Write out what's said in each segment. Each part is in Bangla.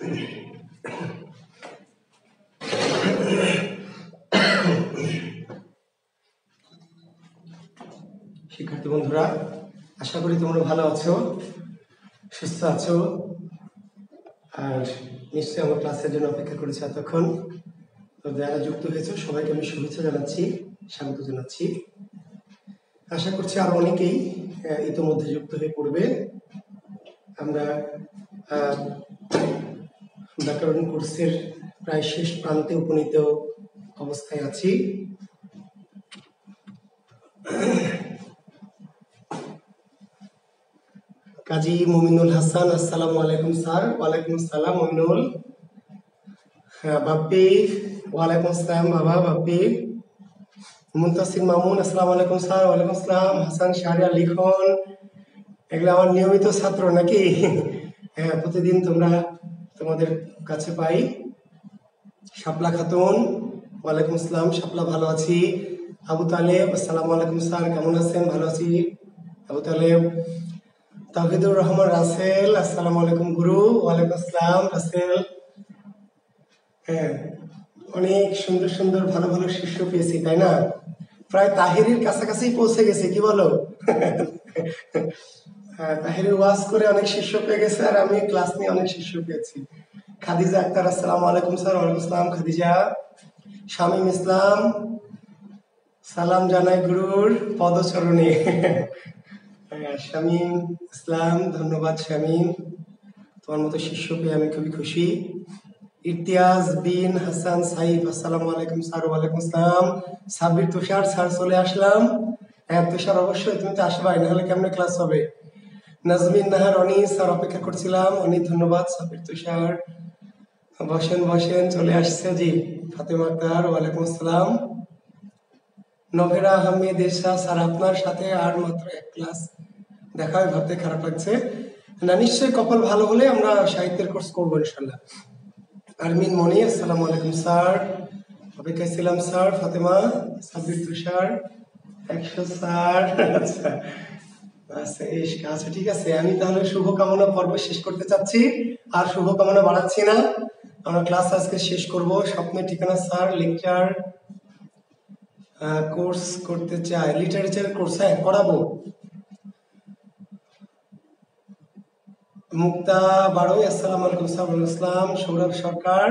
শিক্ষার্থী বন্ধুরা, আশা করি তোমরা ভালো আছো, সুস্থ আছো, আর নিশ্চয়ই আমার ক্লাসের জন্য অপেক্ষা করেছো এতক্ষণ। তো যারা যুক্ত হয়েছে সবাইকে আমি শুভেচ্ছা জানাচ্ছি, স্বাগত জানাচ্ছি। আশা করছি আরো অনেকেই ইতিমধ্যে যুক্ত হয়ে পড়বে। আমরা ব্যাকরণ কোর্সের প্রায় শেষ প্রান্তে উপনীত অবস্থায় আছি। কাজী মুমিনুল হাসান, আসসালামু আলাইকুম স্যার। ওয়ালাইকুম আসসালাম মুমিনুল। বাপ্পি, ওয়ালাইকুম আসসালাম বাবা বাপ্পি। মুনতাসির মামুন, আসসালামু আলাইকুম স্যার। ওয়ালাইকুম আসসালাম। হাসান শাহরিয়ার লিখন, এগুলো আমার নিয়মিত ছাত্র নাকি? হ্যাঁ, প্রতিদিন তোমাদের কাছে পাই। শাপলা খাতুন, ওয়ালাইকুম আসসালাম। শাপলা, ভালো আছি। আবু তালেব, আসসালামু আলাইকুম স্যার, কেমন আছেন? ভালো আছি আবু তালেব। তাহিদুর রহমান রাসেল, আসসালামু আলাইকুম গুরু। ওয়ালাইকুম আসসালাম রাসেল। হ্যাঁ, অনেক সুন্দর সুন্দর ভালো ভালো শিষ্য পেয়েছি, তাই না? প্রায় তাহিরের কাছাকাছি পৌঁছে গেছে, কি বলো? হ্যাঁ, তাহিরের ওয়াজ করে অনেক শিষ্য পেয়ে গেছে, আর আমি ক্লাস নিয়ে অনেক শিষ্য পেয়েছি। খাদিজা আক্তার, আসসালামু আলাইকুম স্যার। ওয়ালাইকুম আসসালাম খাদিজা। শামীম ইসলাম, সালাম জানাই গুরুর পদচরণে। শামীম ইসলাম, ধন্যবাদ শামীম, তোমার মতো শিষ্য পেয়ে আমি খুবই খুশি। ইতিহাস বিন হাসান সাইফ, আসসালামু আলাইকুম স্যার। ওয়ালাইকুম আসসালাম। সাব্বির তুষার, স্যার চলে আসলাম। হ্যাঁ তুষার, অবশ্যই তুমি তো আসবাই, নাহলে কেমনে ক্লাস হবে? নাজমিন নাহার, অনি স্যার অপেক্ষা করছিলাম। অনেক ধন্যবাদ সাব্বির তুষার। বসেন বসেন, চলে আসছে জি ফাতেমা আক্তার, ওয়ালাইকুম আসসালাম। নভেরা আহমেদ এরশাদ, স্যার আপনার সাথে আর মাত্র এক ক্লাস দেখা হয়, ভাবতে খারাপ লাগছে না। নিশ্চয়ই কপাল ভালো হলে আমরা সাহিত্যের কোর্স করবো ইনশাল্লাহ। আরমিন মনি, আসসালামু আলাইকুম স্যার, অপেক্ষায় ছিলাম স্যার। ফাতেমা, সাব্বির তুষার 100 স্যার। আচ্ছা আচ্ছা, ঠিক আছে, আমি তাহলে শুভকামনা পর্ব শেষ করতে চাচ্ছি, আর শুভকামনা বাড়াচ্ছি না। আমরা ক্লাস আজকে শেষ করব। স্বপ্নের ঠিকানা স্যার লেকচার কোর্স করতে চাই, লিটারেচার কোর্স, হ্যাঁ করাবো। মুক্তা বাড়ই, আসসালামু আলাইকুম স্যার। ইসলাম সৌরভ সরকার,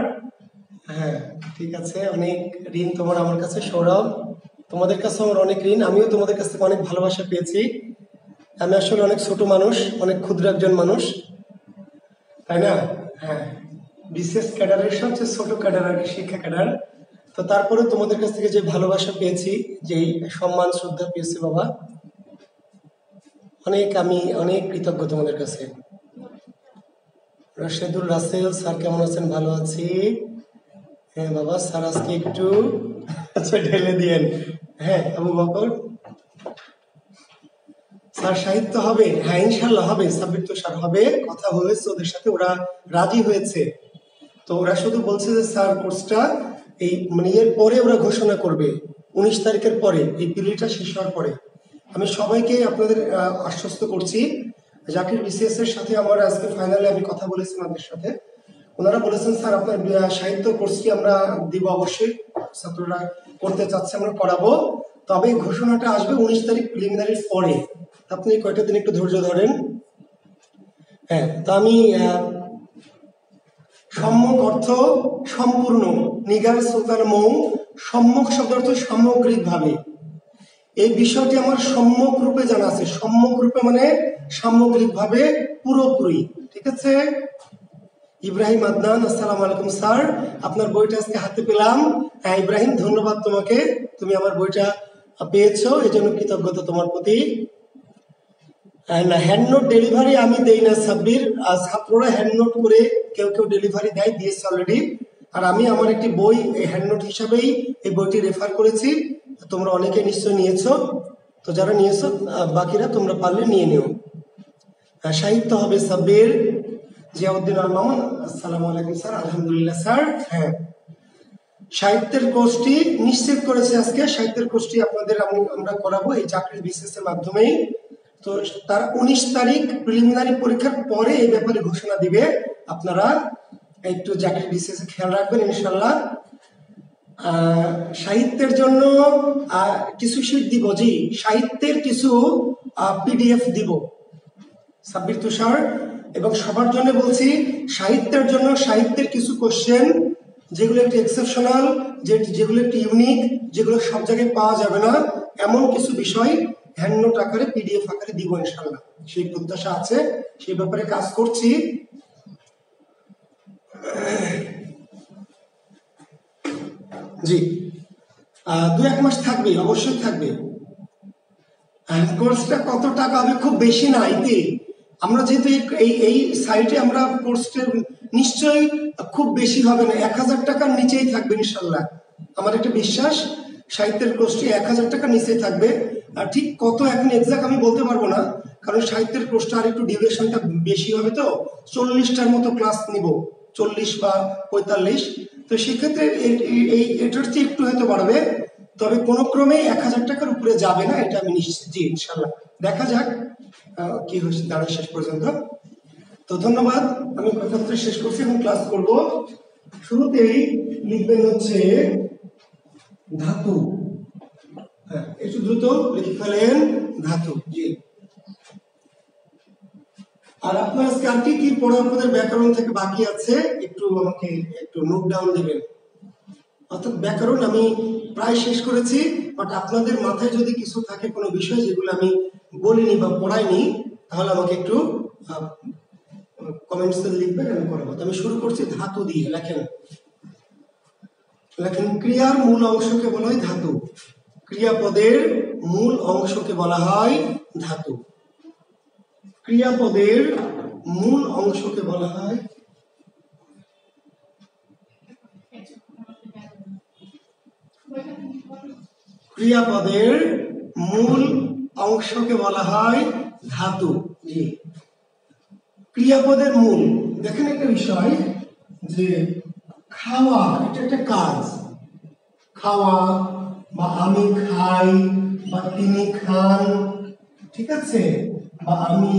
হ্যাঁ ঠিক আছে, অনেক ঋণ তোমার আমার কাছে সৌরভ, তোমাদের কাছে আমার অনেক ঋণ। আমিও তোমাদের কাছ থেকে অনেক ভালোবাসা পেয়েছি। আমি আসলে অনেক ছোট মানুষ, অনেক ক্ষুদ্র একজন মানুষ, তাই না? হ্যাঁ, বিশেষ ক্যাডারের সবচেয়ে ছোট ক্যাডার আর কি, শিক্ষা ক্যাডার। তো তারপরে তোমাদের কাছ থেকে যে ভালোবাসা পেয়েছি, যেই সম্মান শ্রদ্ধা পেয়েছি বাবা, আমি অনেক কৃতজ্ঞ তোমাদের কাছে। রাশেদুল রাসেল, স্যার কেমন আছেন? ভালো আছি। হ্যাঁ বাবা, স্যার আজকে একটু আচ্ছা ঢেলে দিয়েন। হ্যাঁ আবু বকর, স্যার সাহিত্য হবে? হ্যাঁ ইনশাল্লাহ হবে, সাব্বির তুষার হবে, কথা হয়েছে ওদের সাথে, ওরা রাজি হয়েছে। তো ওরা শুধু বলছে যে স্যার কোর্সটা এই মানে এর পরে ওরা ঘোষণা করবে, 19 তারিখের পরে, এই পিরিয়ডটা শেষ হওয়ার পরে। আমি সবাইকে আপনাদের আশ্বস্ত করছি, জাকির বিসিএস এর সাথে আমার আজকে ফাইনালে আমি কথা বলেছি ওনাদের সাথে। ওনারা বলেছেন স্যার আপনার সাহিত্য কোর্সটি আমরা দিব, অবশ্যই ছাত্ররা করতে চাচ্ছে, আমরা করাবো, তবে ঘোষণাটা আসবে 19 তারিখ প্রিলিমিনারির পরে। আপনি কয়টা দিন একটু ধৈর্য ধরেন। হ্যাঁ, তা আমি সম্যক অর্থ সম্পূর্ণ, নিগার সুলতান মৌ, সম্যক শব্দ অর্থ সামগ্রিক ভাবে। এই বিষয়টি আমার সম্যক রূপে জানা আছে। সম্যক রূপে মানে সামগ্রিক ভাবে, পুরোপুরি, ঠিক আছে? ইব্রাহিম আদনান, আসসালামু আলাইকুম স্যার, আপনার বইটা আজকে হাতে পেলাম। হ্যাঁ ইব্রাহিম, ধন্যবাদ তোমাকে, তুমি আমার বইটা পেয়েছো, এই জন্য কৃতজ্ঞতা তোমার প্রতি। হ্যান্ড নোট ডেলিভারি আমি দেই না সাব্বির, ছাত্ররা হ্যান্ড নোট করে কেউ কেউ ডেলিভারি দিয়েছে অলরেডি। আর আমি আমার একটি বই হ্যান্ড নোট হিসাবেই এই বইটি রেফার করেছি, তোমরা অনেকে নিশ্চয় নিয়েছো। তো যারা নিয়েছো, বাকিরা তোমরা পারলে নিয়ে নিও। সাহিত্য হবে সাব্বির। জিয়াউদ্দিন আল মামুন, আসসালামু আলাইকুম স্যার। আলহামদুলিল্লাহ স্যার। হ্যাঁ, সাহিত্যের কোর্সটি নিশ্চিত করেছে আজকে, সাহিত্যের কোর্সটি আপনাদের আমরা করাবো এই চাকরির বিসিএস এর মাধ্যমেই। তো তার 19 তারিখ প্রিলিমিনারি পরীক্ষার পরে এই ব্যাপারে ঘোষণা দিবে, আপনারা একটু জাকির বিসিএস খেয়াল রাখবেন ইনশাল্লাহ। সাহিত্যের জন্য কিছু শীট দিব, জি সাহিত্যের কিছু পিডিএফ দিব সাব্বির তুষার, এবং সবার জন্য বলছি সাহিত্যের জন্য সাহিত্যের কিছু কোশ্চেন যেগুলো একটু এক্সেপশনাল, যেগুলো একটু ইউনিক, যেগুলো সব জায়গায় পাওয়া যাবে না, এমন কিছু বিষয় হ্যান্ডনোট আকারে পিডিএফ আকারে দিব ইনশাল্লাহ। সেই প্রত্যাশা আছে, সেই ব্যাপারে কাজ করছি। জি 2-1 মাস থাকবে, অবশ্যই থাকবে। কোর্সটা কত টাকা হবে? খুব বেশি না, এতে আমরা যেহেতু এই সাইটে আমরা কোর্সটা নিশ্চয়ই খুব বেশি হবে না, 1000 টাকার নিচেই থাকবে ইনশাল্লাহ। আমার একটা বিশ্বাস সাহিত্যের কোর্সটি 1000 টাকার নিচেই থাকবে। আর ঠিক কত এখন এক্সাক্ট আমি বলতে পারবো না, কারণ সাহিত্যের কোর্সটা আর একটু ডিউরেশনটা বেশি হবে, তো 40টার মতো ক্লাস নিব, 40 বা 45। তো সেক্ষেত্রে এটার চেয়ে একটু হয়তো বাড়বে, তবে কোনো ক্রমে 1000 টাকার উপরে যাবে না, এটা আমি নিশ্চিত। জি ইনশাল্লাহ, দেখা যাক কি হয়েছে দাঁড়ায় শেষ পর্যন্ত। তো ধন্যবাদ, আমি কথাটা শেষ করছি এবং ক্লাস করব। শুরুতেই লিখবেন হচ্ছে ধাতু। হ্যাঁ একটু দ্রুত লিখে ফেলেন ধাতু। জি আর আপনার আজকে আর কি পড়া আপনাদের ব্যাকরণ থেকে বাকি আছে একটু আমাকে একটু নোট ডাউন দেবেন। অর্থাৎ ব্যাকরণ আমি প্রায় শেষ করেছি, বাট আপনাদের মাথায় যদি কিছু থাকে কোনো বিষয় যেগুলো আমি বলিনি বা পড়াইনি, তাহলে আমাকে একটু কমেন্টসে লিখবেন, আমি পড়াবো। আমি শুরু করছি ধাতু দিয়ে। লেখেন ক্রিয়ার মূল অংশকে বলা হয় ধাতু। ক্রিয়াপদের মূল অংশকে বলা হয় ধাতু। ক্রিয়াপদের মূল অংশকে বলা হয় ক্রিয়াপদের মূল অংশকে বলা হয় ধাতু। জি ক্রিয়াপদের মূল, দেখেন একটা বিষয় যে খাওয়া এটা একটা কাজ, খাওয়া বা আমি খাই বা তিনি খান, ঠিক আছে, বা আমি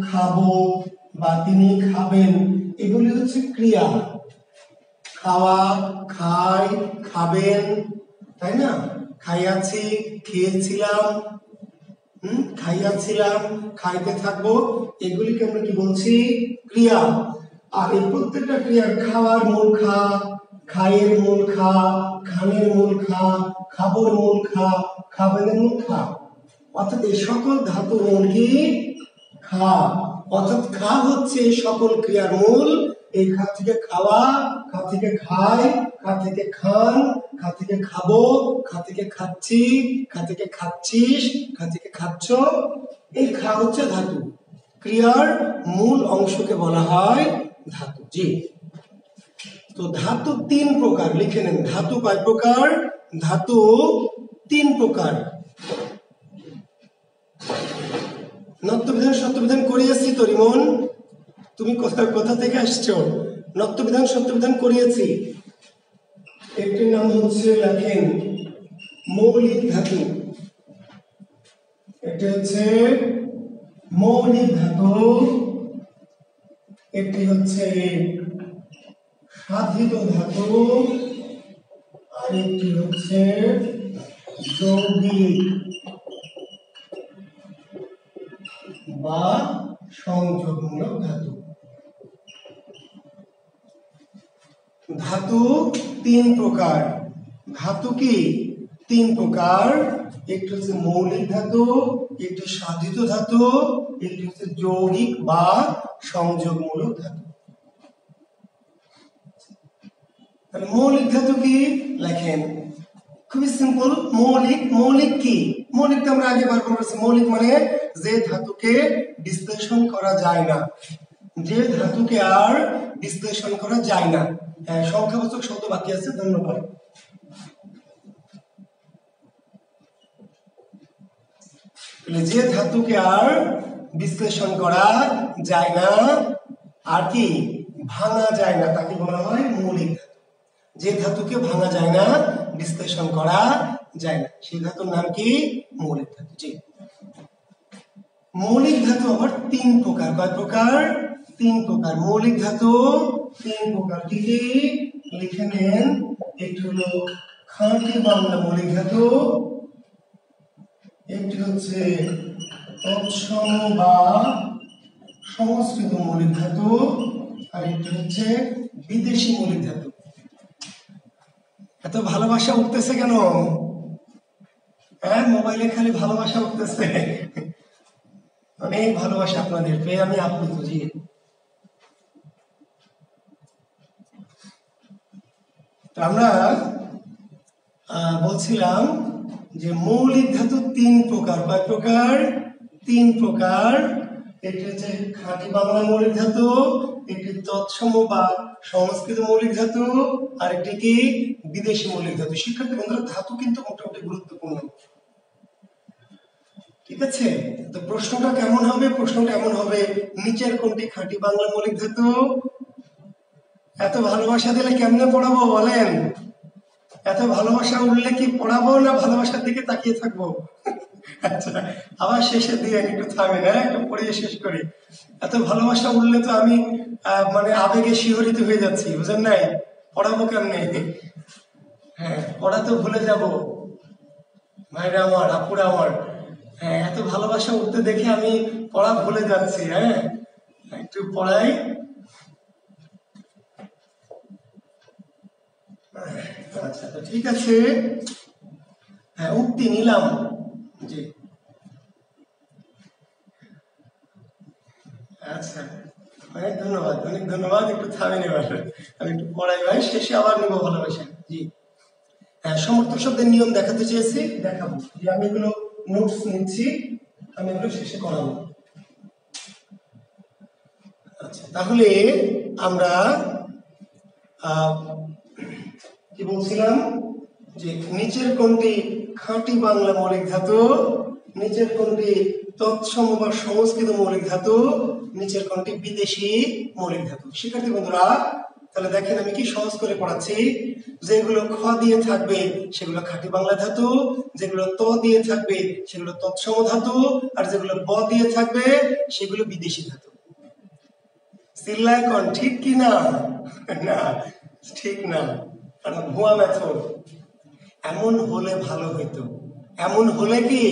খাবো বা তিনি খাবেন, এগুলি হচ্ছে ক্রিয়া। খাওয়া, খাই, খাবেন, তাই না? খাইয়াছি, খেয়েছিলাম, খাইয়াছিলাম, খাইতে থাকবো, এগুলিকে আমরা কি বলছি? ক্রিয়া। আর এই প্রত্যেকটা ক্রিয়ার খাওয়ার মূল খা, খাইয়ের মূল খা, খানের মূল খা, খাবর মূল খা, খাবেনের মূল খা। অর্থাৎ এই সকল ধাতুর মূল কি? খা। অর্থাৎ খা হচ্ছে এই সকল ক্রিয়ার মূল। এই খা থেকে খাওয়া, খা থেকে খাই, খা থেকে খান, খা থেকে খাবো, খা থেকে খাচ্ছি, খা থেকে খাচ্ছিস, খা থেকে খাচ্ছ। এই খা হচ্ছে ধাতু। ক্রিয়ার মূল অংশকে বলা হয় ধাতু। জি তো ধাতু 3 প্রকার, লিখে নেন। ধাতু কয় প্রকার? ধাতু 3 প্রকার। নত্যবিধান সত্যবিধান করিয়েছি তো রিমন, তুমি কোথা থেকে আসছো? নত্যবিধান সত্যবিধান করিয়েছি। একটির নাম হচ্ছে লেখেন মৌলিক ধাতু। এটা হচ্ছে মৌলিক ধাতু, একটি হচ্ছে সাধিত ধাতু, আর একটি হচ্ছে যৌগিক বা সংযোগমূলক ধাতু। ধাতু 3 প্রকার। ধাতু কি 3 প্রকার? একটি হচ্ছে মৌলিক ধাতু, একটি সাধিত ধাতু, একটি হচ্ছে যৌগিক বা সংযোগমূলক ধাতু। তাহলে মৌলিক ধাতু কি? লেখেন খুবই সিম্পল। মৌলিক কি? মৌলিক তো আমরা আগে বার করেছি। মৌলিক মানে যে ধাতুকে বিশ্লেষণ করা যায় না, যে ধাতুকে আর বিশ্লেষণ করা যায় না। সংখ্যাবাচক শব্দ বাকি আছে, ধন্যবাদ। যে ধাতুকে আর বিশ্লেষণ করা যায় না, আর কি ভাঙা যায় না, তাকে বলা হয় মৌলিক ধাতু। যে ধাতুকে ভাঙা যায় না, বিশ্লেষণ করা যায় না, সেই ধাতুর নাম কি? মৌলিক ধাতু। জি মৌলিক ধাতু আবার 3 প্রকার। কয় প্রকার? 3 প্রকার। মৌলিক ধাতু তিন প্রকার। কি কি লিখে নেন? একটি হলো খাঁটি বাংলা মৌলিক ধাতু, একটি হচ্ছে তৎসম বা সংস্কৃত মৌলিক ধাতু, আর একটি হচ্ছে বিদেশি মৌলিক ধাতু। এত ভালোবাসা উঠতেছে কেন? হ্যাঁ, মোবাইলে খালি ভালোবাসা উঠতেছে। অনেক ভালোবাসা আপনাদের পেয়ে আমি আপ্লুত। জি, আমরা বলছিলাম যে মৌলিক ধাতু তিন প্রকার। কয় প্রকার? তিন প্রকার। একটি হচ্ছে খাঁটি বাংলা মৌলিক ধাতু, একটি তৎসম বা সংস্কৃত মৌলিক ধাতু, আর একটি কি বিদেশি মৌলিক ধাতু। শিক্ষার্থী বন্ধুরা, ধাতু কিন্তু মোটামুটি গুরুত্বপূর্ণ, ঠিক আছে? তো প্রশ্নটা কেমন হবে? প্রশ্নটা এমন হবে, নিচের কোনটি খাঁটি বাংলা মৌলিক ধাতু? এত ভালোবাসা দিলে কেমনে পড়াবো বলেন? এত ভালোবাসা উঠলে কি পড়াবো না ভালোবাসার দিকে তাকিয়ে থাকবো? আচ্ছা, আবার শেষে দিয়ে একটু থামেন, হ্যাঁ, একটু পড়িয়ে শেষ করি। এত ভালোবাসা উঠলে তো আমি মানে আবেগে শিহরিত হয়ে যাচ্ছি, বুঝেন নাই? পড়াবো কেমনে? হ্যাঁ, পড়া তো ভুলে যাব ভাইরা আমার, আপুরা আমার। হ্যাঁ, এত ভালোবাসা উঠতে দেখে আমি পড়া ভুলে যাচ্ছি। হ্যাঁ, একটু পড়াই। আচ্ছা, তো ঠিক আছে। হ্যাঁ, উক্তি নিলাম। জি, আচ্ছা, অনেক ধন্যবাদ, অনেক ধন্যবাদ। একটু থামেন এবার, আমি একটু পড়াই ভাই, শেষে আবার নেবো ভালোবাসা। জি, হ্যাঁ, সমর্থক শব্দের নিয়ম দেখাতে চেয়েছি, দেখাবো। যে আমি এগুলো নোটস নিচ্ছি, আমি এগুলো শেষে করাবো। আচ্ছা, তাহলে আমরা কি বলছিলাম? যে নিচের কোনটি খাঁটি বাংলা মৌলিক ধাতু, নিচের কোনটি তৎসম বা সংস্কৃত মৌলিক ধাতু, নিচের কোনটি বিদেশি মৌলিক ধাতু। শিক্ষার্থী বন্ধুরা, তাহলে দেখেন আমি কি সহজ করে পড়াচ্ছি। যেগুলো খ দিয়ে থাকবে সেগুলো খাঁটি বাংলা ধাতু, যেগুলো ত দিয়ে থাকবে সেগুলো তৎসম ধাতু, আর যেগুলো ব দিয়ে থাকবে সেগুলো বিদেশি ধাতু। চিল্লায় কোন ঠিক কি না? না, ঠিক না, কারণ ভুয়া মেথড। এমন হলে ভালো হইতো, এমন হলে কি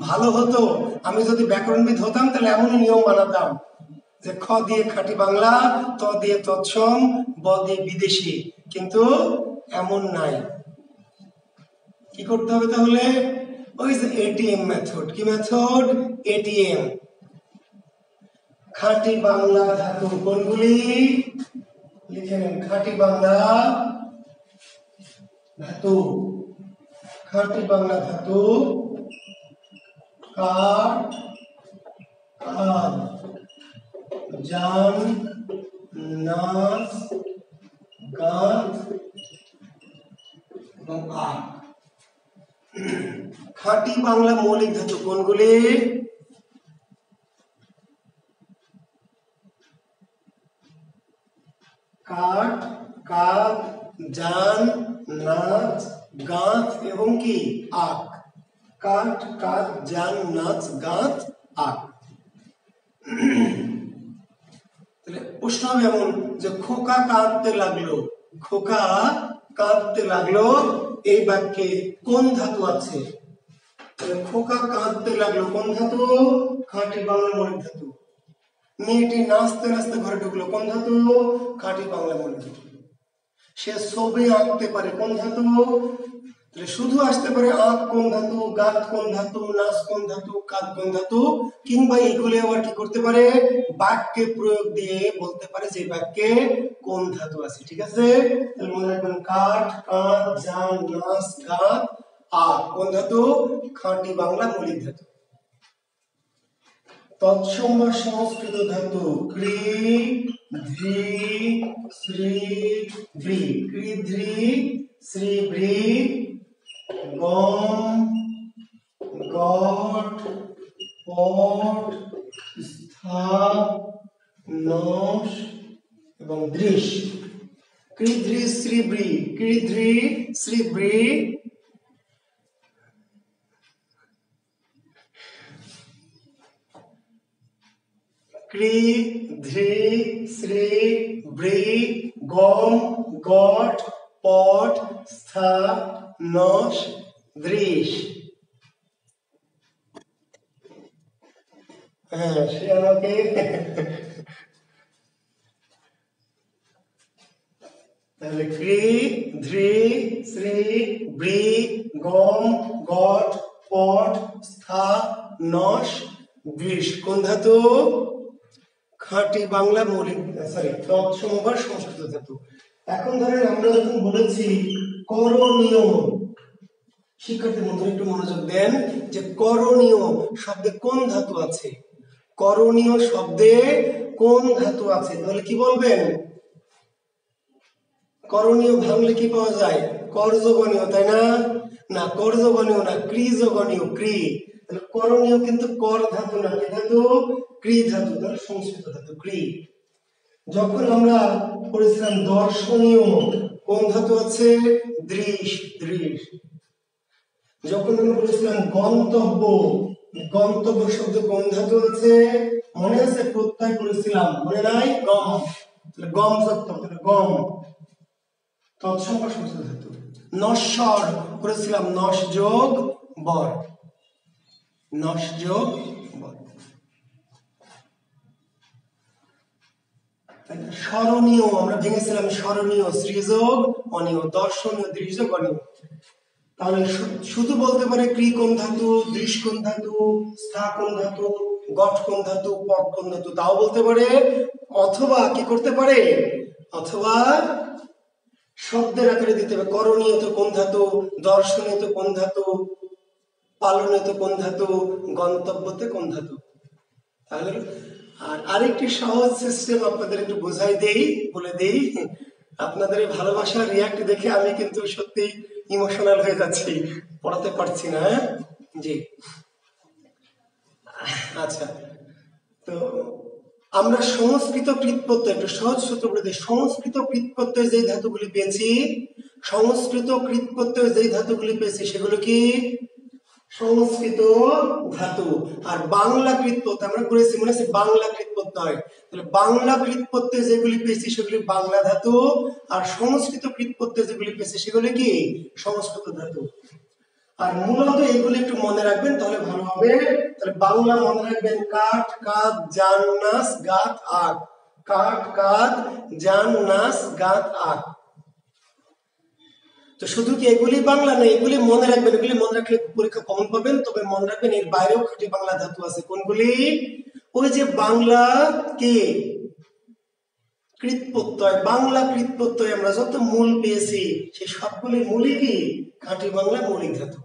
ভালো হতো? আমি যদি ব্যাকরণবিদ হতাম তাহলে এমনই নিয়ম বানাতাম যে খ দিয়ে খাঁটি বাংলা, ত দিয়ে তৎসম, ব দিয়ে বিদেশি। কিন্তু এমন নাই। কি করতে হবে তাহলে? ওই যে এটিএম মেথড। কি মেথড? এটিএম। খাঁটি বাংলা ধাতু কোনগুলি? লিখে নেন, খাঁটি বাংলা ধাতু। খাঁটি বাংলা ধাতু কাঠ, কাদ, জান, নাচ, গাঁথ এবং আখ। খাঁটি বাংলা মৌলিক ধাতু কোনগুলি? কাঠ, কাদ, জান, নাচ, গাঁথ এবং কি আখ। কাঠ, কাদ, জান, নাচ, গাঁথ, আখ। তাহলে প্রশ্ন হবে এমন যে খোকা কাঁদতে লাগলো, খোকা কাঁদতে লাগলো, এই বাক্যে কোন ধাতু আছে? খোকা কাঁদতে লাগলো কোন ধাতু? খাঁটি বাংলা মৌলিক ধাতু। মেয়েটি নাচতে নাচতে ঘরে ঢুকলো কোন ধাতু? খাঁটি বাংলা মৌলিক ধাতু। সে ছবি আঁকতে পারে কোন ধাতু? শুধু আসতে পারে আঁক কোন ধাতু, গাত কোন ধাতু, নাচ কোন ধাতু, কাদ কোন ধাতু, কিংবা এগুলো আবার কি করতে পারে? বাক্যে প্রয়োগ দিয়ে বলতে পারে যে বাক্যে কোন ধাতু আছে। ঠিক আছে, তাহলে মনে রাখবেন, কাঠ, কাঁদ, জান, নাচ, গাত, আঁক কোন ধাতু? খাঁটি বাংলা মৌলিক ধাতু। তৎসম বা সংস্কৃত ধাতু ক্রি, ধৃ, শ্রী, ভৃ। ক্রি, ধৃ, শ্রী, ভৃ, গম, গট, পট, স্থা, নস এবং দৃশ। কৃধৃ শ্রী ভৃ, কৃধৃ শ্রী ভৃ, ক্রি, ধৃ, শ্রী, বৃ, গম, গট, পট, স্থা, নস, দৃশ। হ্যাঁ, সে আমাকে তাহলে ক্রি, ধৃ, শ্রী, বৃ, গম, গট, পট, স্থা, নস, দৃশ। কোন ধাতু? খাঁটি বাংলা মৌলিক, সরি, তৎসম বা সংস্কৃত ধাতু। এখন ধরেন আমরা যখন বলেছি করণীয়, শিক্ষার্থী বন্ধুরা একটু মনোযোগ দেন যে করণীয় শব্দে কোন ধাতু আছে, করণীয় শব্দে কোন ধাতু আছে, তাহলে কি বলবেন? করণীয় ভাঙলে কি পাওয়া যায়? করযোগনীয়, তাই না? না, করযোগনীয় না, ক্রিযোগনীয়, ক্রি। তাহলে করণীয় কিন্তু কর ধাতু না, কি ধাতু? ক্রি ধাতু, তাহলে সংস্কৃত ধাতু ক্রি। যখন আমরা পড়েছিলাম দর্শনীয়, কোন ধাতু আছে? দৃশ, দৃশ। যখন আমরা বলেছিলাম গন্তব্য, গন্তব্য শব্দ কোন ধাতু আছে? মনে আছে? প্রত্যয় করেছিলাম, মনে নাই? গম, তাহলে গম যুক্ত, তাহলে গম, তৎসম বা সংস্কৃত ধাতু। নশ্বর করেছিলাম, নস যোগ বর, নস যোগ বর। স্মরণীয় আমরা ভেঙেছিলাম, স্মরণীয় শ্রীযোগ অনীয়, দর্শনীয় দৃশ্যযোগ অনীয়। তাহলে শুধু বলতে পারে ক্রি কোন ধাতু, দৃশ কোন ধাতু, স্থা কোন ধাতু, গঠ কোন ধাতু, পট কোন ধাতু, তাও বলতে পারে। অথবা কি করতে পারে? অথবা শব্দের আকারে দিতে হবে, করণীয় তো কোন ধাতু, দর্শনীয় তো কোন ধাতু, পালনীয় তো কোন ধাতু, গন্তব্যতে কোন ধাতু। তাহলে আর আরেকটি সহজ সিস্টেম আপনাদের একটু বোঝাই দেই, বলে দেই। আপনাদের এই ভালোবাসার রিয়াক্ট দেখে আমি কিন্তু সত্যি ইমোশনাল হয়ে যাচ্ছি, পড়াতে পারছি না। জি, আচ্ছা, তো আমরা সংস্কৃত কৃৎপ্রত্যয় একটু সহজ সূত্র বলে দিই। সংস্কৃত কৃৎপ্রত্যয় যে ধাতুগুলি পেয়েছি, সংস্কৃত কৃৎপ্রত্যয় যে ধাতুগুলি পেয়েছি সেগুলো কি? সংস্কৃত ধাতু। আর বাংলা কৃৎপ্রত্যয় আমরা করেছি, মনে আছে? বাংলা কৃৎপ্রত্যয়, তাহলে বাংলা কৃৎপ্রত্যয় যেগুলি পেয়েছি সেগুলি বাংলা ধাতু, আর সংস্কৃত কৃৎপ্রত্যয় যেগুলি পেয়েছি সেগুলি কি? সংস্কৃত ধাতু। আর মূলত এগুলি একটু মনে রাখবেন, তাহলে ভালো হবে। তাহলে বাংলা মনে রাখবেন, কাঠ, কাঁধ, জান, নাস, গাত, আগ। কাঠ, কাঁধ, জান, নাস, গাত, আগ। তো শুধু কি এগুলি বাংলা না, এগুলি মনে রাখবেন, এগুলি মনে রাখলে পরীক্ষা কমন পাবেন। তবে মনে রাখবেন এর বাইরেও খাঁটি বাংলা ধাতু আছে। কোনগুলি? ওই যে বাংলা কি কৃৎপ্রত্যয়, বাংলা কৃৎপ্রত্যয় আমরা যত মূল পেয়েছি সেই সবগুলি মূলই কি? খাঁটি বাংলা মৌলিক ধাতু।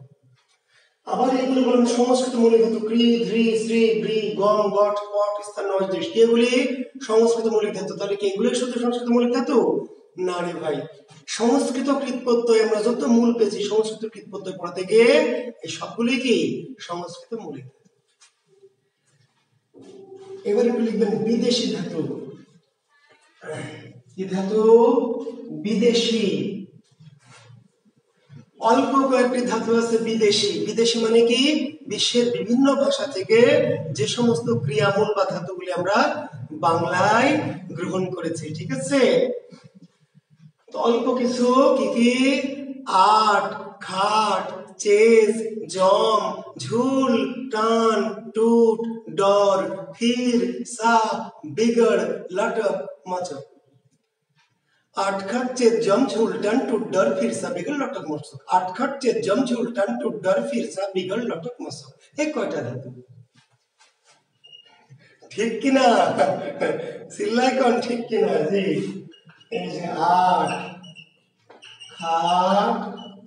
আবার এগুলি বলুন সংস্কৃত মৌলিক ধাতু, ক্রি, ধৃ, শ্রী, বৃ, গম, গট, পট, স্থা, নস, দৃশ। এগুলি সংস্কৃত মৌলিক ধাতু। তাহলে কি এগুলি শুধু সংস্কৃত মৌলিক ধাতু? না রে ভাই, সংস্কৃত কৃৎপ্রত্যয় আমরা যত মূল পেয়েছি সংস্কৃত কৃৎপ্রত্যয় পড়াতে গিয়ে এই সবগুলি কি? সংস্কৃত মৌলিক ধাতু। এবার একটু লিখবেন বিদেশি ধাতু। কি ধাতু? বিদেশি। অল্প কয়েকটি ধাতু আছে বিদেশি। বিদেশি মানে কি? বিশ্বের বিভিন্ন ভাষা থেকে যে সমস্ত ক্রিয়ামূল বা ধাতুগুলি আমরা বাংলায় গ্রহণ করেছি, ঠিক আছে? তো অল্প কিছু কি কি? আট, খাট, চেজ, জম, ঝুল, টান, টুট, ডর, ফির, সাপ, বিগড়, লটক, মচক। आठ खट चेत जम झूल टन टूट डर फिर सा बिगड़ लटक मसक। आठ खट चेत जम झूल टन टूट डर फिर सा बिगड़ लटक मसक। एक कयटा धातु? ठीक कि ना? सिल्लाई कौन ठीक कि ना जी? এই যে আট, খাট,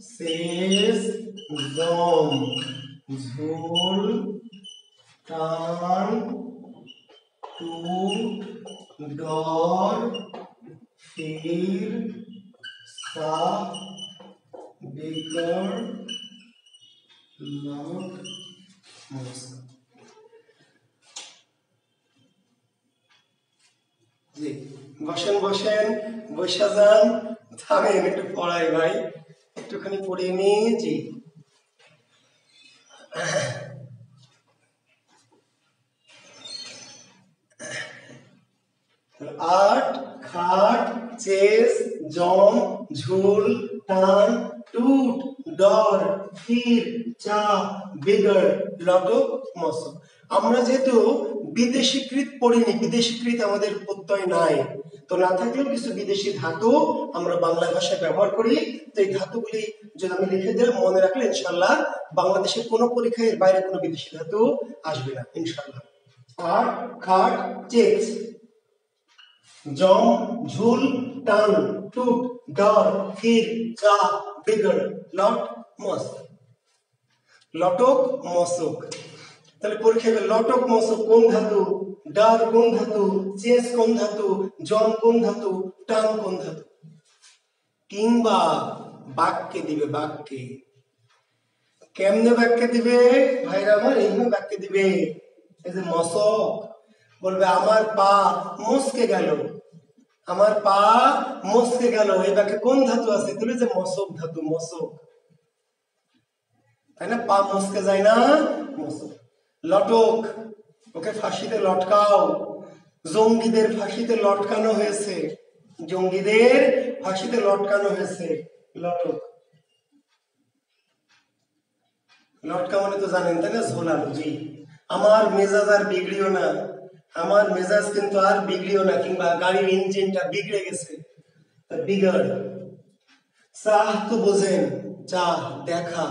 শেষ, জম, ঝুল, টান, টুট, ডর, ফির, सा, बिगड़, लट, मसक। জি, বসেন বসেন, বসে যান, থামেন একটু পড়াই ভাই, একটুখানি পড়িয়ে নি। জি, আট, খাট, চেস, জম, ঝুল, টান, টুট, ডর, ফির, চা, বিগড়, লটক, মসক। আমরা যেহেতু বিদেশীকৃত পড়িনি, বিদেশীকৃত আমাদের প্রত্যয় নাই, তো না থাকলেও কিছু বিদেশি ধাতু আমরা বাংলা ভাষায় ব্যবহার করি। তো এই ধাতুগুলি যদি আমি লিখে দিলাম, মনে রাখলে ইনশাল্লাহ বাংলাদেশের কোনো পরীক্ষায় এর বাইরে কোনো বিদেশি ধাতু আসবে না ইনশাল্লাহ। আট, খাট, চেস, জম, ঝুল, টান, টুট, ডর, ফির, চা, বিগড়, লট, মসক। লটক, মসক। তাহলে পরীক্ষায় লটক মসক কোন ধাতু, ডর কোন ধাতু, চেস কোন ধাতু, জম কোন ধাতু, টান কোন ধাতু। কিংবা বাক্যে দিবে, বাক্যে। কেমনে বাক্যে দিবে ভাইরা আমার? এইভাবে বাক্যে দিবে। এই যে মসক, বলবে আমার পা মস্কে গেল, আমার পা মস্কে গেল, এই বাক্যে কোন ধাতু আছে? তুলে যে মসক ধাতু, মসক, তাই না? পা মস্কে যায় না, মসক। লটক, ওকে ফাঁসিতে লটকাও, জঙ্গিদের ফাঁসিতে লটকানো হয়েছে, জঙ্গিদের ফাঁসিতে লটকানো হয়েছে, লটক। লটকা মানে তো জানেন তাই না? ঝোলানো। জি, আমার মেজাজ আর বিগড়িও না, আমার মেজাজ কিন্তু আর বিগড়িও না, কিংবা গাড়ির ইঞ্জিনটা বিগড়ে গেছে, বিগড়। চাহ তো বোঝেন, চাহ দেখা,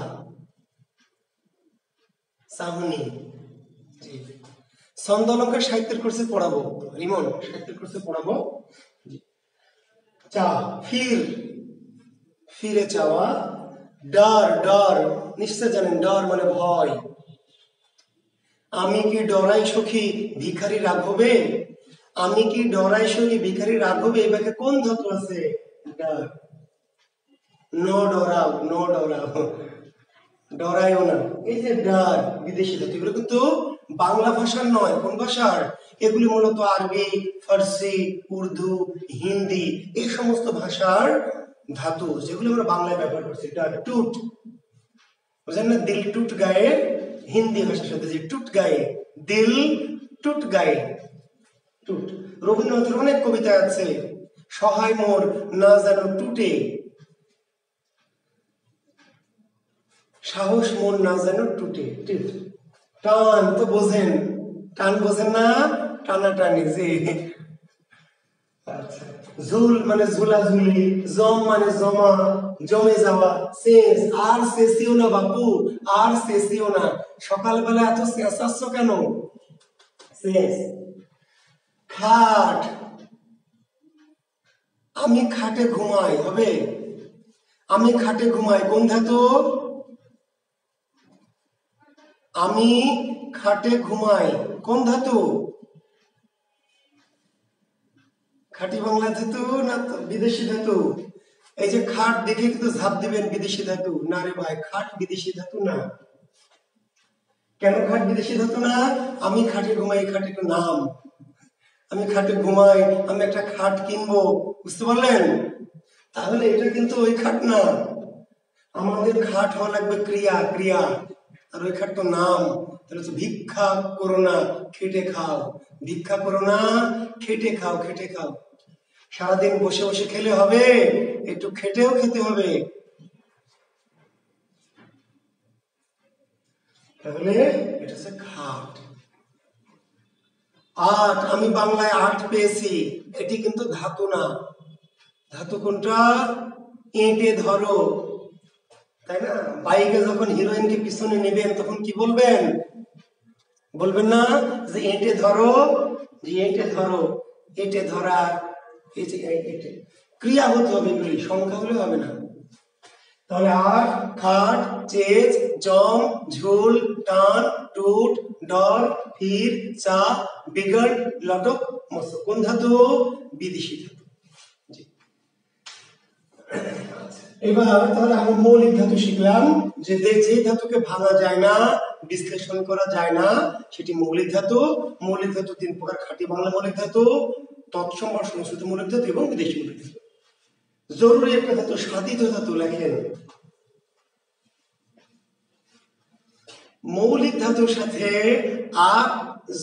চাহনি। জি, ছন্দলঙ্কার সাহিত্যের কোর্সে পড়াবো, রিমন সাহিত্যের কোর্সে পড়াবো। চা, ফির, ফিরে চাওয়া। ডর, ডর নিশ্চয় জানেন, ডর মানে ভয়। আমি কি ডরাই সখী ভিখারি রাঘবে, আমি কি ডরাই সখী ভিখারি রাঘবে, এই বাক্যে কোন ধাতু আছে? ডর। নো ডরাও, নো ডরাও, ডরাইও না। এই যে ডর বিদেশি ধাতু, এগুলো কিন্তু বাংলা ভাষার নয়। কোন ভাষার? এগুলি মূলত আরবি, ফার্সি, উর্দু, হিন্দি, এই সমস্ত ভাষার ধাতু, যেগুলো আমরা বাংলায় ব্যবহার করছি। ডর, টুট, বুঝলেন না? দিল টুট গায়ে, হিন্দি ভাষার সাথে যে টুট গায়ে, দিল টুট গায়ে, টুট। রবীন্দ্রনাথের অনেক কবিতা আছে, সহায় মোর না যেন টুটে, সাহস মোর না যেন টুটে। টান তো বোঝেন, টান বোঝেন না? টানা টানি। জি, আচ্ছা। ঝুল মানে ঝুলাঝুলি, জম মানে জমা, জমে যাওয়া। শেষ, আর শেষিও না বাপু, আর শেষিও না। সকালবেলা এত চেঁচাচ্ছ কেন? শেষ। খাট, আমি খাটে ঘুমাই, হবে? আমি খাটে ঘুমাই কোন ধাতু? আমি খাটে ঘুমাই কোন ধাতু? খাঁটি বাংলা ধাতু না বিদেশি ধাতু? এই যে খাট দেখে কিন্তু ঝাঁপ দিবেন বিদেশি ধাতু না রে ভাই, খাট বিদেশি ধাতু না। কেন খাট বিদেশি ধাতু না? আমি খাটে ঘুমাই, খাট একটু নাম, আমি খাটে ঘুমাই, আমি একটা খাট কিনবো, বুঝতে পারলেন? তাহলে এটা কিন্তু ওই খাট না। আমাদের খাট হওয়া লাগবে ক্রিয়া, ক্রিয়া, আর ওই খাট তো নাম। তাহলে তো ভিক্ষা করো না খেটে খাও, ভিক্ষা করো না খেটে খাও, খেটে খাও। সারাদিন বসে বসে খেলে হবে, একটু খেটেও খেতে হবে। তাহলে এটা হচ্ছে খাট। আট, আমি বাংলায় আট পেয়েছি, এটি কিন্তু ধাতু না। ধাতু কোনটা? এঁটে ধরো, তাই না? বাইকে যখন হিরোইনকে পিছনে নেবেন তখন কি বলবেন? বলবেন না যে এঁটে ধরো, যে এঁটে ধরো, এঁটে ধরা, এই যে এঁটে ক্রিয়া হতে হবে, এগুলি সংখ্যা হলে হবে না। তাহলে আট, খাট, চেচ, জম, ঝুল, টান, টুট, ডর, ফির, চা, বিগড়, লটক, মসক। কোন ধাতু? বিদেশি ধাতু। এবার তাহলে আমরা মৌলিক ধাতু শিখলাম, যে যে ধাতুকে ভাঙা যায় না, বিশ্লেষণ করা যায় না, সেটি মৌলিক ধাতু। মৌলিক ধাতু তিন প্রকার: খাঁটি বাংলা মৌলিক ধাতু, তৎসম বা সংস্কৃত মৌলিক ধাতু এবং বিদেশি মৌলিক ধাতু। জরুরি একটা ধাতু সাধিত ধাতু, লেখেন। মৌলিক ধাতুর সাথে আ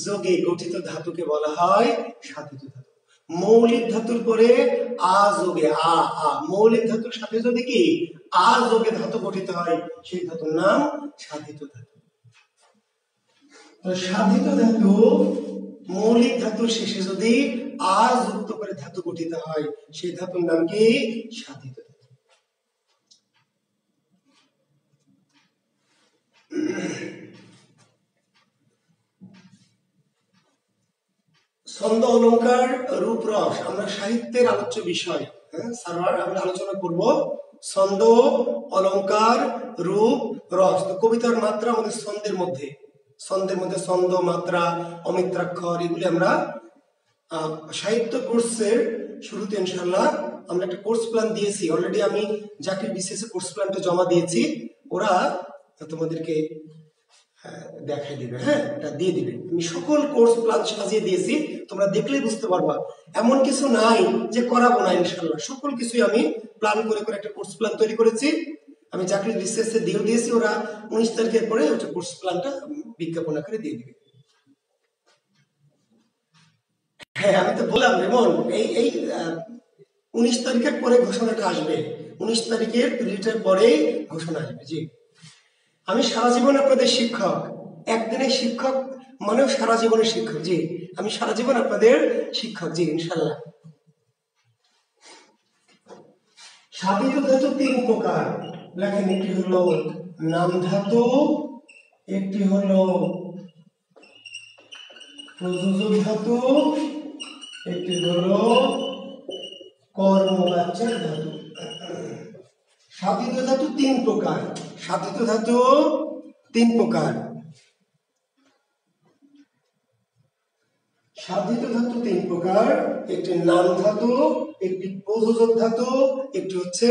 যোগে গঠিত ধাতুকে বলা হয় সাধিত ধাতু। মৌলিক ধাতুর পরে আ যোগে আ আ মৌলিক ধাতুর সাথে যদি কি আ যোগে ধাতু গঠিত হয় সেই ধাতুর নাম সাধিত ধাতু। তো সাধিত ধাতু মৌলিক ধাতুর শেষে যদি আ যুক্ত করে ধাতু গঠিত হয় সেই ধাতুর নাম কি সাধিত ধাতু। ছন্দ অলংকার রূপ রস আমরা সাহিত্যের আলোচ্য বিষয় স্যার আমরা আলোচনা করব ছন্দ অলংকার রূপ রস। তো কবিতার মাত্রা আমাদের ছন্দের মধ্যে ছন্দ মাত্রা অমিত্রাক্ষর এগুলি আমরা সাহিত্য কোর্সের শুরুতে ইনশাআল্লাহ আমরা একটা কোর্স প্ল্যান দিয়েছি অলরেডি। আমি জাকির বিসিএস কোর্স প্ল্যানটা জমা দিয়েছি, ওরা তোমাদেরকে দেখাই দিবে, হ্যাঁ এটা দিয়ে দিবে। আমি সকল কোর্স প্ল্যান সাজিয়ে দিয়েছি, তোমরা দেখলেই বুঝতে পারবা। এমন কিছু নাই যে করাবো না, ইনশাআল্লাহ সকল কিছুই আমি প্ল্যান করে করে একটা কোর্স প্ল্যান তৈরি করেছি। আমি জাকির বিসিএস এ দিয়েও দিয়েছি, ওরা 19 তারিখের পরে ওটা কোর্স প্ল্যানটা বিজ্ঞাপন আকারে দিয়ে দিবে। হ্যাঁ আমি তো বললাম রেমন এই 19 তারিখের পরে ঘোষণাটা আসবে, 19 তারিখের পিরিয়ডের পরেই ঘোষণা আসবে। জি আমি সারা জীবন আপনাদের শিক্ষক, একদিনের শিক্ষক মানেও সারা জীবনের শিক্ষক। জি আমি সারা জীবন আপনাদের শিক্ষক। জি ইনশাআল্লাহ। সাধিত ধাতু 3 প্রকার লেখেন, একটি হলো নাম ধাতু, একটি হলো প্রযোজক ধাতু, একটি হলো কর্মবাচ্যক ধাতু। সাধিত ধাতু 3 প্রকার, সাধিত ধাতু 3 প্রকার, সাধিত ধাতু 3 প্রকার, একটি নাম ধাতু, একটি প্রযোজক ধাতু, একটি হচ্ছে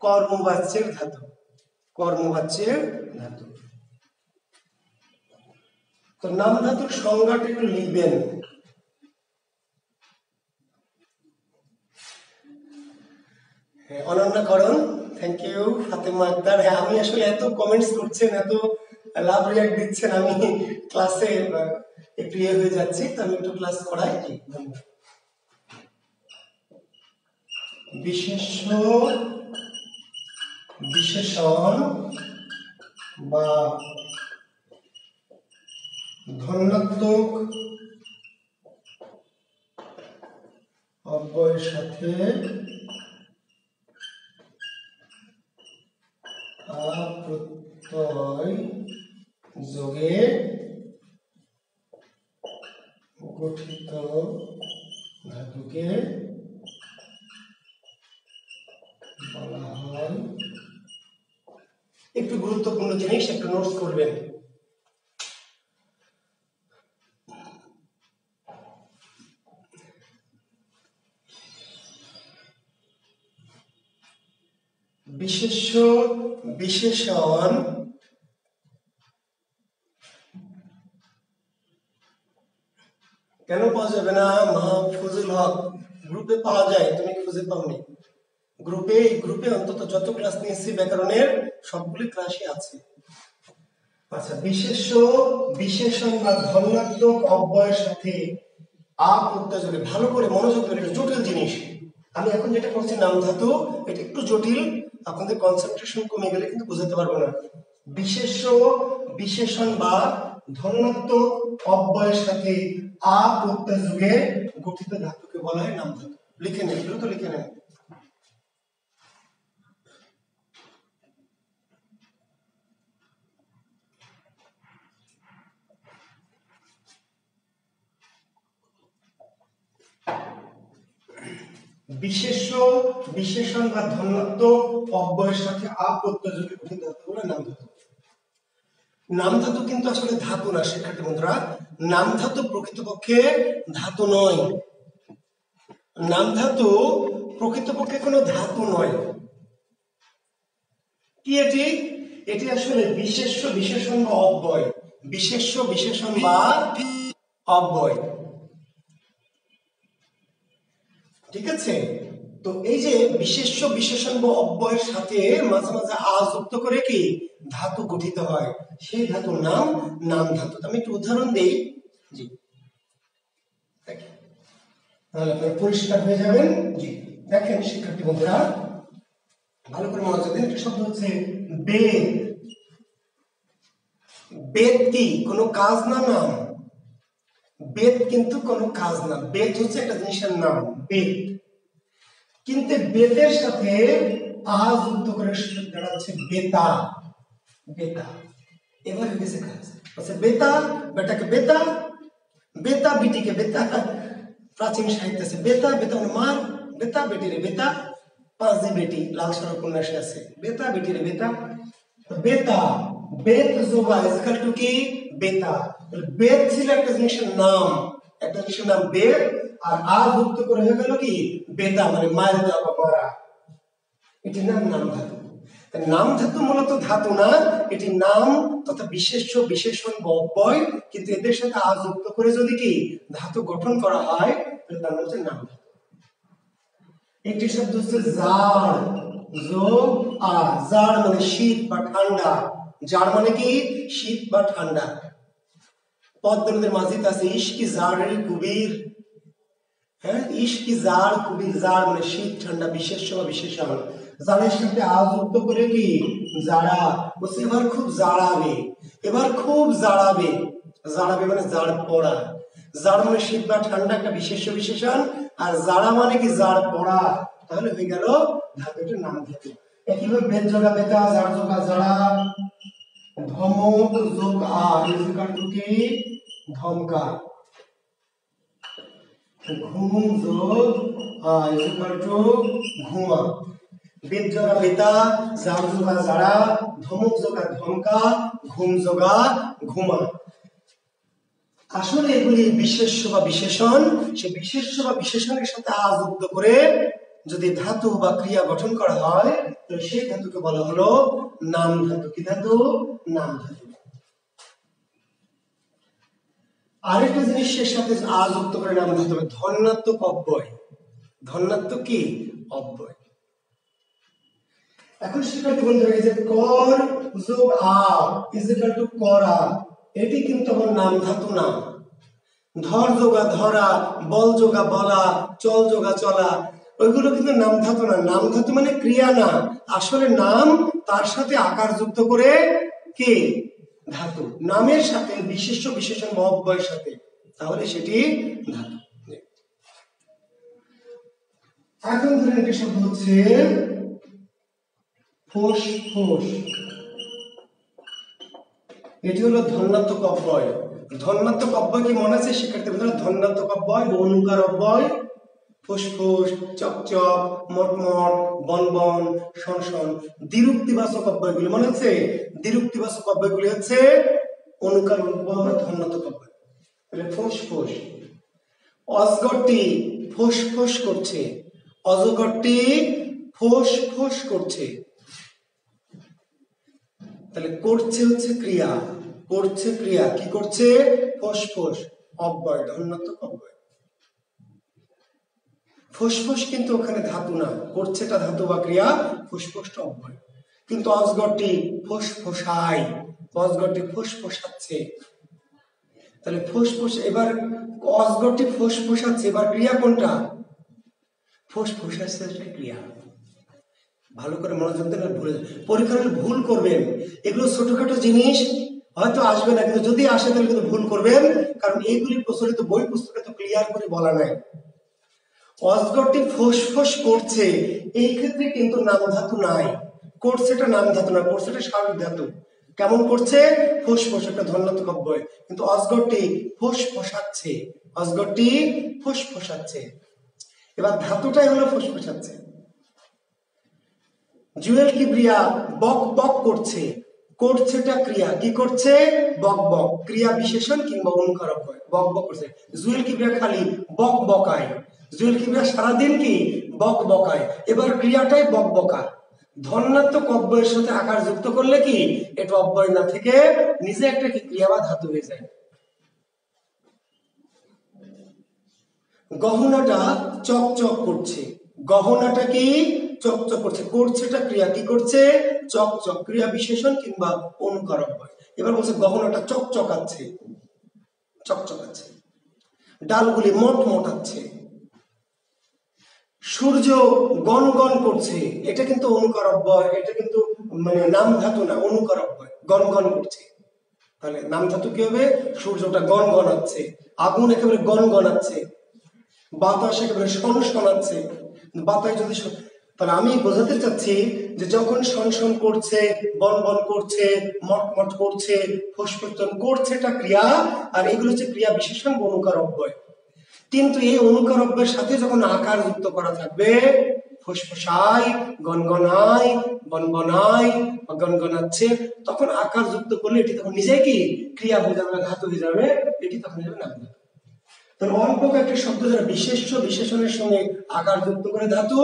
কর্মবাচ্যের ধাতু। কর্মবাচ্যের ধাতু। তো নাম ধাতুর সংজ্ঞাটা একটু লিখবেন। অনন্যাকরণ, থ্যাংক ইউ ফাতেমা আক্তার। হ্যাঁ আমি আসলে এত কমেন্টস করছেন, এত লাভ রিয়াক্ট দিচ্ছেন, আমি ক্লাসে একটু ইয়ে হয়ে যাচ্ছি, তো আমি একটু ক্লাস করাই। বিশেষ্য বিশেষণ বা ধনাত্মক অব্যয়ের সাথে প্রত্যয় যোগে গঠিত ধাতুকে বলা হয়। একটু গুরুত্বপূর্ণ জিনিস, একটু নোটস করবেন। বিশেষ্য বিশেষণ কেন পাওয়া যাবে না? মাহফুজুল হক গ্রুপে পাওয়া যায়, তুমি খুঁজে পাওনি। গ্রুপে অন্তত যত ক্লাস নিয়েছি ব্যাকরণের সবগুলি ক্লাসই আছে। আচ্ছা, বিশেষ্য বিশেষণ বা ধনাত্মক অব্যয়ের সাথে প্রত্যয় যোগে, ভালো করে মনোযোগ ধরে, জটিল জিনিস। আমি এখন যেটা করছি নাম ধাতু, এটা একটু জটিল, আপনাদের কনসেন্ট্রেশন কমে গেলে কিন্তু বুঝাতে পারবো না। বিশেষ্য বিশেষণ বা ধনাত্মক অব্যয়ের সাথে প্রত্যয় যোগে গঠিত ধাতুকে বলা হয় নাম ধাতু। লিখে নেন, দ্রুত লিখে নেন। বিশেষ্য বিশেষণ বা ধনাত্মক অব্যয়ের সাথে প্রত্যয় যোগে গঠিত ধাতু বলে নাম ধাতু। নাম ধাতু কিন্তু আসলে ধাতু না শিক্ষার্থী বন্ধুরা, নাম ধাতু প্রকৃতপক্ষে ধাতু নয়। নাম ধাতু প্রকৃতপক্ষে কোনো ধাতু নয়। কি এটি? এটি আসলে বিশেষ্য বিশেষণ বা অব্যয়। বিশেষ্য বিশেষণ বা অব্যয়, ঠিক আছে? তো এই যে বিশেষ্য বিশেষণ বা অব্যয়ের সাথে মাঝে মাঝে যুক্ত করে কি ধাতু গঠিত হয়, সেই ধাতুর নাম নাম ধাতু। আমি একটু উদাহরণ দেই। জি তাহলে আপনারা পরিষ্কার হয়ে যাবেন। জি দেখেন শিক্ষার্থী বন্ধুরা, ভালো করে মনোযোগ দিন। একটা শব্দ হচ্ছে বেদ। বেদ কি কোনো কাজ না নাম? বেদ কিন্তু কোনো কাজ না, বেদ হচ্ছে একটা জিনিসের নাম, বেদ। কিন্তু বেতের সাথে আ যুক্ত করে দাঁড়াচ্ছে বেতা। বেতা এবার হয়ে গেছে কাজ। আচ্ছা বেতা, বেটাকে বেতা, বেতা বিটিকে বেতা। প্রাচীন সাহিত্যে আছে বেতা, বেতা মানে মার, বেতা বেটিরে বেতা। পাঁচজি বেটি লাল সারা উপন্যাসে আছে, বেতা বেটিরে বেতা। বেতা, বেত জোবা ইজকাল টু কি বেতা। বেত ছিল একটা জিনিসের নাম, একটা জিনিসের নাম বেত, আর আ যুক্ত করে হয়ে গেল কি বেতা মানে মায়ের দেওয়া বা মারা। এটির নাম নাম ধাতু। নাম ধাতু মূলত ধাতু না, এটি নাম তথা বিশেষ্য বিশেষণ বা অব্যয়, কিন্তু এদের সাথে আ যুক্ত করে যদি কি ধাতু গঠন করা হয় তাহলে তার নাম হচ্ছে নাম ধাতু। একটি শব্দ হচ্ছে জাড়, যোগ আ। জাড় মানে শীত বা ঠান্ডা, জাড় মানে কি শীত বা ঠান্ডা। পদ্মা নদীর মাঝিতে আছে ইশ কি জাড়ের কুবির। হ্যাঁ, ইশ কি জাড় কুবির। জাড় মানে শীত ঠান্ডা, বিশেষ্য বা বিশেষণ। জাড়ের সাথে আ যুক্ত করে কি জাড়া। বলছে এবার খুব জাড়াবে, এবার খুব জাড়াবে। জাড়াবে মানে জাড় পড়া। জাড় মানে শীত বা ঠান্ডা, একটা বিশেষ্য বিশেষণ। আর জাড়া মানে কি জাড় পড়া। তাহলে হয়ে গেল ধাতুটির নাম ধাতু। একইভাবে বেদ যোগা বেতা, জাড় যোগা জাড়া, ধমক যোগ আ ইজকাল টু কি ধমকা। ঘুম যোগ আ ইজকাল টু ঘুমা। বেদ যোগা বেতা, জাড় যোগা জাড়া, ধমক যোগা ধমকা, ঘুম যোগা ঘুমা। আসলে এগুলি বিশেষ্য বা বিশেষণ। সে বিশেষ্য বা বিশেষণের সাথে আ যুক্ত করে যদি ধাতু বা ক্রিয়া গঠন করা হয় তাহলে সেই ধাতুকে বলা হলো নাম ধাতু। কি ধাতু? নাম ধাতু। আরেকটা জিনিসের সাথে আ যুক্ত করে নাম ধাতু হবে ধন্যাত্মক অব্যয়। ধন্যাত্মক কি অব্যয়। এখন শিক্ষার্থী বন্ধুরা, এই যে কর যোগ আ ইজিক্যাল টু করা, এটি কিন্তু আমার নাম ধাতু না। ধর যোগা ধরা, বল যোগা বলা, চল যোগা চলা, ওইগুলো কিন্তু নাম ধাতু না। নাম ধাতু মানে ক্রিয়া না, আসলে নাম তার সাথে আকার যুক্ত করে কে ধাতু। নামের সাথে বিশেষ্য বিশেষণ বা অব্যয়ের সাথে, তাহলে সেটি ধাতু। এখন ধরেন একটি শব্দ হচ্ছে ফোসফোস। এটি হলো ধন্যাত্মক অব্যয়। ধন্যাত্মক অব্যয় কি মনে আছে শিক্ষার্থী বন্ধুরা? ধন্যাত্মক অব্যয় বা অনুকার অব্যয় ফুসফুস, চকচক, মটমট, বনবন, সনসন। দ্বিরুক্তিবাচক অব্যয়গুলি মনে আছে? দ্বিরুক্তিবাচক অব্যয়গুলি হচ্ছে অনুকার অব্যয় বা ধন্যাত্মক অব্যয়। তাহলে ফুসফুস। অজগরটি ফুসফুস করছে, অজগরটি ফুসফুস করছে। তাহলে করছে হচ্ছে ক্রিয়া, করছে ক্রিয়া, কি করছে ফুসফুস, অব্যয় ধন্যাত্মক অব্যয়। ফুসফুস কিন্তু ওখানে ধাতু না, করছেটা ধাতু বা ক্রিয়া, ফুসফুসটা অব্যয়। কিন্তু অজগরটি ফুসফুসায়, অজগরটি ফুসফুসাচ্ছে। তাহলে ফুসফুস, এবার অজগরটি ফুসফুসাচ্ছে, এবার ক্রিয়া কোনটা? ফুসফুসাচ্ছে ক্রিয়া। ভালো করে মনোযোগ দেন, ভুলে পরীক্ষার ভুল করবেন। এগুলো ছোটখাটো জিনিস হয়তো আসবে না, কিন্তু যদি আসে তাহলে কিন্তু ভুল করবেন, কারণ এইগুলি প্রচলিত বই পুস্তকে তো ক্লিয়ার করে বলা নাই। অজগরটি ফুসফুস করছে, এই ক্ষেত্রে কিন্তু নাম ধাতু নাই। করছেটা নাম ধাতু না, করছেটা স্বাভাবিক ধাতু। কেমন করছে? ফুসফুস, একটা ধন্যাত্মক অব্যয়। কিন্তু অজগরটি ফুসফুসাচ্ছে, অজগরটি ফুসফুসাচ্ছে। এবার ধাতুটাই হলো ফুসফুসাচ্ছে। জুয়েল কিবরিয়া বক বক করছে, করছেটা ক্রিয়া, কি করছে? বক বক, ক্রিয়া বিশেষণ কিংবা অনুকার অব্যয়, বক বক করছে। জুয়েল কিবরিয়া খালি বক বকায়, জুয়েল কিবরিয়া সারাদিন কি বক বকায়, এবার ক্রিয়াটাই বক বকা। ধন্যাত্মক অব্যয়ের সাথে আকার যুক্ত করলে কি এটা অব্যয় না থেকে নিজে একটা কি ক্রিয়া বা ধাতু হয়ে যায়। গহনাটা চকচক করছে, গহনাটা কি চকচক করছে, করছেটা ক্রিয়া, কি করছে? চকচক, ক্রিয়া বিশেষণ কিংবা অনুকার অব্যয়। এবার বলছে গহনাটা চকচকাচ্ছে, চকচকাচ্ছে। ডালগুলি মটমটাচ্ছে, সূর্য গন গন করছে, এটা কিন্তু অনুকার অব্যয়, এটা কিন্তু মানে নাম ধাতু না, অনুকার অব্যয়, গন গন করছে। তাহলে নাম ধাতু কি হবে? সূর্যটা গন গনাচ্ছে, আগুন একেবারে গন গনাচ্ছে, বাতাস একেবারে শন শোনাচ্ছে। বাতাস যদি তাহলে আমি বোঝাতে চাচ্ছি যে যখন শন করছে, বন বন করছে, মটমট করছে, ফুসফুসন করছে, এটা ক্রিয়া, আর এগুলো হচ্ছে ক্রিয়া বিশেষণ অনুকার অব্যয়। কিন্তু এই অনুকার অব্যয়ের সাথে যখন আকার যুক্ত করা থাকবে, ফুসফুসাই, গনগনাই, বনবনাই, গনগনাচ্ছে, তখন আকার যুক্ত করলে এটি তখন নিজেই কি ক্রিয়া হয়ে যাবে, ধাতু হয়ে যাবে, এটি তখন হয়ে যাবে নাম ধাতু। তাহলে অল্প কয়েকটি শব্দ যারা বিশেষ্য বিশেষণের সঙ্গে আকার যুক্ত করে ধাতু,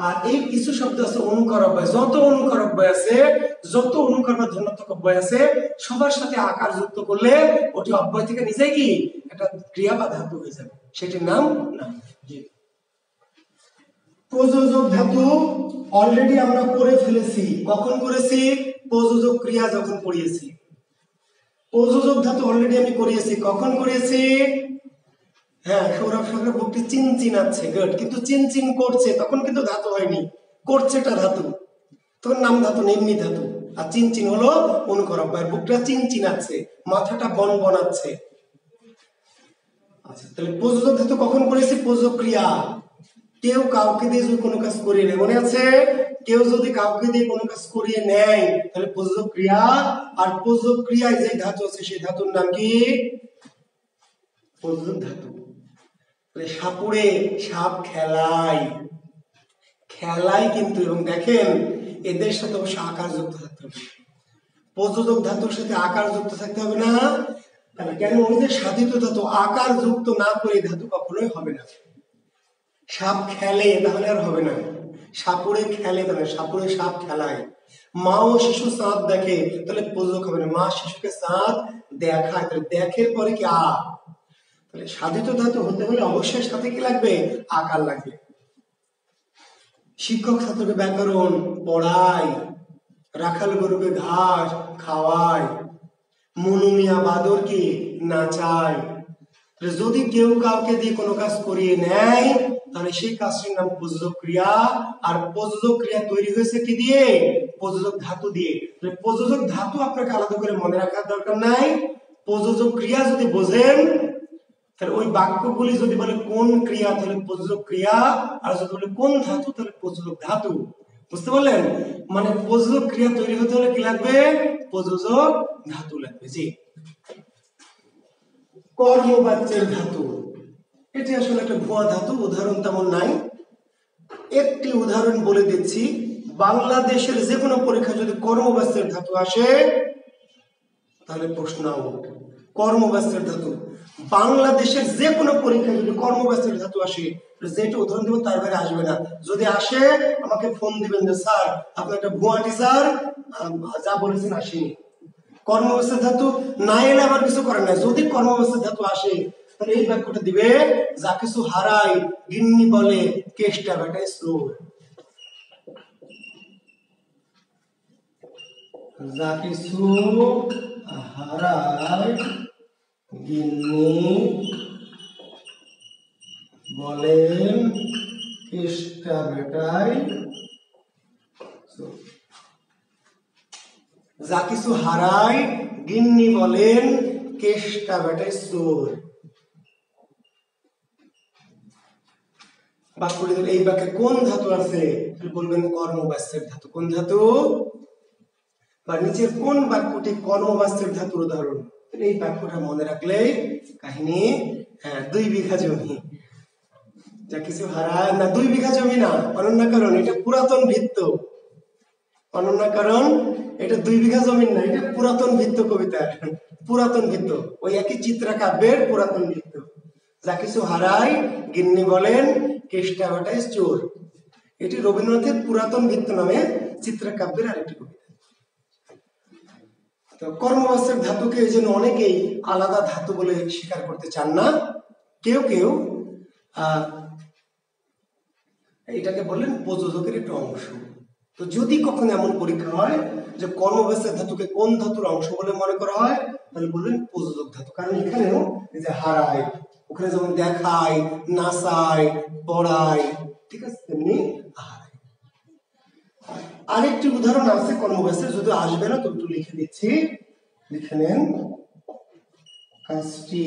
আর এই কিছু শব্দ আছে অনুকার অব্যয়। যত অনুকার অব্যয় আছে, যত অনুকার বা ধনাত্মক অব্যয় আছে, সবার সাথে আকার যুক্ত করলে ওটি অব্যয় থেকে নিজেই কি একটা ক্রিয়া বা ধাতু হয়ে যাবে, সেটির নাম নাম। প্রযোজক ধাতু অলরেডি আমরা করে ফেলেছি। কখন করেছি? প্রযোজক ক্রিয়া যখন পড়িয়েছি। প্রযোজক ধাতু অলরেডি আমি করিয়েছি। কখন করিয়েছি? হ্যাঁ, সৌরভ সৌরভ বুকটি চিনচিনাচ্ছে, গুড। কিন্তু চিনচিন করছে, তখন কিন্তু ধাতু হয়নি, করছে এটা ধাতু, তখন নাম ধাতু, এমনি ধাতু। আর চিনচিন হলো অনুকর অব্যয়, বুকটা চিনচিনাচ্ছে, মাথাটা বন বনাচ্ছে। আচ্ছা, তাহলে প্রযোজক ধাতু কখন করেছি? প্রযোজক ক্রিয়া। কেউ কাউকে দিয়ে যদি কোনো কাজ করিয়ে নেয়, মনে আছে? কেউ যদি কাউকে দিয়ে কোনো কাজ করিয়ে নেয়, তাহলে প্রযোজক ক্রিয়া। আর প্রযোজক ক্রিয়ায় যে ধাতু আছে সেই ধাতুর নাম কি? প্রযোজক ধাতু। সাপুড়ে সাপ খেলায়, খেলায় কিন্তু, এবং দেখেন এদের সাথে অবশ্য আকার যুক্ত থাকতে হবে। প্রযোজক ধাতুর সাথে আকার যুক্ত থাকতে হবে না? তাহলে কেন? ওদের সাধিত ধাতু আকার যুক্ত না করে ধাতু কখনোই হবে না। সাপ খেলে, তাহলে আর হবে না। সাপুড়ে খেলে, তাহলে সাপুড়ে সাপ খেলায়। মা ও শিশু চাঁদ দেখে, তাহলে প্রযোজক হবে না। মা শিশুকে চাঁদ দেখায়, তাহলে দেখের পরে কি আ। তাহলে সাধিত ধাতু হতে হলে অবশ্যই সাথে কি লাগবে? আকার লাগবে। শিক্ষক ছাত্রকে ব্যাকরণ পড়ায়, রাখাল গরুকে ঘাস খাওয়ায়, মনুমিয়া বাদরকে নাচায়। যদি কেউ কাউকে দিয়ে কোনো কাজ করিয়ে নেয়, তাহলে সেই কাজটির নাম প্রযোজক ক্রিয়া। আর প্রযোজক ক্রিয়া তৈরি হয়েছে কি দিয়ে? প্রযোজক ধাতু দিয়ে। প্রযোজক ধাতু আপনাকে আলাদা করে মনে রাখার দরকার নাই। প্রযোজক ক্রিয়া যদি বোঝেন, তাহলে ওই বাক্যগুলি যদি বলে কোন ক্রিয়া, তাহলে প্রযোজক ক্রিয়া, আর যদি বলে কোন ধাতু, তাহলে প্রযোজক ধাতু। বুঝতে পারলেন? মানে প্রযোজক ক্রিয়া তৈরি হতে হলে কি লাগবে? প্রযোজক ধাতু লাগবে। জি। কর্মবাচ্যের ধাতু, এটি আসলে একটা ভুয়া ধাতু, উদাহরণ তেমন নাই। একটি উদাহরণ বলে দিচ্ছি। বাংলাদেশের যে কোনো পরীক্ষা যদি কর্মবাচ্যের ধাতু আসে, তাহলে প্রশ্ন আউট। কর্মবাচ্যের ধাতু বাংলাদেশের যে কোনো পরীক্ষায় যদি কর্মবাচ্যের ধাতু আসে, যেটা উদাহরণ দেবো তার বাইরে আসবে না। যদি আসে আমাকে ফোন দিবেন যে স্যার আপনার একটা ভুয়া টিচার, যা বলেছেন আসেনি। কর্মবাচ্যের ধাতু না এলে আমার কিছু করার নাই। যদি কর্মবাচ্যের ধাতু আসে, তাহলে এই বাক্যটা দিবে, যা কিছু হারাই গিন্নি বলে কেষ্টা বেটায় চোর। যা কিছু হারায় গিন্নি বলেন কেষ্টা বেটায় চোর। যা কিছু হারায় গিন্নি বলেন কেষ্টা বেটায় চোর। বাক্যটি এই বাক্যে কোন ধাতু আছে? বলবেন কর্মবাচ্যের ধাতু। কোন ধাতু? বা নিচের কোন বাক্যটি কর্মবাচ্যের ধাতুর উদাহরণ? এই বাক্যটা মনে রাখলে কাহিনী। হ্যাঁ, 2 বিঘা জমি। যা কিছু হারায় না, 2 বিঘা জমি না, অনন্যাকরণ, এটা পুরাতন ভিত্ত। অনন্যাকরণ, এটা 2 বিঘা জমি না, এটা পুরাতন ভিত্ত কবিতার, পুরাতন ভিত্ত, ওই একই চিত্রকাব্যের পুরাতন ভিত্ত। যা কিছু হারায় গিন্নি বলেন কেষ্টা বেটায় চোর, এটি রবীন্দ্রনাথের পুরাতন ভিত্ত নামে চিত্রকাব্যের আরেকটি কবিতা। তো কর্মবাচ্যের ধাতুকে এই জন্য অনেকেই আলাদা ধাতু বলে স্বীকার করতে চান না। কেউ কেউ এটাকে বললেন প্রযোজকের একটা অংশ। তো যদি কখনো এমন পরীক্ষা হয় যে কর্মবাচ্যের ধাতুকে কোন ধাতুর অংশ বলে মনে করা হয়, তাহলে বললেন প্রযোজক ধাতু। কারণ এখানেও এই যে হারায়, ওখানে যেমন দেখায়, নাচায়, পড়ায়, ঠিক আছে, তেমনি আহারে। আরেকটি উদাহরণ আছে কর্মব্যস্তের, যদি আসবে না তো একটু লিখে দিচ্ছি, লিখে নেন। কাজটি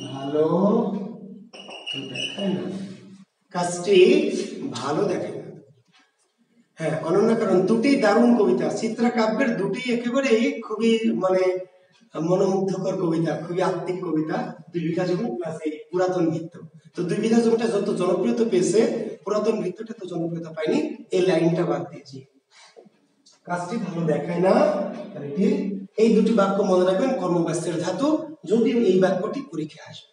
ভালো দেখায় না। কাজটি ভালো দেখায় না। হ্যাঁ, অনন্য কারণ দুটি দারুণ কবিতা, চিত্রকাব্যের দুটি একেবারেই খুবই মানে মনোমুগ্ধকর কবিতা, খুবই আত্মিক কবিতা। 2 বিঘা জমি প্লাস এই পুরাতন ভৃত্য। তো 2 বিঘা জমিটা যত জনপ্রিয়তা পেয়েছে, পুরাতন ভৃত্যটা তো জনপ্রিয়তা পায়নি, এই লাইনটা বাদ দিয়েছি। কাজটি ভালো দেখায় না, এই দুটি বাক্য মনে রাখবেন, কর্মব্যস্তের ধাতু, যদিও এই বাক্যটি পরীক্ষায় আসবে।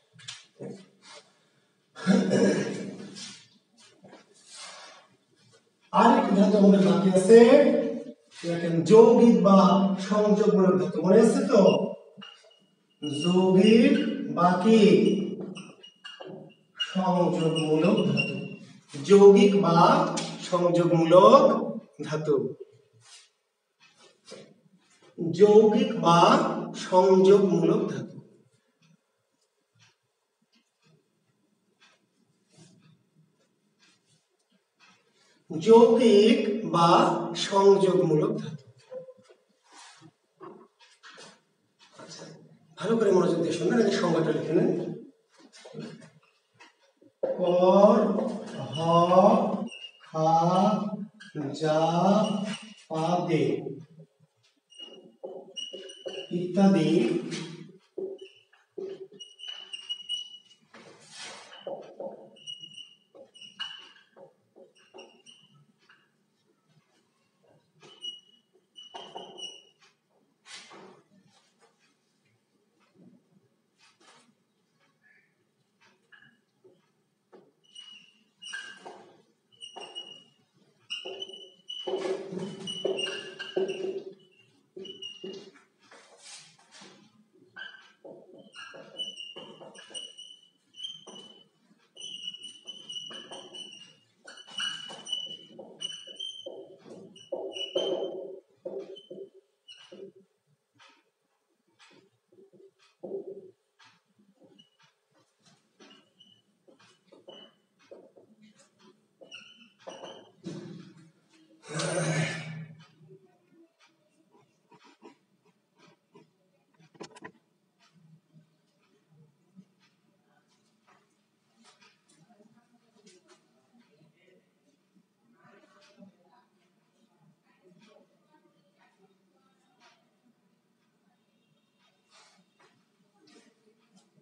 আর একটি ধাতু আমাদের বাকি আছে, দেখেন যৌগিক বা সংযোগমূলক ধাতু, মনে আছে তো? যৌগিক বাকি সংযোগমূলক ধাতু, যৌগিক বা সংযোগমূলক ধাতু, যৌগিক বা সংযোগমূলক ধাতু। যৌগিক বা সংযোগমূলক ধাতু। আচ্ছা, ভালো করে মনোযোগ দিয়ে শুনবেন, এই সংজ্ঞাটা লিখে নেন। কর, হ, খা, যা, পা, দে ইত্যাদি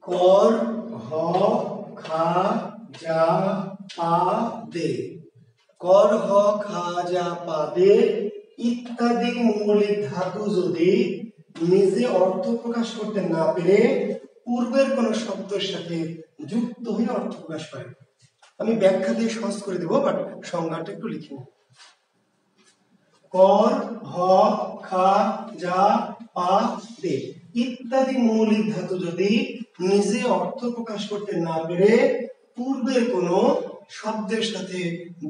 কর, হ, খা, যা, পা, দে। কর, হ, খা, যা, পা, দে ইত্যাদি মৌলিক ধাতু যদি নিজে অর্থ প্রকাশ করতে না পেরে পূর্বের কোন শব্দের সাথে যুক্ত হয়ে অর্থ প্রকাশ করে। আমি ব্যাখ্যা দিয়ে সহজ করে দেব, বাট সংজ্ঞাটা একটু লিখে নিন। কর, হ, খা, যা, পা, দে ইত্যাদি মৌলিক ধাতু যদি নিজে অর্থ প্রকাশ করতে না পেরে পূর্বের কোন শব্দের সাথে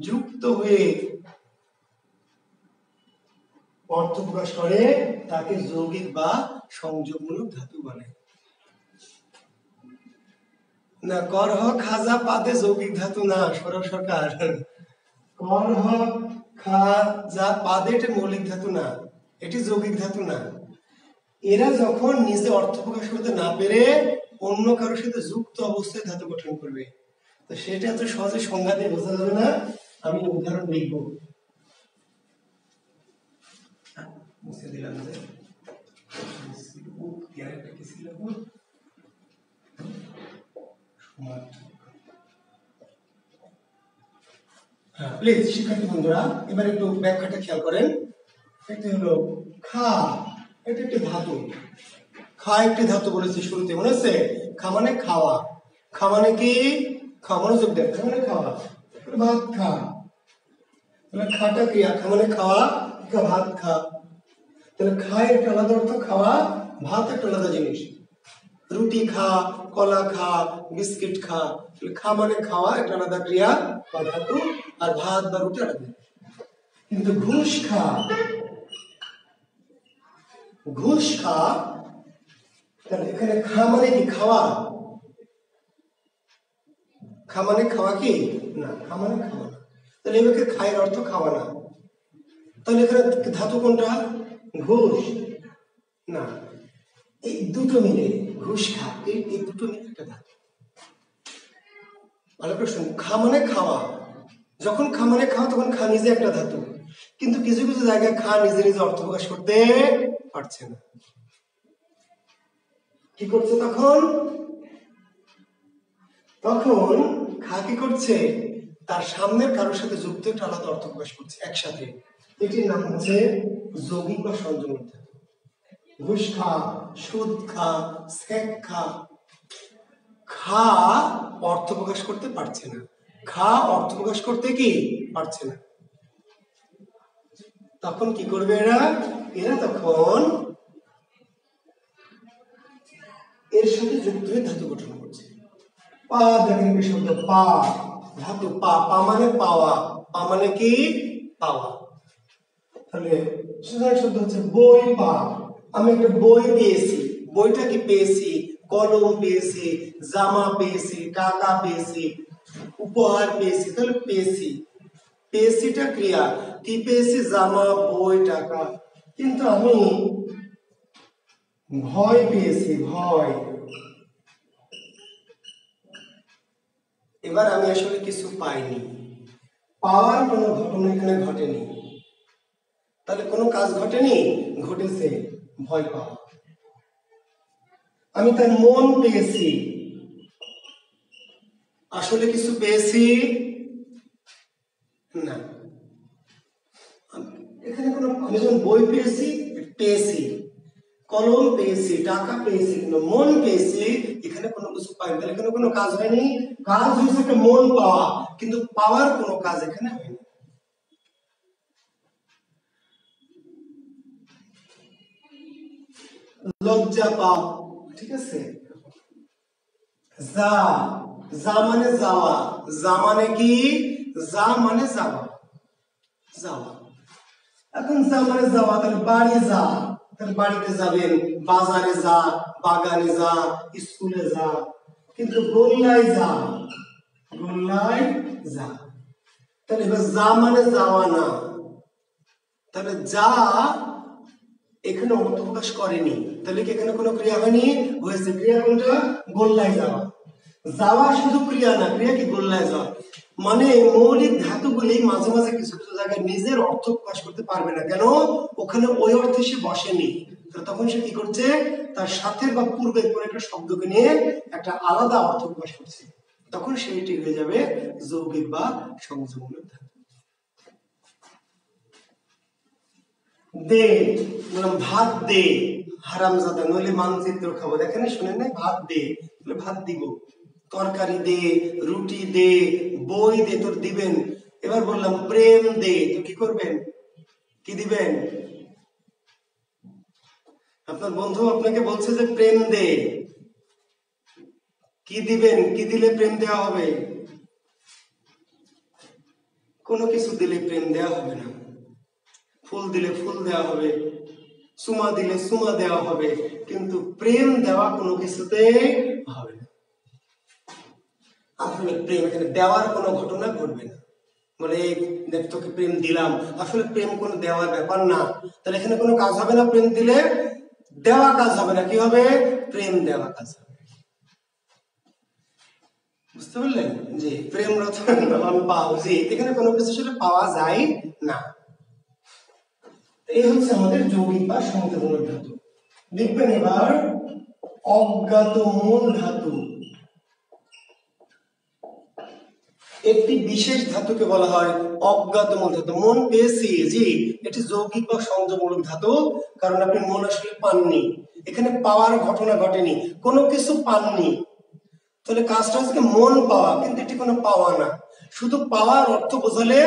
যুক্ত হয়ে অর্থ প্রকাশ করে, তাকে যৌগিক বা সংযোগমূলক ধাতু বলে। না, কর, হ, খা, যা, পা, দে যৌগিক ধাতু না, সরল সরকার। কর, হ, খা, যা, পা, দে এটা মৌলিক ধাতু না, এটি যৌগিক ধাতু না। এরা যখন নিজে অর্থ প্রকাশ করতে না পেরে অন্য কারোর সাথে যুক্ত অবস্থায় ধাতু গঠন করবে, তো সেটা এত সহজে সংজ্ঞা দিয়ে বোঝা যাবে না। আমি উদাহরণ লিখবো, মুছে দিলাম যে প্লিজ শিক্ষার্থী বন্ধুরা এবার একটু ব্যাখ্যাটা খেয়াল করেন। এটা হলো খা, এটা একটি ধাতু। খা একটি ধাতু বলেছি শুরুতে, মনে আছে? খা মানে খাওয়া, খা মানে কি? খা মনোযোগ দেন, খা মানে খাওয়া, ভাত খা, তাহলে খাটা ক্রিয়া, খা মানে খাওয়া, ভাত খা, তাহলে খা একটা আলাদা অর্থ খাওয়া, ভাত একটা আলাদা জিনিস। রুটি খা, কলা খা, বিস্কিট খা, খা মানে খাওয়া একটা আলাদা ক্রিয়া বা ধাতু, আর ভাত বা রুটি আলাদা। কিন্তু ঘুষ খা, ঘুষ খা, তাহলে এখানে খা মানে কি? খাওয়া, খা মানে খাওয়া কি না, খা মানে খাওয়া না, তাহলে এভাবে খায়ের অর্থ খাওয়া না। তাহলে এখানে ধাতু কোনটা? ঘুষ না, এই দুটো মিলে ঘুষ খা, এই দুটো মিলে একটা ধাতু। ভালো প্রশ্ন। খা মানে খাওয়া, যখন খা মানে খাওয়া তখন খা নিজে একটা ধাতু, কিন্তু কিছু কিছু জায়গায় খা নিজে নিজে অর্থ প্রকাশ করতে পারছে না। কি করছে তখন? তখন খা কি করছে? তার সামনের কারোর সাথে যুক্ত একটা আলাদা অর্থ প্রকাশ করছে একসাথে। এটির নাম হচ্ছে যৌগিক বা সংযমক ধাতু। ঘুষ খা, সুদ খা, সেক খা। খা অর্থ প্রকাশ করতে পারছে না, খা অর্থ প্রকাশ করতে কি পারছে না। তখন কি করবে এরা? এরা তখন এর সাথে যুক্ত হয়ে ধাতু গঠন করছে। পা, দেখেন কি শব্দ পা, ধাতু পা, পা মানে পাওয়া, পা মানে কি পাওয়া। তাহলে সাধারণ শব্দ হচ্ছে বই পা, আমি একটা বই পেয়েছি, বইটা কি পেয়েছি? কলম পেয়েছি, জামা পেয়েছি, টাকা পেয়েছি, উপহার পেয়েছি, তাহলে পেয়েছি, পেয়েছিটা ক্রিয়া, কি পেয়েছি? জামা, বই, টাকা। কিন্তু আমি ভয় পেয়েছি, ভয়। এবার আমি আসলে কিছু পাইনি, পাওয়ার কোনো ঘটনা এখানে ঘটেনি, তাহলে কোনো কাজ ঘটেনি, ঘটেছে ভয় পাওয়া। আমি তার মন পেয়েছি, আসলে কিছু পেয়েছি না। এখানে কোনো, আমি যখন বই পেয়েছি, পেয়েছি, কলম পেয়েছি, টাকা পেয়েছি, কিন্তু মন পেয়েছি, এখানে কোনো কিছু পাইনি, তাহলে এখানে কোনো কাজ হয়নি। কাজ হয়েছে একটা মন পাওয়া, কিন্তু পাওয়ার কোনো কাজ এখানে হয়নি। লজ্জা পাও, ঠিক আছে। যা, যা মানে যাওয়া, যা মানে কি? যা মানে যাওয়া, যাওয়া। এখন যা মানে যাওয়া, তাহলে বাড়ি যা, তাহলে বাড়িতে যাবেন, বাজারে যা, বাগানে যা, স্কুলে যা। কিন্তু গোল্লায় যা, গোল্লায় যা, তাহলে এবার যা মানে যাওয়া না, তাহলে যা এখানে অর্থ প্রকাশ করেনি, তাহলে কি এখানে কোনো ক্রিয়া হয়নি? হয়েছে। ক্রিয়া কোনটা? গোল্লায় যাওয়া। যাওয়া শুধু ক্রিয়া না, ক্রিয়া কি? গোল্লায় যাওয়া। মানে মৌলিক ধাতুগুলি মাঝে মাঝে কিছু কিছু জায়গায় নিজের অর্থ প্রকাশ করতে পারবে না, কেন? ওখানে ওই অর্থে সে বসেনি। তখন সে কি করছে? তার সাথে বা পূর্বের কোন একটা শব্দকে নিয়ে একটা আলাদা অর্থ প্রকাশ করছে, তখন সেটি হয়ে যাবে যৌগিক বা সংযোগমূলক ধাতু। দে, বললাম ভাত দে, হারামজাদা, নইলে মানচিত্র খাবো। দেখেন, শুনেন নাই? ভাত দে, ভাত দিব। তরকারি দে, রুটি দে, বই দে, তোর দিবেন। এবার বললাম প্রেম দে, তো কি করবেন? কি দিবেন? আপনার বন্ধু আপনাকে বলছে যে প্রেম দে, কি দিবেন? কি দিলে প্রেম দেওয়া হবে? কোনো কিছু দিলে প্রেম দেওয়া হবে না। ফুল দিলে ফুল দেওয়া হবে, সুমা দিলে সুমা দেওয়া হবে, কিন্তু প্রেম দেওয়া কোনো কিছুতে হবে না। আসলে প্রেম এখানে দেওয়ার কোনো ঘটনা ঘটবে না। বলে দেখ তোকে প্রেম দিলাম, আসলে প্রেম কোনো দেওয়ার ব্যাপার না, তাহলে এখানে কোনো কাজ হবে না। প্রেম দিলে দেওয়া কাজ হবে না, কি হবে? প্রেম দেওয়া কাজ হবে। বুঝতে পারলেন? জি, প্রেম রতন পাও, জি, এখানে কোনো কিছু সেটা পাওয়া যায় না। এই হচ্ছে আমাদের যৌগিক বা সংযোগমূলক ধাতু। লিখবেন এবার অজ্ঞাত মূল ধাতু। একটি বিশেষ ধাতুকে বলা হয় অজ্ঞাত মূল ধাতু। মন পেয়েছি, জি, এটি যৌগিক বা সংযোগমূলক ধাতু, কারণ আপনি মন আসলে পাননি, এখানে পাওয়ার ঘটনা ঘটেনি, কোনো কিছু পাননি। তাহলে কাজটা হচ্ছে মন পাওয়া, কিন্তু এটি কোনো পাওয়া না। শুধু পাওয়ার অর্থ বোঝালে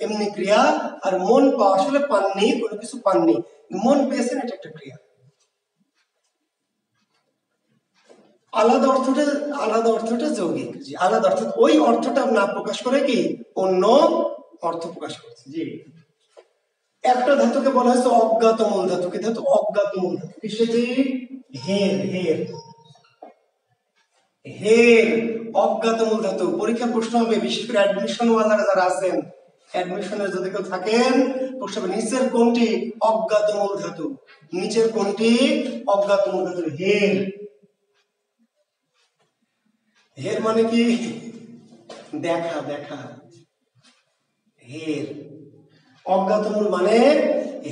এমনি ক্রিয়া, আর মন পাওয়া আসলে পাননি, কোনো কিছু পাননি, মন পেয়েছেন, এটা একটা ক্রিয়া। আলাদা অর্থটা যৌগিক, জি, আলাদা অর্থ, ওই অর্থটা না প্রকাশ করে কি অন্য অর্থ প্রকাশ করছে। জি, একটা ধাতুকে বলা হয়েছে অজ্ঞাত মূল ধাতু। কি ধাতু? অজ্ঞাত মূল ধাতু। সেটি হের, হের। হের অজ্ঞাত মূল ধাতু। পরীক্ষা প্রশ্ন হবে, বিশেষ করে অ্যাডমিশন ওয়ালারা যারা আছেন, অ্যাডমিশনের যদি কেউ থাকেন, প্রশ্ন হবে নিচের কোনটি অজ্ঞাত মূল ধাতু, নিচের কোনটি অজ্ঞাত মূল ধাতু। হের, হের মানে কি? দেখা, দেখা। হের অজ্ঞাত মূল মানে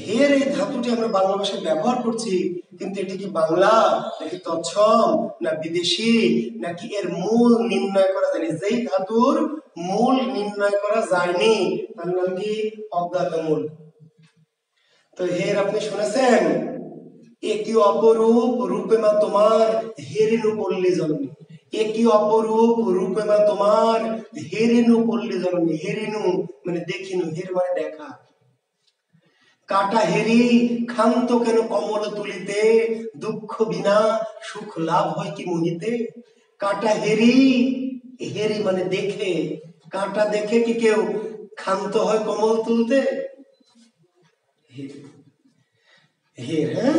হের এই ধাতুটি আমরা বাংলা ভাষায় ব্যবহার করছি, কিন্তু এটি কি বাংলা নাকি তৎসম না বিদেশি, নাকি এর মূল নির্ণয় করা যায়নি? যেই ধাতুর মূল নির্ণয় করা যায়নি তার নাম কি অজ্ঞাত মূল। তো হের আপনি শুনেছেন, একই অপরূপ রূপে মা তোমার হেরেনু পল্লী জননী। একই অপরূপ রূপে মা তোমার হেরেনু পল্লী জননী। হেরেনু মানে দেখিনু, হের মানে দেখা। কাটা হেরি ক্ষান্ত কেন কমল তুলিতে, দুঃখ বিনা সুখ লাভ হয় কি মোহিতে। কাটা হেরি, হেরি মানে দেখে, কাটা দেখে কি কেউ ক্ষান্ত হয় কমল তুলতে? হের, হ্যাঁ,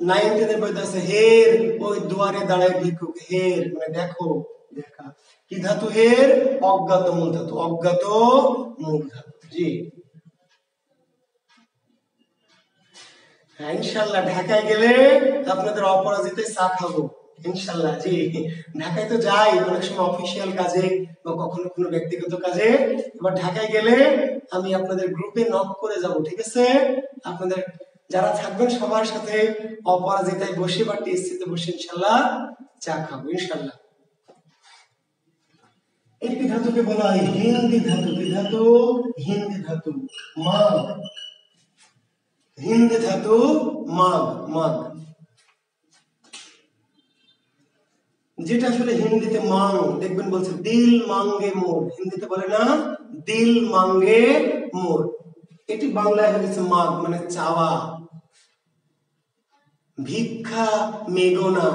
9-10 বইতে আছে হের ওই দুয়ারে দাঁড়ায় ভিক্ষুক। হের মানে দেখো, দেখা। কি ধাতু হের? অজ্ঞাত মূল ধাতু, অজ্ঞাত মূল ধাতু। জি হ্যাঁ, ইনশাল্লাহ ঢাকায় গেলে আপনাদের অপরাজিতে চা খাবো ইনশাল্লাহ। জি ঢাকায় তো যাই অনেক সময় অফিসিয়াল কাজে বা কখনো কোনো ব্যক্তিগত কাজে। এবার ঢাকায় গেলে আমি আপনাদের গ্রুপে নক করে যাব, ঠিক আছে? আপনাদের যারা থাকবেন সবার সাথে অপরাজিতায় বসে বা টিএসসিতে বসে ইনশাল্লাহ চা খাবো ইনশাল্লাহ। একটি ধাতুকে বলা হয় হিন্দি ধাতু। কি ধাতু? হিন্দি ধাতু। মাগ, হিন্দি ধাতু মাগ, মাগ যেটা আসলে হিন্দিতে মাং, দেখবেন বলছে দিল মাঙ্গে মোর, হিন্দিতে বলে না দিল মাঙ্গে মোর, এটি বাংলায় হয়েছে মাগ মানে চাওয়া। ভিক্ষা মেগো না,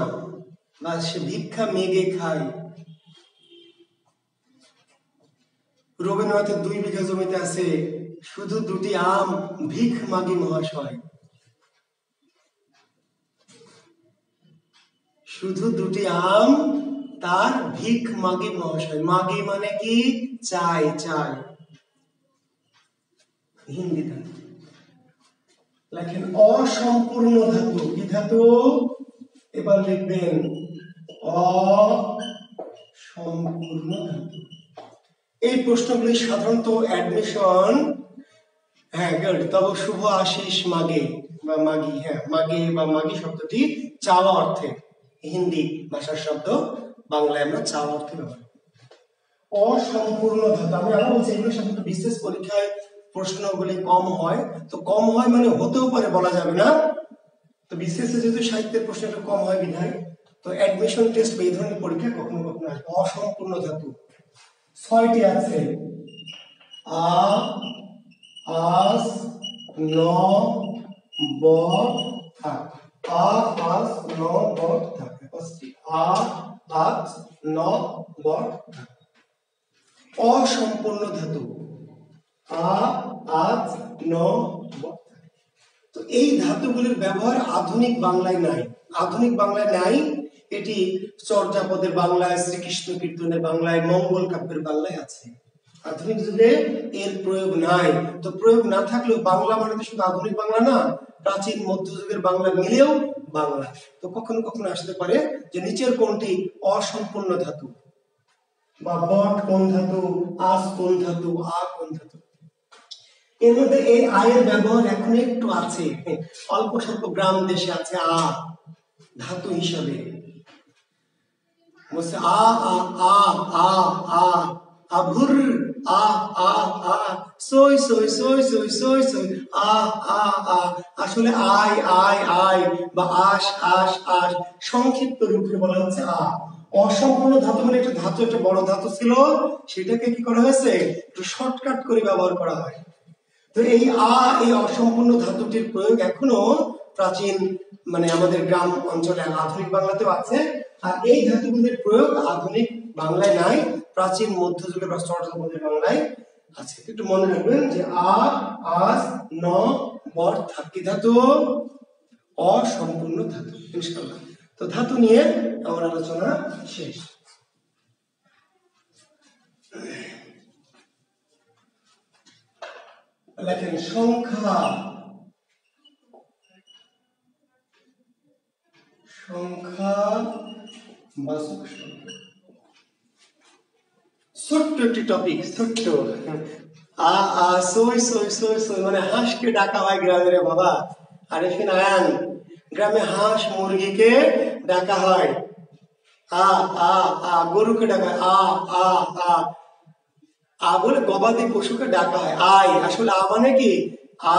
বা সে ভিক্ষা মেগে খায়। রবীন্দ্রনাথের 2 বিঘা জমিতে আছে শুধু 2টি আম, ভিখ মাগি মহাশয়। শুধু 2টি আম, তার ভিখ মাগি মহাশয়। মাগি মানে কি? চাই, চাই। হিন্দি ধাতু। লেখেন অসম্পূর্ণ ধাতু। কি ধাতু? এবার লিখবেন অসম্পূর্ণ ধাতু। এই প্রশ্নগুলি সাধারণত অ্যাডমিশন, হ্যাঁ গুড, তবে শুভ আশিস মাগে বা মাগি, হ্যাঁ মাগে বা মাগি শব্দটি চাওয়া অর্থে, হিন্দি ভাষার শব্দ, বাংলায় আমরা চাওয়া অর্থে ব্যবহার। অসম্পূর্ণ ধাতু, আমি আরো বলছি এগুলো সাধারণত বিশেষ পরীক্ষায় প্রশ্নগুলি কম হয়। তো কম হয় মানে হতেও পারে, বলা যাবে না। তো বিশেষে যেহেতু সাহিত্যের প্রশ্ন একটু কম হয় বিধায় তো অ্যাডমিশন টেস্ট বা এই ধরনের পরীক্ষা কখনো কখনো আসে। অসম্পূর্ণ ধাতু 6টি আছে। আ, আস, ন, ব, থা। আ, আস, ন, ব, থা। আ, আস, ন, ব, থা। অসম্পূর্ণ ধাতু আ, আজ, ন, ব। তো এই ধাতুগুলির ব্যবহার আধুনিক বাংলায় নাই, আধুনিক বাংলায় নাই। এটি চর্যাপদের বাংলায়, শ্রীকৃষ্ণ কীর্তনের বাংলায়, মঙ্গল কাব্যের বাংলায় আছে। আধুনিক যুগে এর প্রয়োগ নাই। তো প্রয়োগ না থাকলেও বাংলা মানে তো শুধু আধুনিক বাংলা না, প্রাচীন মধ্যযুগের বাংলা মিলেও বাংলা। তো কখনো কখনো আসতে পারে যে নিচের কোনটি অসম্পূর্ণ ধাতু, বা বট কোন ধাতু, আস কোন ধাতু, আ কোন ধাতু। এর মধ্যে এই আয়ের ব্যবহার এখন একটু আছে, অল্প স্বল্প গ্রাম দেশে আছে আ ধাতু হিসাবে। বলছে আ আ আ আ আ আভুর, আ আ আ সই সই সই সই সই সই, আ আ আ। আসলে আয় আয় আয় বা আশ আশ আশ সংক্ষিপ্ত রূপে বলা হচ্ছে আ। অসম্পূর্ণ ধাতু মানে একটা ধাতু, একটা বড় ধাতু ছিল, সেটাকে কি করা হয়েছে একটু শর্টকাট করে ব্যবহার করা হয়। তো এই আ, এই অসম্পূর্ণ ধাতুটির প্রয়োগ এখনো প্রাচীন মানে আমাদের গ্রাম অঞ্চলে আধুনিক বাংলাতেও আছে। আর এই ধাতুগুলির প্রয়োগ আধুনিক বাংলায় নাই, প্রাচীন মধ্যযুগের বা চর্যাপদের বাংলায় আছে। একটু মনে রাখবেন যে আ, আস, ন, বর, থা। কি ধাতু? অসম্পূর্ণ ধাতু ইনশাআল্লাহ। তো ধাতু নিয়ে আমার আলোচনা শেষ। লেখেন সংখ্যা, সংখ্যা বাচক সংখ্যা। ছোট্ট একটি টপিক, ছোট্ট। আ আ সই সই সই সই মানে হাঁসকে ডাকা হয় গ্রামের বাবা। আরেফিন আয়ান, গ্রামে হাঁস মুরগিকে ডাকা হয়। আ আ আ গরুকে ডাকা হয় আ আ আ। আ বলে গবাদি পশুকে ডাকা হয় আয়। আসলে আ মানে কি?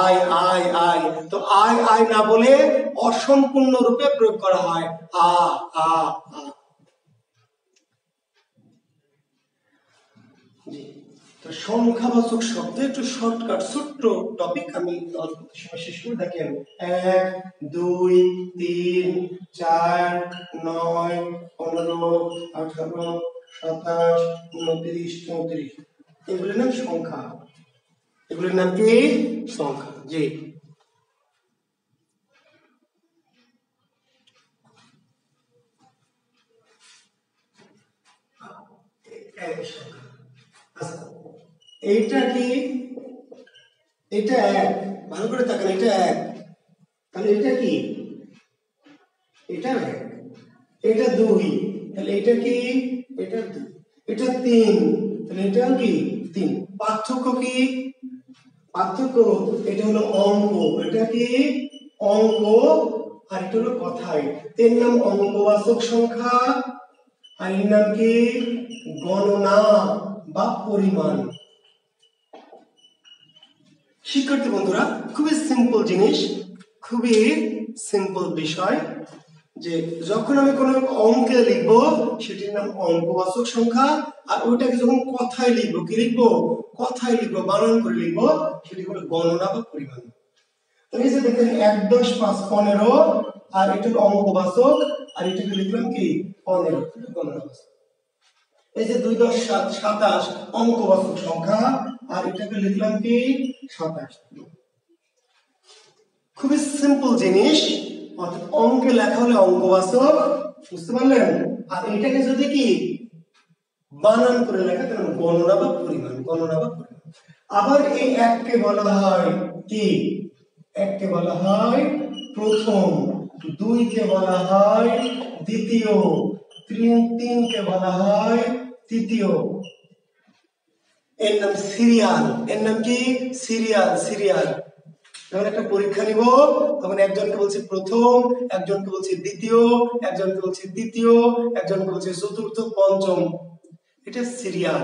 আয় আয় আয়। তো আয় আয় না বলে অসম্পূর্ণ রূপে প্রয়োগ করা হয় আ আ আ। তো সংখ্যাবাচক শব্দ একটু শর্টকাট ছোট্ট টপিক, আমি অল্প সময় শেষ করে। দেখেন 1 2 3 4 9 15 18 27 29 34, এগুলোর নাম সংখ্যা। এগুলোর নাম কি? সংখ্যা। জি, এইটা কি? এটা এক, ভালো করে তাকান, এটা এক। তাহলে এটা কি? এটা এক। এটা দুই, তাহলে এটা কি? এটা দুই। এটা তিন, তাহলে এটাও কি? তিন। পার্থক্য কি? পার্থক্য এটা হলো অঙ্ক, এটা কি? অঙ্ক। আর এটা হলো কথাই। এর নাম অঙ্কবাচক সংখ্যা, আর এর নাম কি? গণনা বা পরিমাণ। শিক্ষার্থী বন্ধুরা, খুবই সিম্পল জিনিস, খুবই সিম্পল বিষয়, যে যখন আমি কোনো অঙ্কে লিখবো সেটির নাম অঙ্কবাচক সংখ্যা, আর ওইটাকে যখন কথায় লিখবো, কি লিখবো? কথায় লিখবো, বানান করে লিখবো, সেটি হলো গণনা বা পরিমাণ। তো এই যে দেখেন 1 10 5 15, আর এটা হলো অঙ্কবাচক, আর এটাকে লিখলাম কি? 15, গণনাবাচক। এই যে 2 10 7 27 অঙ্কবাচক সংখ্যা, আর এটাকে লিখলাম কি? 27। খুবই সিম্পল জিনিস, অর্থাৎ অঙ্কে লেখা হলে অঙ্কবাচক, বুঝতে পারলেন? আর এটাকে যদি কি বানান করে লেখা, তাহলে গণনা বা পরিমাণ, গণনা বা পরিমাণ। আবার এই এককে বলা হয় কি? এককে বলা হয় প্রথম, দুইকে বলা হয় দ্বিতীয়, তিনকে বলা হয় তৃতীয়। এর নাম সিরিয়াল। এর নাম কি? Serial, serial. যখন একটা পরীক্ষা নিব, তখন একজনকে বলছি প্রথম, একজনকে বলছি দ্বিতীয়, একজনকে বলছি তৃতীয়, একজনকে বলছি চতুর্থ, পঞ্চম। এটা সিরিয়াল।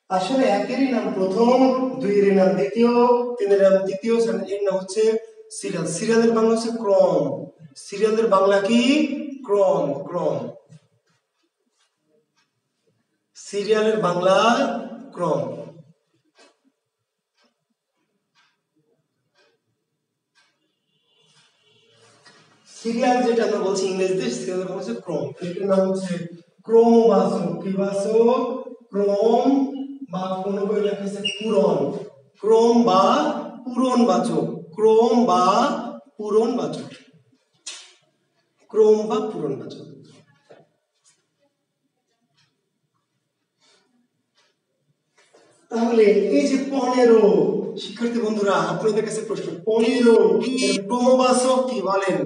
আসলে একেরই নাম প্রথম, দুইয়ের নাম দ্বিতীয়, তিনের নাম তৃতীয়, এর নাম হচ্ছে সিরিয়াল। সিরিয়ালের বাংলা হচ্ছে ক্রম। সিরিয়ালের বাংলা কি? ক্রম, ক্রম। সিরিয়ালের বাংলা ক্রম। সিরিয়াল যেটা আমরা বলছি ইংরেজিতে, সিরিয়ালের নাম হচ্ছে ক্রম। এটার নাম হচ্ছে ক্রমবাচক। কি বাচক? ক্রম, বা কোন বই লেখা আছে পূরণ। ক্রম বা পূরণবাচক, ক্রম বা পূরণবাচক, ক্রম বা পূরণবাচক। তাহলে এই যে 15, শিক্ষার্থী বন্ধুরা আপনাদের কাছে প্রশ্ন, 15 এর ক্রমবাচক কি বলেন?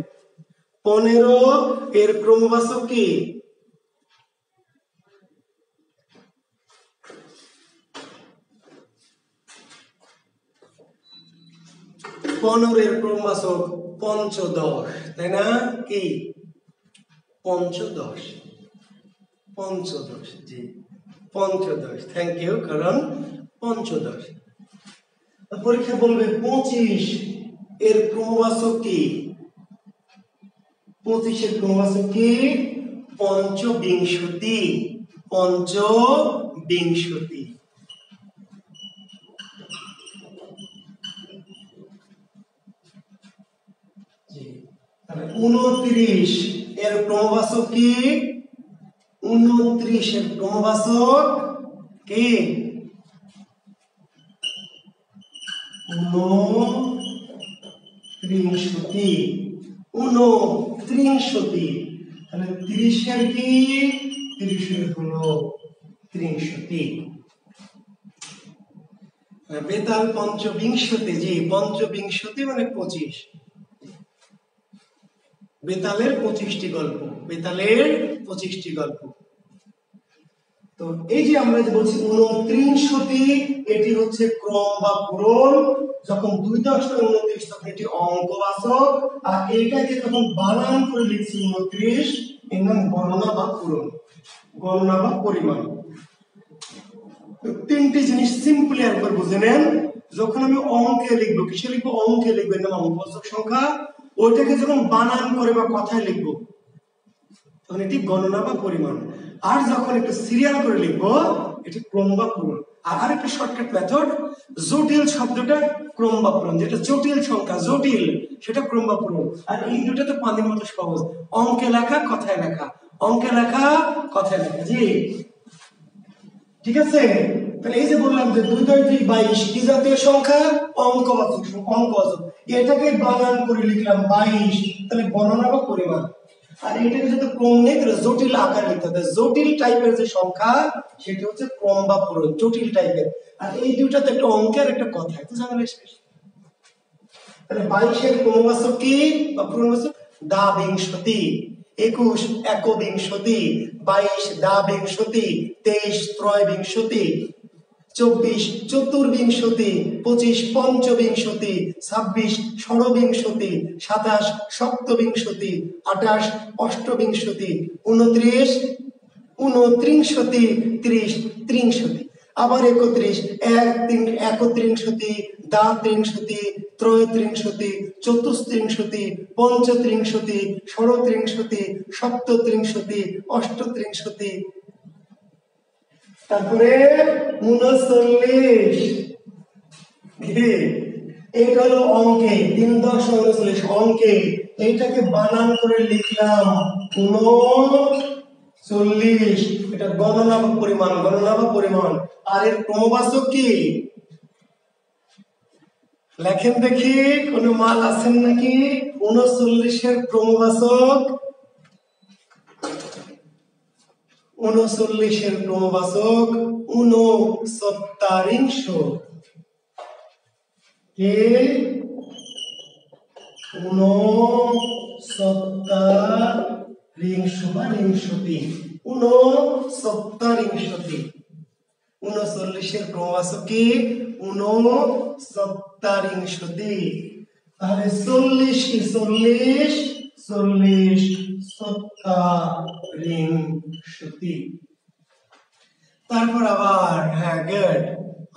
15 এর ক্রমবাচক কি? 15 এর ক্রমবাচক পঞ্চদশ, তাই না? কি? পঞ্চদশ, পঞ্চদশ। জি, পঞ্চদশ, থ্যাংক ইউ। কারণ পঞ্চদশ। পরীক্ষা বলবে 25 এর ক্রমবাচক কি? 25 এর ক্রমবাচক কি? পঞ্চবিংশতি, পঞ্চবিংশতি। 29 এর ক্রমবাচক কি? 29 এর ক্রমবাচক কি? 29, 29। তাহলে 30 এর কি? 30 এর হলো 63। বেতাল পঞ্চবিংশতি, জি পঞ্চবিংশতি মানে 25, বেতালের 25টি গল্প, বেতালের 25টি গল্প। তো এই যে আমরা যে বলছি 29টি, এটি হচ্ছে ক্রম বা পূরণ। যখন 2-29 তখন এটি অঙ্কবাচক, আর এইটাকে যখন বানান করে লিখছি 29, এর নাম গণনা বা পূরণ, গণনা বা পরিমাণ। তিনটি জিনিস সিম্পলি একবার বুঝে নেন। যখন আমি অঙ্কে লিখবো, কিসে লিখবো? অঙ্কে লিখবো, এর নাম অঙ্কবাচক সংখ্যা। ওইটাকে যখন বানান করে বা কথায় লিখবো তখন এটি গণনা বা পরিমাণ। আর যখন একটু সিরিয়াল করে লিখবো এটি ক্রম বা পূরণ। আর আরেকটা শর্টকাট মেথড, জটিল শব্দটা ক্রম বা পূরণ, যেটা জটিল সংখ্যা জটিল সেটা ক্রম বা পূরণ। আর এই দুটো তো পানির মতো সহজ, অঙ্কে লেখা কথায় লেখা, অঙ্কে লেখা কথায় লেখা। জি ঠিক আছে। তাহলে এই যে বললাম যে 2-22 কি জাতীয় সংখ্যা? অঙ্কবাচক, অঙ্কবাচক। এটাকে বানান করে লিখলাম 22, তাহলে গণনা বা পরিমাণ। আর এটাকে যদি ক্রম নেই তাহলে জটিল আকার লিখতে হবে, জটিল টাইপের যে সংখ্যা সেটা হচ্ছে ক্রম বা পূরণ, জটিল টাইপের। আর এই দুইটাতে একটা অঙ্কের একটা কথা, তো জানলে শেষ। তাহলে 22 এর ক্রমবাচক কি বা পূরণবাচক? দা বিংশতি, 21 একবিংশতি, 22 দা বিংশতি, 23 ত্রয়োবিংশতি, 24 চতুর্বিংশতি, 25 পঞ্চবিংশতি, 26 ষড়বিংশতি, 27 সপ্তবিংশতি, 28 অষ্টবিংশতি, 29 ঊনত্রিংশতি, 30 ত্রিংশতি। আবার 31 একত্রিংশতি, দ্বাত্রিংশতি, ত্রয়োত্রিংশতি, চতুস্ত্রিংশতি, পঞ্চত্রিংশতি, ষড়ত্রিংশতি, সপ্তত্রিংশতি, অষ্টত্রিংশতি। তারপরে 39, এইটা হলো অঙ্কে 3-39 অঙ্কে। এইটাকে বানান করে লিখলাম 39, এটা গণনা বা পরিমাণ, গণনা বা পরিমাণ। আর এর ক্রমবাচক কি? লেখেন দেখি, কোন মাল আছেন নাকি? 39 এর ক্রমবাচক, 39 এর ক্রমবাচক 69। কে 69 বা রিংশতি, 69। 39 এর ক্রমবাচক কি? 69। তাহলে 40 কি? 40 70। তারপর আবার হ্যাঁ গুড,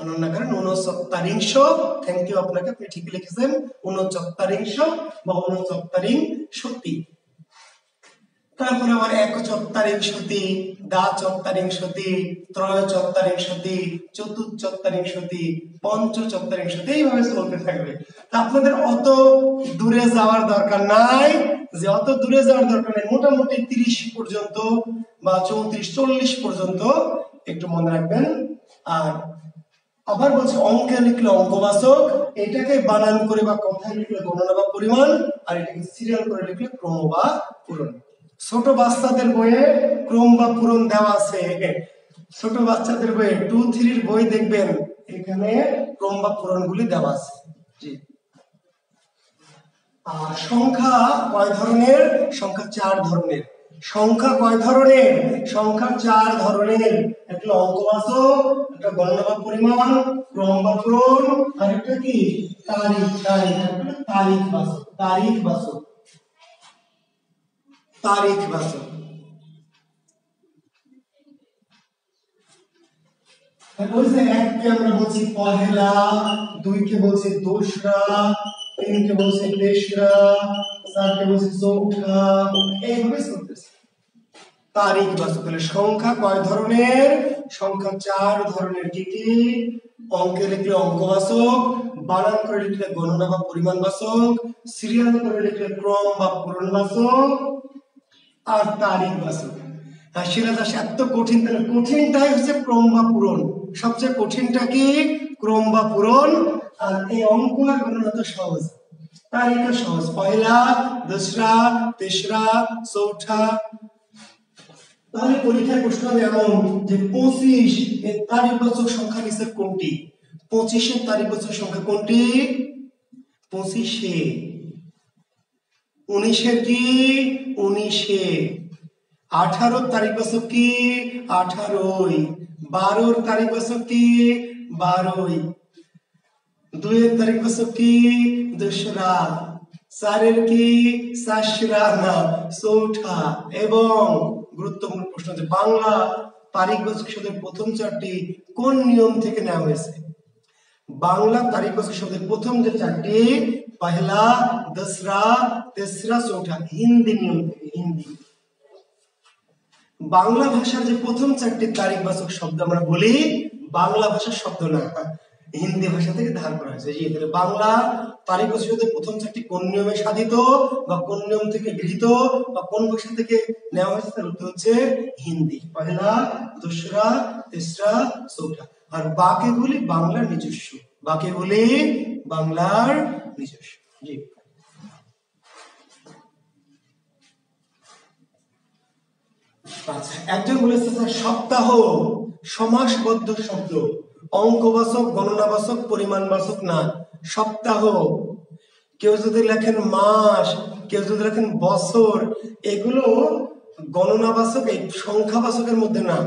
অনন্যা করেন 69। থ্যাংক ইউ আপনাকে, আপনি ঠিক লিখেছেন 69 বা 69। তারপর আবার 1-চত্বরিংশতি, দ্বা-চত্বরিংশতি, ত্রয়-চত্বরিংশতি, চতুর্-চত্বরিংশতি, পঞ্চ-চত্বরিংশতি, এইভাবে চলতে থাকবে। আপনাদের অত দূরে যাওয়ার দরকার নাই, যে অত দূরে যাওয়ার দরকার নেই, মোটামুটি 30 পর্যন্ত বা 34-40 পর্যন্ত একটু মনে রাখবেন। আর আবার বলছে অঙ্কে লিখলে অঙ্কবাচক, এটাকে বানান করে বা কথায় লিখলে গণনা বা পরিমাণ, আর এটাকে সিরিয়াল করে লিখলে ক্রম বা পূরণ। ছোট বাচ্চাদের বইয়ে ক্রম বা পূরণ দেওয়া আছে, ছোট বাচ্চাদের বইয়ে 2-3 এর বই দেখবেন এখানে ক্রম বা পূরণ গুলি দেওয়া আছে। জি। আর সংখ্যা কয় ধরনের? সংখ্যা 4 ধরনের। সংখ্যা কয় ধরনের? সংখ্যা 4 ধরনের। একটা অঙ্কবাচক, একটা গণনা বা পরিমাণ, ক্রম বা পূরণ, আর একটা কি তারিখ, তারিখবাচক, তারিখবাচক। ওই যে এককে আমরা বলছি পহেলা, 2 কে বলছি দোসরা, 3 কে বলছি তেসরা, 4 কে বলছি চৌঠা, এইভাবে চলতেছে। তারিখবাচক। তাহলে সংখ্যা কয় ধরনের? সংখ্যা 4 ধরনের। কি কি? অঙ্কে লিখলে অঙ্কবাচক, বানান করে লিখলে গণনা বা পরিমাণবাচক, সিরিয়াল করে লিখলে ক্রম বা পূরণবাচক, আর তারিখবাচক। আর সেটা এত কঠিন, তাহলে কঠিনটাই হচ্ছে ক্রম বা পূরণ। সবচেয়ে কঠিনটা কি? ক্রম বা পূরণ। আর এই অঙ্ক আর গণনা তো সহজ, তারিখও সহজ, পয়লা, দোসরা, তেসরা, চৌঠা। তাহলে পরীক্ষায় প্রশ্ন হবে এমন যে 25 এর তারিখবাচক সংখ্যা নিচে কোনটি? 25-এর তারিখবাচক সংখ্যা কোনটি? 25-এ। 19-এর কি? 19-এ। 18-র তারিখবাচক কি? 18-ই। 12-র তারিখবাচক কি? 12-ই। 2-এর তারিখবাচক কি? 2রা। 4-এর কি? 4রা না, 4ঠা। এবং গুরুত্বপূর্ণ প্রশ্ন যে বাংলা তারিখবাচক শব্দের প্রথম 4টি কোন নিয়ম থেকে নেওয়া হয়েছে? বাংলা তারিখবাচক শব্দের প্রথম যে 4টি, পহেলা, দসরা, তেসরা, চৌঠা, হিন্দি নিয়ম থেকে। হিন্দি বাংলা ভাষার যে প্রথম 4টি তারিখবাচক শব্দ আমরা বলি, বাংলা ভাষার শব্দ না, হিন্দি ভাষা থেকে ধার করা হয়েছে। জি, তাহলে বাংলা তারিখবাচক শব্দের প্রথম 4টি কোন নিয়মে সাধিত বা কোন নিয়ম থেকে গৃহীত বা কোন ভাষা থেকে নেওয়া হয়েছে? তার উত্তর হচ্ছে হিন্দি। পহেলা, দসরা, তেসরা, চৌঠা। আর বাকিগুলি বাংলার নিজস্ব। বাকিগুলি বাংলার নিজস্ব। জি। আচ্ছা, একজন বলেছে স্যার সপ্তাহ সমাসবদ্ধ শব্দ, অঙ্কবাচক, গণনাবাচক, পরিমাণবাচক না। সপ্তাহ, কেউ যদি লেখেন মাস, কেউ যদি লেখেন বছর, এগুলো গণনাবাচক, এই সংখ্যাবাচকের মধ্যে না।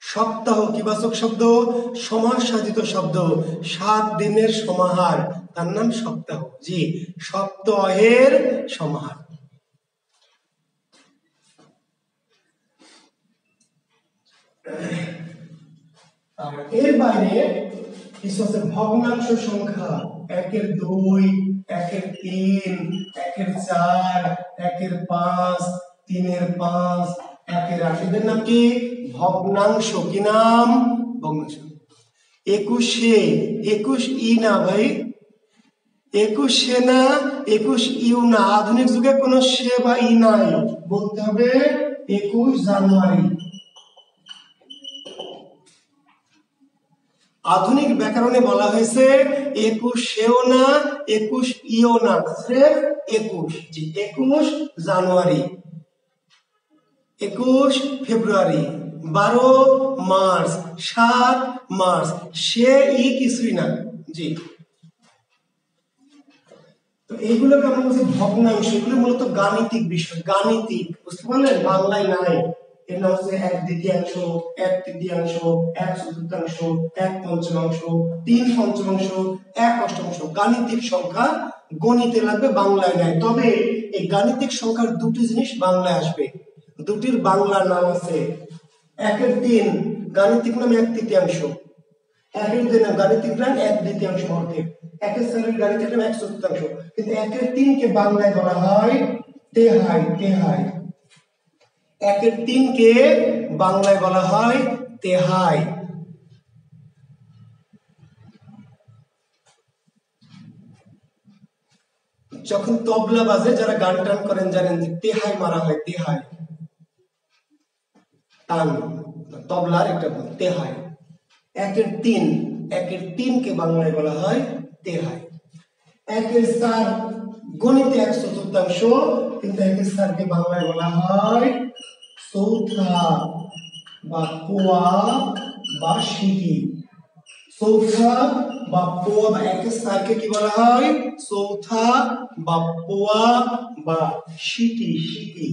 সপ্তাহ কি বাচক শব্দ? সমাস সাধিত শব্দ। 7 দিনের সমাহার, তার নাম সপ্তাহ। জি, সপ্তাহের সমাহার। আর এর বাইরে কিছু আছে ভগ্নাংশ সংখ্যা, 1-এর 2, 1-এর 3, 1-এর 4, 1-এর 5, 3-এর 5, 1-এর 8। এদের নাম কি? ভগ্নাংশ। কি নাম? ভগ্নাংশ। 21-এ, 21 ই না ভাই, 21-এ না, 21 ইউ না। আধুনিক যুগে কোনো সে বা ই নাই, বলতে হবে 21 জানুয়ারি। আধুনিক ব্যাকরণে বলা হয়েছে 21-এও না, 21 ইও না, স্রেফ 21। জি, 21 জানুয়ারি, 21 ফেব্রুয়ারি, 12 মার্চ, 7 মার্চ, সে ই কিছুই না। জি, তো এইগুলোকে আমরা বলছি ভগ্নাংশ। এগুলো মূলত গাণিতিক বিষয়, গাণিতিক, বুঝতে পারলেন? বাংলায় নাই। এর নাম হচ্ছে 1/2, 1/3, 1/4, 1/5, 3/5, 1/8। গাণিতিক সংখ্যা গণিতে লাগবে, বাংলায় নাই। তবে এই গাণিতিক সংখ্যার দুটি জিনিস বাংলায় আসবে, দুটির বাংলা নাম আছে। 1-এর 3 গাণিতিক নাম 1/3, 1-এর 2 নাম গাণিতিক নাম 1/2 অর্ধেক, 1-এর 4 গাণিতিক নাম 1/4। কিন্তু 1-এর 3 কে বাংলায় বলা হয় তেহাই। তেহাই। 1-এর 3 কে বাংলায় বলা হয় তেহাই। যখন তবলা বাজে, যারা গান টান করেন জানেন যে তেহাই মারা হয়। তেহাই, টান, তবলার একটা তেহাই। 1-এর 3, 1-এর 3 কে বাংলায় বলা হয় তেহাই। 1-এর 4 গণিতে 1/4, কিন্তু 1-এর 4 কে বাংলায় বলা হয় চৌথা বা পোয়া বা সিকি। চৌথা বা পোয়া বা 1-এর 4 কে কি বলা হয়? চৌথা বা পোয়া বা সিকি। সিকি।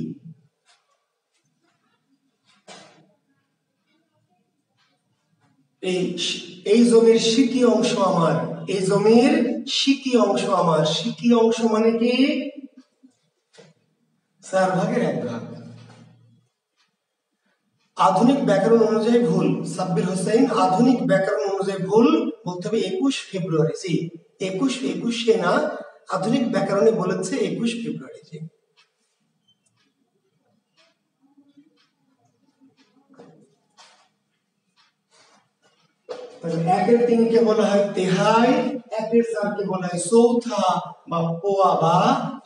এই জমির সিকি অংশ আমার, এই জমির সিকি অংশ আমার। সিকি অংশ মানে কি? 4/1 ভাগ। আধুনিক ব্যাকরণ অনুযায়ী ভুল, সাব্বির হোসেন, আধুনিক ব্যাকরণ অনুযায়ী ভুল, বলতে হবে 21 ফেব্রুয়ারি। জি, 21 না, আধুনিক ব্যাকরণে বলেছে 21 ফেব্রুয়ারি। জি, তাহলে 1-এর 3 কে বলা হয় তেহাই, 1-এর 4 কে বলা হয় চৌথা বা পোয়া বা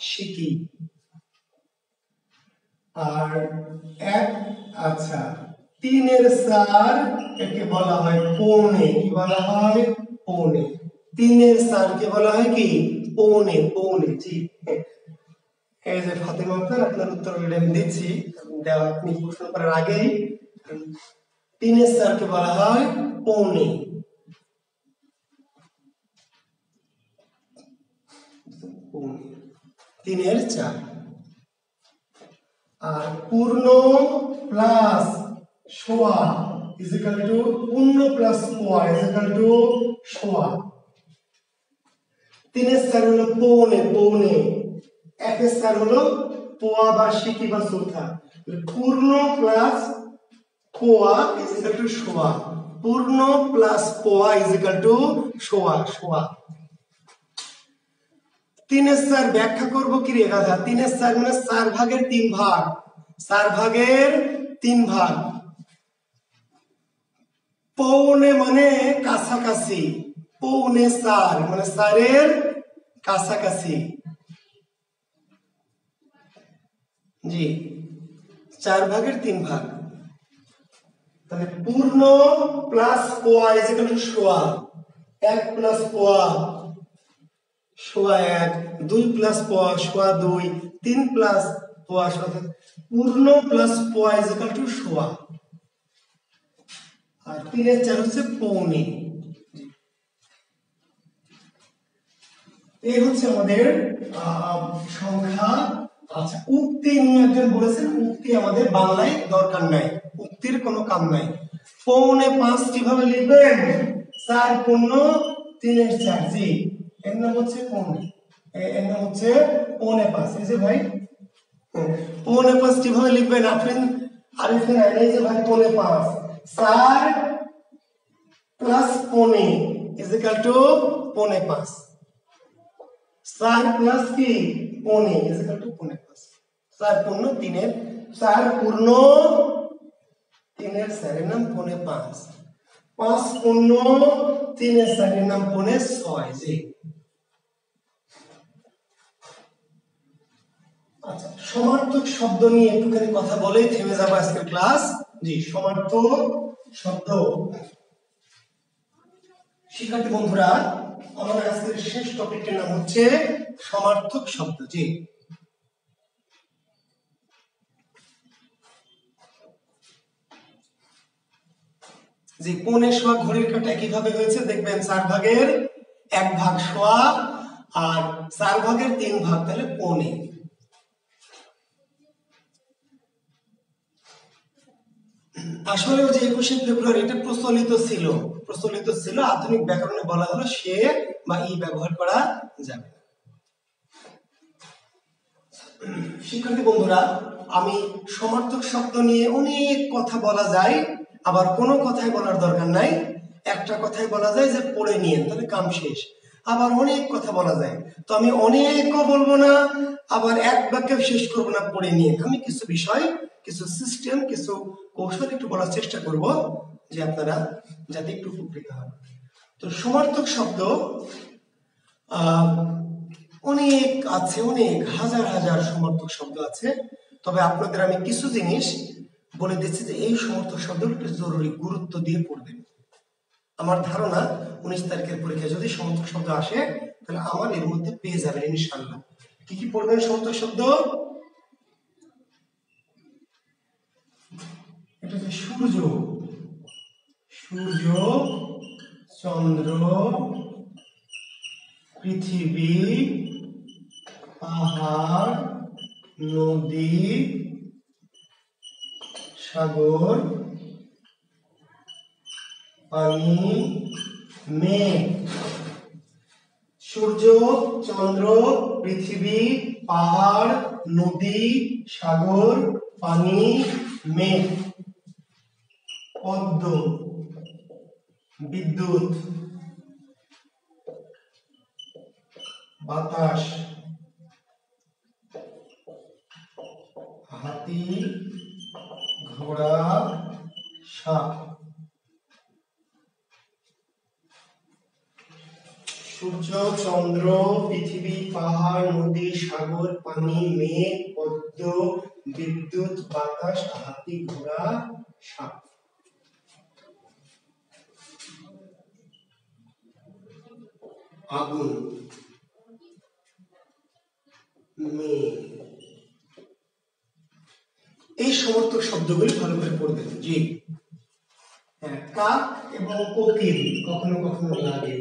সিকি। আর আচ্ছা, 3-এর 4 একে বলা হয় পৌনে। কি বলা হয়? পৌনে। 3-এর 4 কে বলা হয় কি? পৌনে। পৌনে। জি, এই যে ফাতেমা আক্তার, আপনার উত্তর আমি দিচ্ছি, আপনি প্রশ্ন করার আগেই। 3-এর 4 কে বলা হয় পৌনে। 3 এর 4 আর পূর্ণ plus soya is equal to পূর্ণ প্লাস পোয়া ইজ ইকুয়াল টু সোয়া 3 এর 4 হলো পৌনে পৌনে 1 এর 4 হলো পোয়া বা সিকি বা চৌথা পূর্ণ প্লাস পোয়া ইজ ইকুয়াল টু সোয়া পূর্ণ প্লাস পোয়া ইজ ইকুয়াল টু সোয়া সোয়া 3 এর 4 ব্যাখ্যা করব কি রে গাধা 3 এর 4 মানে 4 ভাগের 3 ভাগ 4 ভাগের 3 ভাগ পৌনে মানে কাছাকাছি পৌনে 4 মানে 4 এর কাছাকাছি জি 4 ভাগের 3 ভাগ তাহলে পূর্ণ প্লাস পোয়া is equal to soya 1 plus পোয়া সোয়া 1 2 প্লাস পোয়া সোয়া 2 3 প্লাস পোয়া সোয়া পূর্ণ প্লাস পোয়া ইজ ইকুয়াল টু সোয়া আর 3 এর 4 হচ্ছে পৌনে এই হচ্ছে আমাদের সংখ্যা আচ্ছা উক্তি নিয়ে একজন বলেছেন উক্তি আমাদের বাংলায় দরকার নাই উক্তির কোনো কাম নাই পৌনে 5 কিভাবে লিখবেন 4 পূর্ণ 3 এর 4 জি এর নাম হচ্ছে পৌনে এর নাম হচ্ছে পৌনে 5 এই যে ভাই পৌনে 5 কিভাবে লিখবেন আরিফিন এই যে ভাই পৌনে 5 4 প্লাস পৌনে ইজ ইকুয়াল টু পৌনে 5 4 প্লাস কি পৌনে ইজ ইকুয়াল টু পৌনে 5 4 পূর্ণ 3 এর 4 পূর্ণ 3 এর 4 এর নাম পৌনে 5 5 পূর্ণ 3 এর 4 এর নাম পৌনে 6 জি আচ্ছা সমার্থক শব্দ নিয়ে একটুখানি কথা বলেই থেমে যাব আজকের ক্লাস জি সমার্থক শব্দ শিক্ষার্থী বন্ধুরা আমাদের আজকের শেষ টপিকের নাম হচ্ছে সমার্থক শব্দ জি জি পৌনে সোয়া ঘড়ির কাঁটা কিভাবে হয়েছে দেখবেন 4 ভাগের 1 ভাগ সোয়া আর 4 ভাগের 3 ভাগ তাহলে পৌনে আসলে যে 21 ফেব্রুয়ারি এটা প্রচলিত ছিল আধুনিক ব্যাকরণে বলা হলো সে বা ই ব্যবহার করা যাবে শিক্ষার্থী বন্ধুরা আমি সমার্থক শব্দ নিয়ে অনেক কথা বলা যায় আবার কোনো কথাই বলার দরকার নাই একটা কথাই বলা যায় যে পড়ে নিয়ে তাহলে কাম শেষ আবার অনেক কথা বলা যায় তো আমি অনেকও বলবো না আবার এক বাক্যে শেষ করব না পড়ে নিয়ে আমি কিছু বিষয় কিছু সিস্টেম কিছু কৌশল একটু বলার চেষ্টা করব যে আপনারা যাতে একটু উপকৃত হন তো সমার্থক শব্দ অনেক আছে অনেক হাজার হাজার সমার্থক শব্দ আছে তবে আপনাদের আমি কিছু জিনিস বলে দিচ্ছি যে এই সমার্থক শব্দগুলো জরুরি গুরুত্ব দিয়ে পড়বেন আমার ধারণা 19 তারিখের পরীক্ষায় যদি সমার্থক শব্দ আসে তাহলে আমার এর মধ্যে পেয়ে যাবেন ইনশাআল্লাহ কি কি পড়বেন সমার্থক শব্দ এটা হচ্ছে সূর্য চন্দ্র পৃথিবী পাহাড় নদী সাগর পানি মেঘ সূর্য চন্দ্র পৃথিবী পাহাড় নদী সাগর পানি মেঘ পদ্ম বিদ্যুৎ বাতাস হাতি ঘোড়া সাপ সূর্য চন্দ্র পৃথিবী পাহাড় নদী সাগর পানি মেঘ পদ্ম বিদ্যুৎ বাতাস হাতি ঘোড়া সাপ আগুন মেঘ এই সমর্থক শব্দগুলি ভালো করে পড়বেন জি হ্যাঁ কাক এবং কোকিল কখনো কখনো লাগে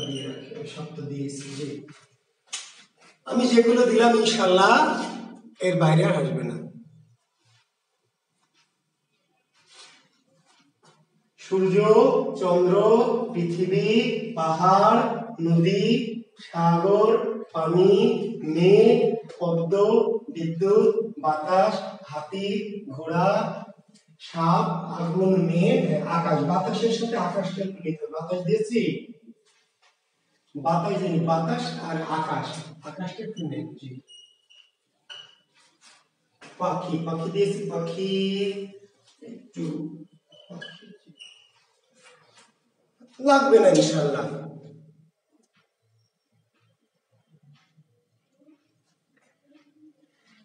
দিয়ে রাখি, আমি সব তো দিয়েছি। জি, আমি যেগুলো দিলাম ইনশাল্লাহ এর বাইরে আর আসবে না। সূর্য, চন্দ্র, পৃথিবী, পাহাড়, নদী, সাগর, পানি, মেঘ, পদ্ম, বিদ্যুৎ, বাতাস, হাতি, ঘোড়া, সাপ, আগুন, মেঘ, আকাশ। বাতাসের সাথে আকাশটা লিখতে, বাতাস দিয়েছি, বাতাস দিই, বাতাস আর আকাশ, আকাশটা একটু নেই। জি, পাখি, পাখি দিয়েছি, পাখি একটু লাগবে না ইনশাল্লাহ।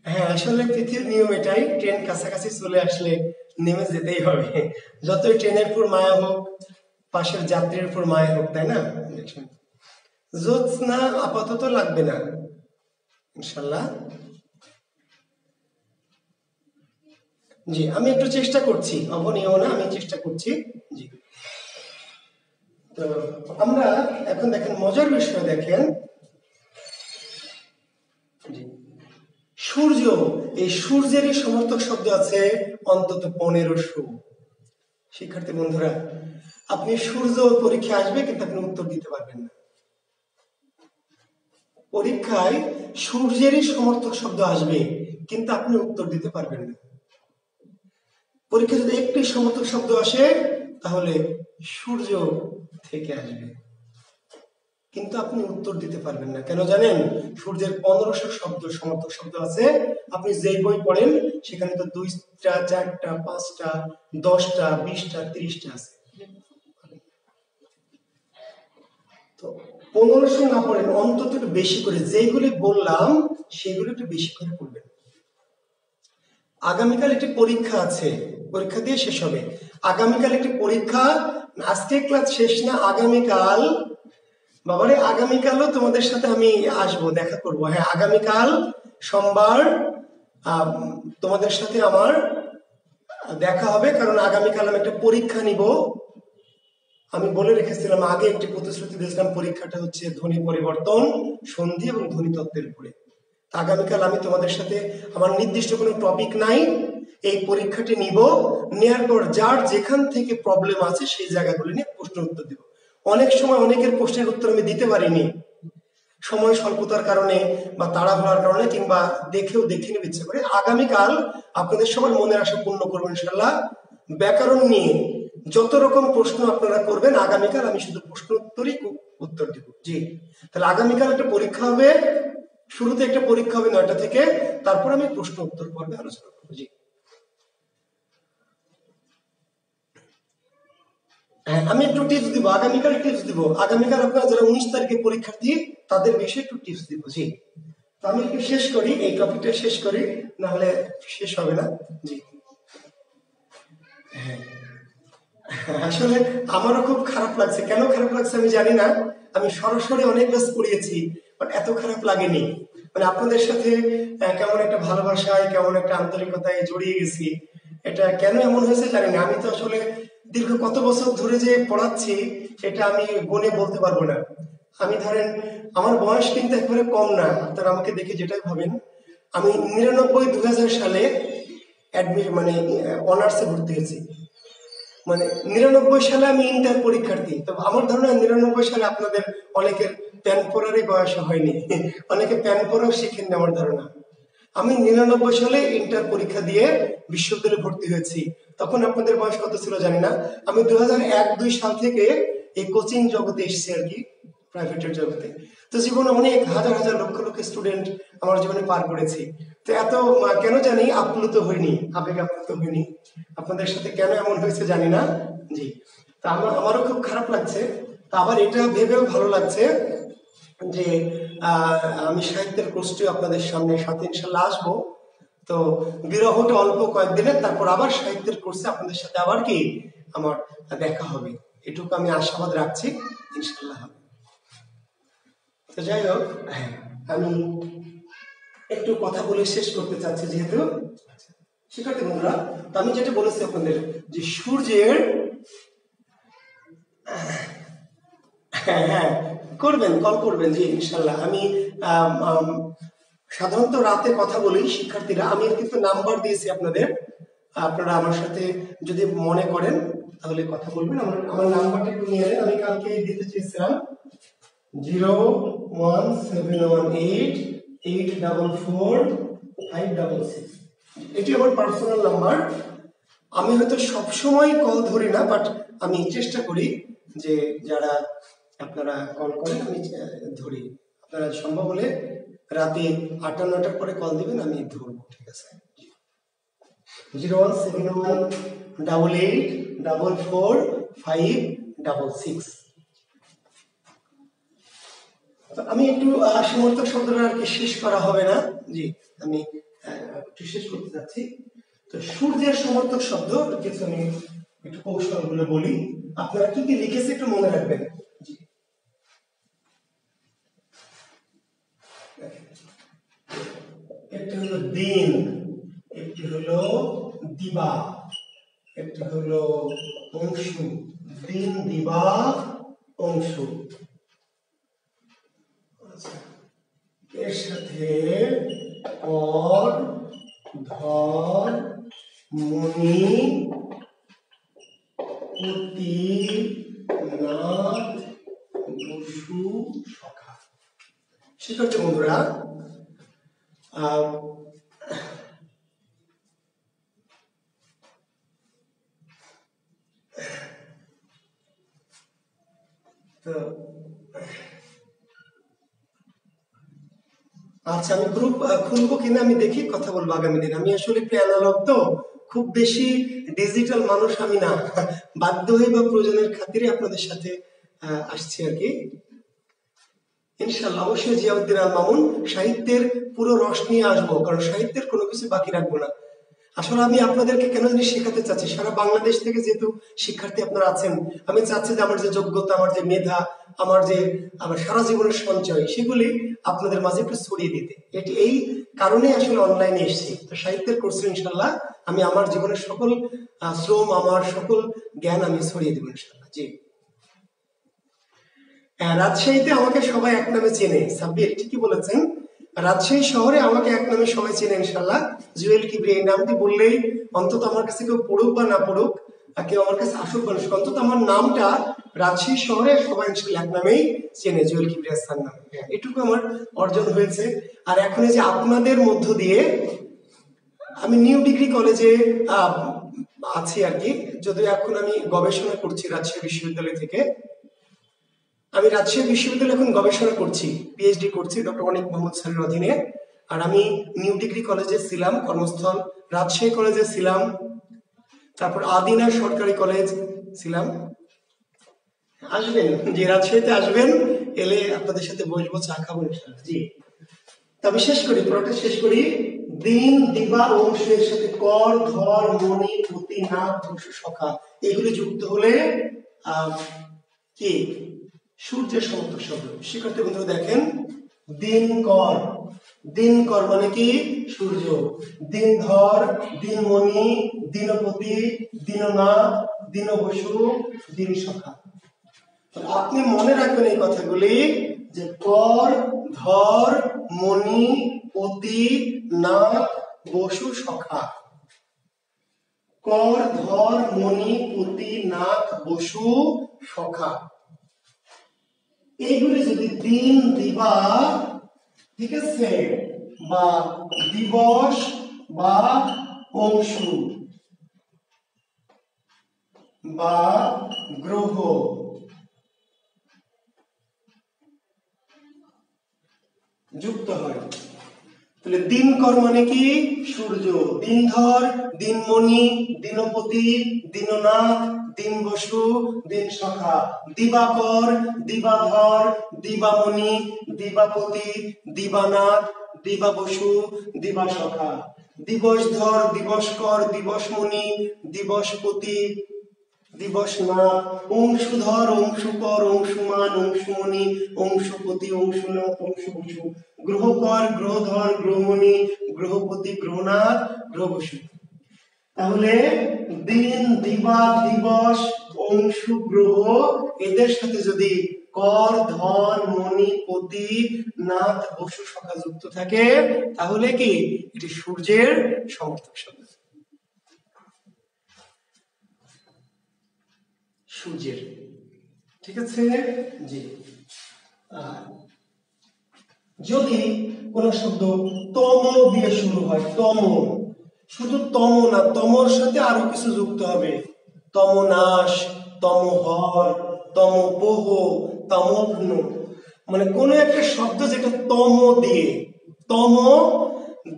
হ্যাঁ, আসলে পৃথিবীর নিয়ম এটাই, ট্রেন কাছাকাছি চলে আসলে নেমে যেতেই হবে, যতই ট্রেনের উপর মায়া হোক, পাশের যাত্রীর উপর মায়া হোক, তাই না? জ্যোৎস্না আপাতত লাগবে না ইনশাল্লাহ। জি, আমি একটু চেষ্টা করছি, অবনীয় না, আমি চেষ্টা করছি। জি, তো আমরা এখন দেখেন মজার বিষয়, দেখেন সূর্য, এই সূর্যেরই সমর্থক শব্দ আছে অন্তত 1500। শিক্ষার্থী বন্ধুরা, আপনি সূর্য পরীক্ষা আসবে কিন্তু আপনি উত্তর দিতে পারবেন না। পরীক্ষায় সূর্যেরই সমর্থক শব্দ আসবে কিন্তু আপনি উত্তর দিতে পারবেন না। পরীক্ষা যদি একটি সমর্থক শব্দ আসে তাহলে সূর্য থেকে আসবে কিন্তু আপনি উত্তর দিতে পারবেন না। কেন জানেন? সূর্যের 1500 শব্দ সমর্থক শব্দ আছে। আপনি যেই বই পড়েন সেখানে তো 2টা, 4টা, 5টা, 10টা, 20টা, 30টা আছে। তো 1500 না পড়েন, অন্তত একটু বেশি করে, যেইগুলি বললাম সেগুলো একটু বেশি করে পড়বেন। আগামীকাল একটি পরীক্ষা আছে, পরীক্ষা দিয়ে শেষ হবে। আগামীকাল একটি পরীক্ষা, আজকে ক্লাস শেষ না, আগামীকাল, বাবারে আগামীকালও তোমাদের সাথে আমি আসবো, দেখা করব। হ্যাঁ, আগামীকাল সোমবার তোমাদের সাথে আমার দেখা হবে, কারণ আগামীকাল আমি একটা পরীক্ষা নিব। আমি বলে রেখেছিলাম, আগে একটি প্রতিশ্রুতি দিয়েছিলাম, পরীক্ষাটা হচ্ছে ধ্বনি পরিবর্তন, সন্ধি এবং ধ্বনি তত্ত্বের উপরে। আগামীকাল আমি তোমাদের সাথে, আমার নির্দিষ্ট কোনো টপিক নাই, এই পরীক্ষাটি নিব, নেওয়ার পর যার যেখান থেকে প্রবলেম আছে সেই জায়গাগুলি নিয়ে প্রশ্ন উত্তর দেব। অনেক সময় অনেকের প্রশ্নের উত্তর আমি দিতে পারিনি, সময় স্বল্পতার কারণে বা তাড়াহুড়ার কারণে, কিংবা দেখেও দেখিনি ইচ্ছে করে। আগামীকাল আপনাদের সবার মনের আশা পূর্ণ করবো ইনশাল্লাহ। ব্যাকরণ নিয়ে যত রকম প্রশ্ন আপনারা করবেন, আগামীকাল আমি শুধু প্রশ্ন উত্তরই উত্তর দেব। জি, তাহলে আগামীকাল একটা পরীক্ষা হবে, শুরুতে একটা পরীক্ষা হবে 9টা থেকে, তারপর আমি প্রশ্ন উত্তর পর্বে আলোচনা করবো। জি, হ্যাঁ, আমি একটু টিপস দিব, আগামীকাল টিপস দিব। আগামীকাল আপনারা যারা 19 তারিখে পরীক্ষার্থী তাদের বিষয়ে একটু টিপস দিব। জি, তো আমি একটু শেষ করি, এই টপিকটা শেষ করি, না হলে শেষ হবে না। জি, হ্যাঁ, আসলে আমারও খুব খারাপ লাগছে। কেন খারাপ লাগছে আমি জানি না, আমি সরাসরি অনেক ক্লাস পড়িয়েছি, বাট এত খারাপ লাগেনি। মানে আপনাদের সাথে কেমন একটা ভালোবাসায়, কেমন একটা আন্তরিকতায় জড়িয়ে গেছি। এটা কেন এমন হয়েছে জানি না। আমি তো আসলে দীর্ঘ কত বছর ধরে যে পড়াচ্ছি এটা আমি গুণে বলতে পারবো না। আমি ধরেন, আমার বয়স কিন্তু একবারে কম না, আপনারা আমাকে দেখে যেটাই ভাবেন। আমি 99 সালে মানে অনার্সে ভর্তি হয়েছি। মানে 99 সালে আমি ইন্টার পরীক্ষার্থী। তো আমার ধারণা 99 সালে আপনাদের অনেকের প্যান পরারই বয়স হয়নি, অনেকে প্যান পরাও শিখেননি আমার ধারণা। আমি 99 সালে ইন্টার পরীক্ষা দিয়ে বিশ্ববিদ্যালয়ে ভর্তি হয়েছি। তখন আপনাদের বয়স কত ছিল জানি না। আমি 2001-2 সাল থেকে এই কোচিং জগতে এসেছি আর কি, প্রাইভেটের জগতে। তো জীবনে অনেক হাজার হাজার লক্ষ লক্ষ স্টুডেন্ট আমার জীবনে পার করেছি। তো এত কেন জানি আপ্লুত হইনি, আবেগ আপ্লুত হইনি। আপনাদের সাথে কেন এমন হয়েছে জানি না। জি, তা আমারও খুব খারাপ লাগছে। তা আবার এটা ভেবেও ভালো লাগছে যে আমি সাহিত্যের কোর্সটি আপনাদের সাথে ইনশাল্লাহ আসবো। তো বিরহটা অল্প কয়েকদিনের, তারপর আবার সাহিত্যের কোর্সে আপনাদের সাথে আবার কি আমার দেখা হবে, এটুকু আমি আশাবাদ রাখছি, ইনশাল্লাহ হবে। তো যাই হোক, হ্যাঁ, আমি একটু কথা বলে শেষ করতে চাচ্ছি, যেহেতু শিক্ষার্থী বন্ধুরা, তো আমি যেটা বলেছি আপনাদের যে সূর্যের, হ্যাঁ হ্যাঁ, করবেন, কল করবেন জি ইনশাল্লাহ। আমি সাধারণত রাতে কথা বলি শিক্ষার্থীরা, আমি কিন্তু নাম্বার দিয়েছি আপনাদের, আপনারা আমার সাথে যদি মনে করেন তাহলে কথা বলবেন। আমার নাম্বারটা একটু নিয়ে নেন, আমি কালকে দিতে চেয়েছিলাম 01718844566। এটি আমার পার্সোনাল নাম্বার। আমি হয়তো সবসময় কল ধরি না, বাট আমি চেষ্টা করি যে যারা আপনারা কল করেন আমি ধরি। আপনারা সম্ভব হলে রাতে 8টা 9টার পরে কল দিবেন, আমি ধরবো, ঠিক আছে? 01718844566। আমি একটু সমর্থক শব্দটা আর কি শেষ করা হবে না, জি আমি একটু শেষ করতে যাচ্ছি। তো সূর্যের সমর্থক শব্দ কিছু আমি একটু কৌশলগুলো বলি, আপনারা কি কি লিখেছে একটু মনে রাখবেন। জি, একটি হলো দিন, একটি হলো দিবা, একটি হলো অংশু। দিন, দিবা, অংশু। এর সাথে কর, ধর, মণি, পুঁতি, নাথ, বসু, সখা। শিক্ষার্থী বন্ধুরা, তো আচ্ছা আমি গ্রুপ খুলবো কিনা আমি দেখি, কথা বলবো আগামী দিন। আমি আসলে একটু অ্যানালগ, তো খুব বেশি ডিজিটাল মানুষ আমি না, বাধ্য হয়ে বা প্রয়োজনের খাতিরে আপনাদের সাথে আসছি আর কি। ইনশাআল্লাহ অবশ্যই জিয়াউদ্দিন আল মামুন সাহিত্যের পুরো রস নিয়ে আসবো, কারণ সাহিত্যের কোনো কিছু বাকি রাখবো না। আসলে আমি আপনাদেরকে কেন জানি শেখাতে চাচ্ছি, সারা বাংলাদেশ থেকে যেহেতু শিক্ষার্থী আপনারা আছেন, আমি চাচ্ছি যে আমার যে যোগ্যতা, আমার যে মেধা, আমার সারা জীবনের সঞ্চয়, সেগুলি আপনাদের মাঝে একটু ছড়িয়ে দিতে। এটি এই কারণে আসলে অনলাইনে এসেছি। তো সাহিত্যের কোর্সে ইনশাল্লাহ আমি আমার জীবনের সকল শ্রম, আমার সকল জ্ঞান আমি ছড়িয়ে দেবো ইনশাল্লাহ। জি, রাজশাহীতে আমাকে সবাই এক নামে চেনে, সাব্বির ঠিকই বলেছেন। রাজশাহী শহরে আমাকে এক নামে সবাই চেনে ইনশাল্লাহ, জুয়েল কিবরিয়া। এই নামটি বললেই অন্তত আমার কাছে কেউ পড়ুক বা না পড়ুক, কেউ আমার কাছে আসুক মানুষ, অন্তত আমার নামটা রাজশাহী শহরে সবাই ইনশাল্লাহ এক নামেই চেনে, জুয়েল কিবরিয়া স্যার নামে। এটুকু আমার অর্জন হয়েছে। আর এখন এই যে আপনাদের মধ্য দিয়ে আমি নিউ ডিগ্রি কলেজে আছি আর কি, যদিও এখন আমি গবেষণা করছি রাজশাহী বিশ্ববিদ্যালয় থেকে। আমি রাজশাহী বিশ্ববিদ্যালয়ে এখন গবেষণা করছি, পিএইচডি করছি ডক্টর অনিক মোহাম্মদ স্যারের অধীনে। আর আমি নিউ ডিগ্রি কলেজে ছিলাম, কর্মস্থল রাজশাহী কলেজে ছিলাম, তারপর আদিনা সরকারি কলেজ ছিলাম। আসবেন, যে রাজশাহীতে আসবেন, এলে আপনাদের সাথে বসবো, চা খাবো ইনশাআল্লাহ। জি, তবে শেষ করি, পুরোটা শেষ করি। দিন, দিবা, অংশের সাথে কর, ধর, মণি, পুঁতি, নাথ, বসু, সখা, এগুলি যুক্ত হলে কি সূর্যের সমর্থক শব্দ। শিক্ষার্থী বন্ধুরা দেখেন, দিন কর, দিন কর মানে কি সূর্য। দিন ধর, দিনমণি, দিনপতি, দীননাথ, দীনবসু, দিন সখা। আপনি মনে রাখবেন এই কথাগুলি, যে কর, ধর, মণি, পতি, নাথ, বসু, সখা। কর, ধর, মণি, পতি, নাথ, বসু, সখা। এইগুলি যদি দিন, দিবা, ঠিক আছে, বা দিবস বা অংশু বা গ্রহ, যুক্ত হয়, তাহলে দিনকর মানে কি সূর্য। দিনধর, দিনমণি, দিনপতি, দীননাথ, দিনবসু, দিন সখা। দিবাকর, দিবাধর, দিবামণি, দিবাপতি, দিবানাথ, দিবাবসু, দিবাসখা। দিবসধর, দিবসকর, দিবসমণি, দিবসপতি, দিবসনাথ, অংশুধর, অংশুকর, অংশুমান, অংশুমণি, অংশুপতি, অংশুনাথ, অংশুবসু। গ্রহকর, গ্রহধর, গ্রহমণি, গ্রহপতি, গ্রহনাথ, গ্রহবসু। তাহলে দিন, দিবা, দিবস, অংশু, গ্রহ, এদের সাথে যদি কর ধর মণি পতি নাথ বসু সখা যুক্ত থাকে, তাহলে কি এটি সূর্যের সমর্থক শব্দ। সূর্যের, ঠিক আছে জি। যদি কোন শব্দ তম দিয়ে শুরু হয়, তম, শুধু তম না, তমর সাথে আরো কিছু যুক্ত হবে, তমনাশ, তমহর, তমপোহ, তমগ্ন, মানে কোন একটা শব্দ যেটা তম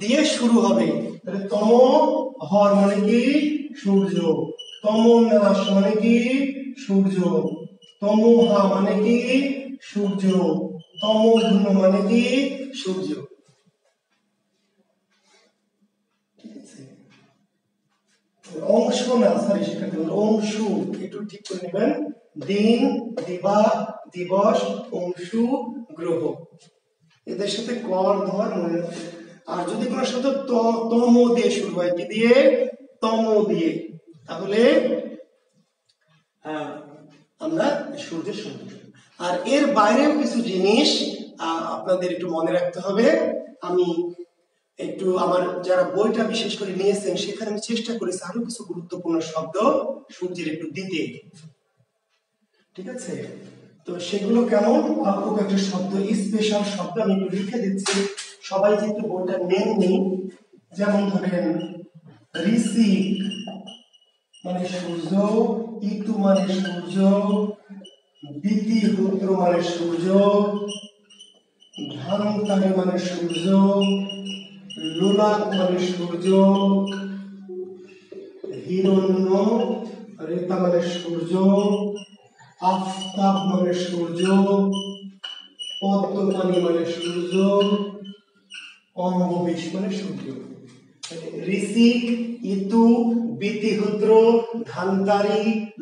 দিয়ে শুরু হবে, তাহলে তম হর মানে কি সূর্য, তমনাশ মানে কি সূর্য, তমহা মানে কি সূর্য, তমগ্ন মানে কি সূর্য। ঠিক আছে, অংশ না, সরি শিক্ষার্থী অংশু, একটু ঠিক করে নেবেন। দিন, দিবা, দিবস, অংশু, গ্রহ, এদের সাথে কর ধর মনে রাখবে। আর যদি কোনো শব্দ তম দিয়ে শুরু হয়, কি দিয়ে, তম দিয়ে, তাহলে আমরা সূর্যের সঙ্গে। আর এর বাইরেও কিছু জিনিস আপনাদের একটু মনে রাখতে হবে। আমি একটু আমার যারা বইটা বিশেষ করে নিয়েছেন সেখানে আমি চেষ্টা করেছি আরো কিছু গুরুত্বপূর্ণ শব্দ সূর্যের একটু দিতে, ঠিক আছে। তো সেগুলো কেমন, অল্প একটা শব্দ, স্পেশাল শব্দ আমি একটু লিখে দিচ্ছি, সবাই যেহেতু বইটা নেননি। যেমন ধরেন ঋষি মানে সূর্য, ইতু মানে সূর্য, বিতিহোত্র মানে সূর্য, ধানতারি মানে সূর্য, লোলাক মানে সূর্য, হিরণ্য রেতা মানে সূর্য, আফতাব মানে সূর্য, পদ্মপানি মানে সূর্য, অম্ববিশ মানে সূর্য। ঋষি, ইতু, বিতিহোত্র, ধানতারি,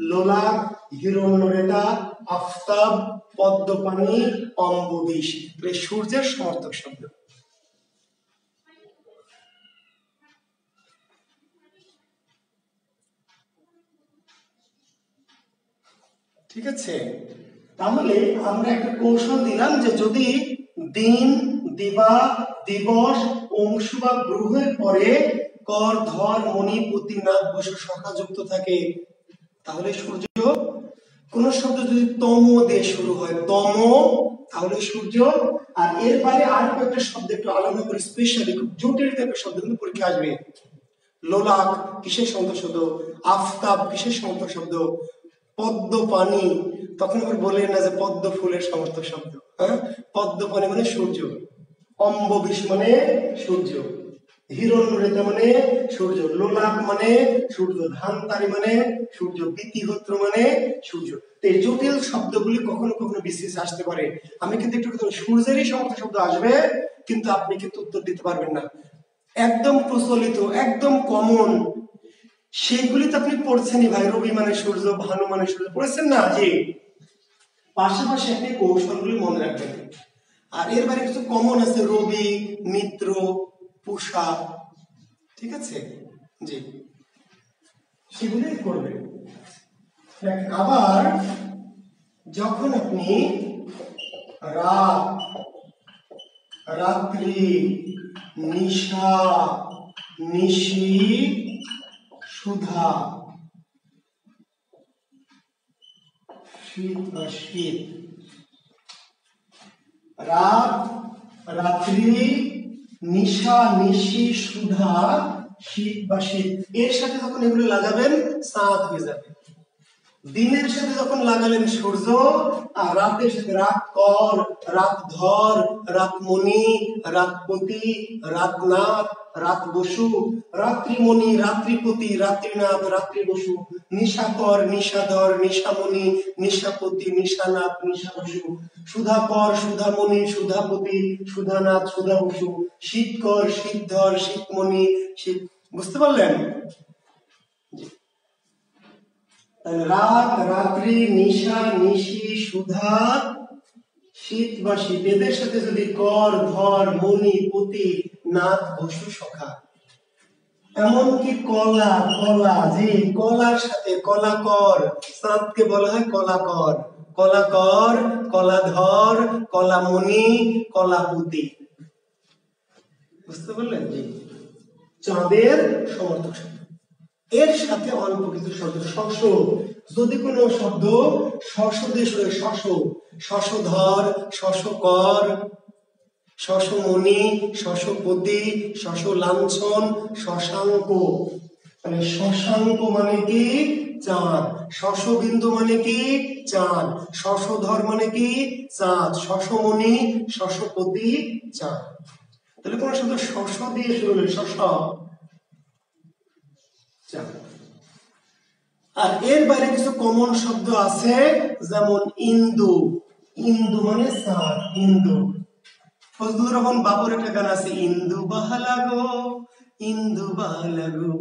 লোলাক, হিরণ্যরেতা, আফতাব, পদ্মপানি, অম্ববিশ, সূর্যের সমর্থক শব্দ। ঠিক আছে, তাহলে আমরা একটা কৌশল দিলাম যে যদি দিন, দিবা, দিবস, অংশু বা গ্রহের পরে কর ধর মণি পতি নাথ বসু সখা যুক্ত থাকে, তাহলে সূর্য। কোন শব্দ যদি তম দিয়ে শুরু হয়, তম, তাহলে সূর্য। আর এর বাইরে আর কয়েকটা শব্দ একটু আলাদা করে স্পেশালি খুব জটিল টাইপের শব্দ কিন্তু পরীক্ষা আসবে। লোলাক কিসের সমর্থক শব্দ, আফতাব কিসের সমর্থক শব্দ, পদ্ম পানি, তখন আবার বললেন না যে পদ্ম ফুলের সমর্থক শব্দ, হ্যাঁ, পদ্ম পানি মানে সূর্য, অম্ববিশ মানে সূর্য, হিরণ্যরেতা মানে সূর্য, লোলাক মানে সূর্য, ধানতারি মানে সূর্য, বিতিহোত্র মানে সূর্য। এই জটিল শব্দগুলি কখনো কখনো বিশেষ আসতে পারে। আমি কিন্তু একটু সূর্যেরই সমর্থক শব্দ আসবে, কিন্তু আপনি কিন্তু উত্তর দিতে পারবেন না। একদম প্রচলিত, একদম কমন, সেইগুলি তো আপনি পড়ছেনই ভাই, রবি মানে সূর্য, ভানু মানে সূর্য, পড়েছেন না যে। পাশাপাশি আপনি কৌশলগুলি মনে রাখবেন। আর এর বাইরে কিছু কমন আছে, রবি, মিত্র, পুষা, ঠিক আছে জি, সেগুলি করবেন। আবার যখন আপনি রাত, রাত্রি, নিশা, নিশি, সুধা, শীত বা শীত, রাত, রাত্রি, নিশা, নিশি, সুধা, শীত বা শীত, এর সাথে যখন এগুলো লাগাবেন সাত হয়ে যাবে। দিনের সাথে যখন লাগালেন সূর্য, আর রাতের সাথে রাত কর, রাত ধর, রাতমণি, রাতপতি, রাতনাথ, রাত বসু, রাত্রিমণি, রাত্রিপতি, রাত্রিনাথ, রাত্রি বসু, নিশাকর, নিশাধর, নিশামণি, নিশাপতি, নিশানাথ, নিশা বসু, সুধাকর, সুধামণি, সুধাপতি, সুধানাথ, সুধা বসু, শীতকর, শীতধর, শীতমণি, শীত। বুঝতে পারলেন? রাত, রাত্রি, নিশা, নিশি, সুধা, শীত বা শীত, এদের সাথে যদি কর ধর মণি পতি নাথ বসু সখা, এমনকি কলা, কলা, যে কলার সাথে কলাকর, চাঁদকে বলা হয় কলাকর, কলাকর, কলাধর, কলামণি, কলাপুতি। বুঝতে পারলেন? জি। চাঁদের সমর্থক শব্দ। এর সাথে অল্প কিছু শব্দ শশ। যদি কোনো শব্দ শশ দিয়ে শুরু হয়, শশ, শশধর, শশকর, শশমণি, শশপতি, শশলাঞ্ছন, শশাঙ্ক। মানে শশাঙ্ক মানে কি? চাঁদ। শশবিন্দু মানে কি? চাঁদ। শশধর মানে কি? চাঁদ। শশমণি, শশপতি, চাঁদ। তাহলে কোন শব্দ শশ দিয়ে শুরু হলে শশ, চাঁদ। আর এর বাইরে কিছু কমন শব্দ আছে, যেমন ইন্দু। ইন্দু মানে চাঁদ, ইন্দু। ফজলুর রহমান বাবুর একটা গান আছে, ইন্দু বাহালা গো, ইন্দু বাহালা গো।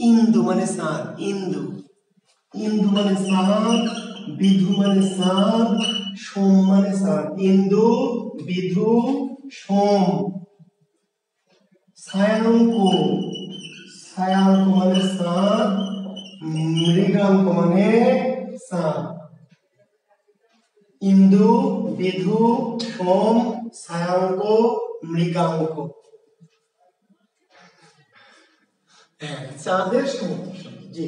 ইন্দু মানে চাঁদ, ইন্দু। ইন্দু মানে চাঁদ, বিধু মানে চাঁদ, সোম মানে চাঁদ। ইন্দু, বিধু, সোম। ছায়াঙ্ক, ছায়াঙ্ক মানে চাঁদ, মৃগাঙ্ক মানে চাঁদ। ইন্দু, বিধু, সোম, ছায়াঙ্ক, মৃগাঙ্ক। হ্যাঁ, চাঁদের সমর্থক শব্দ। জি।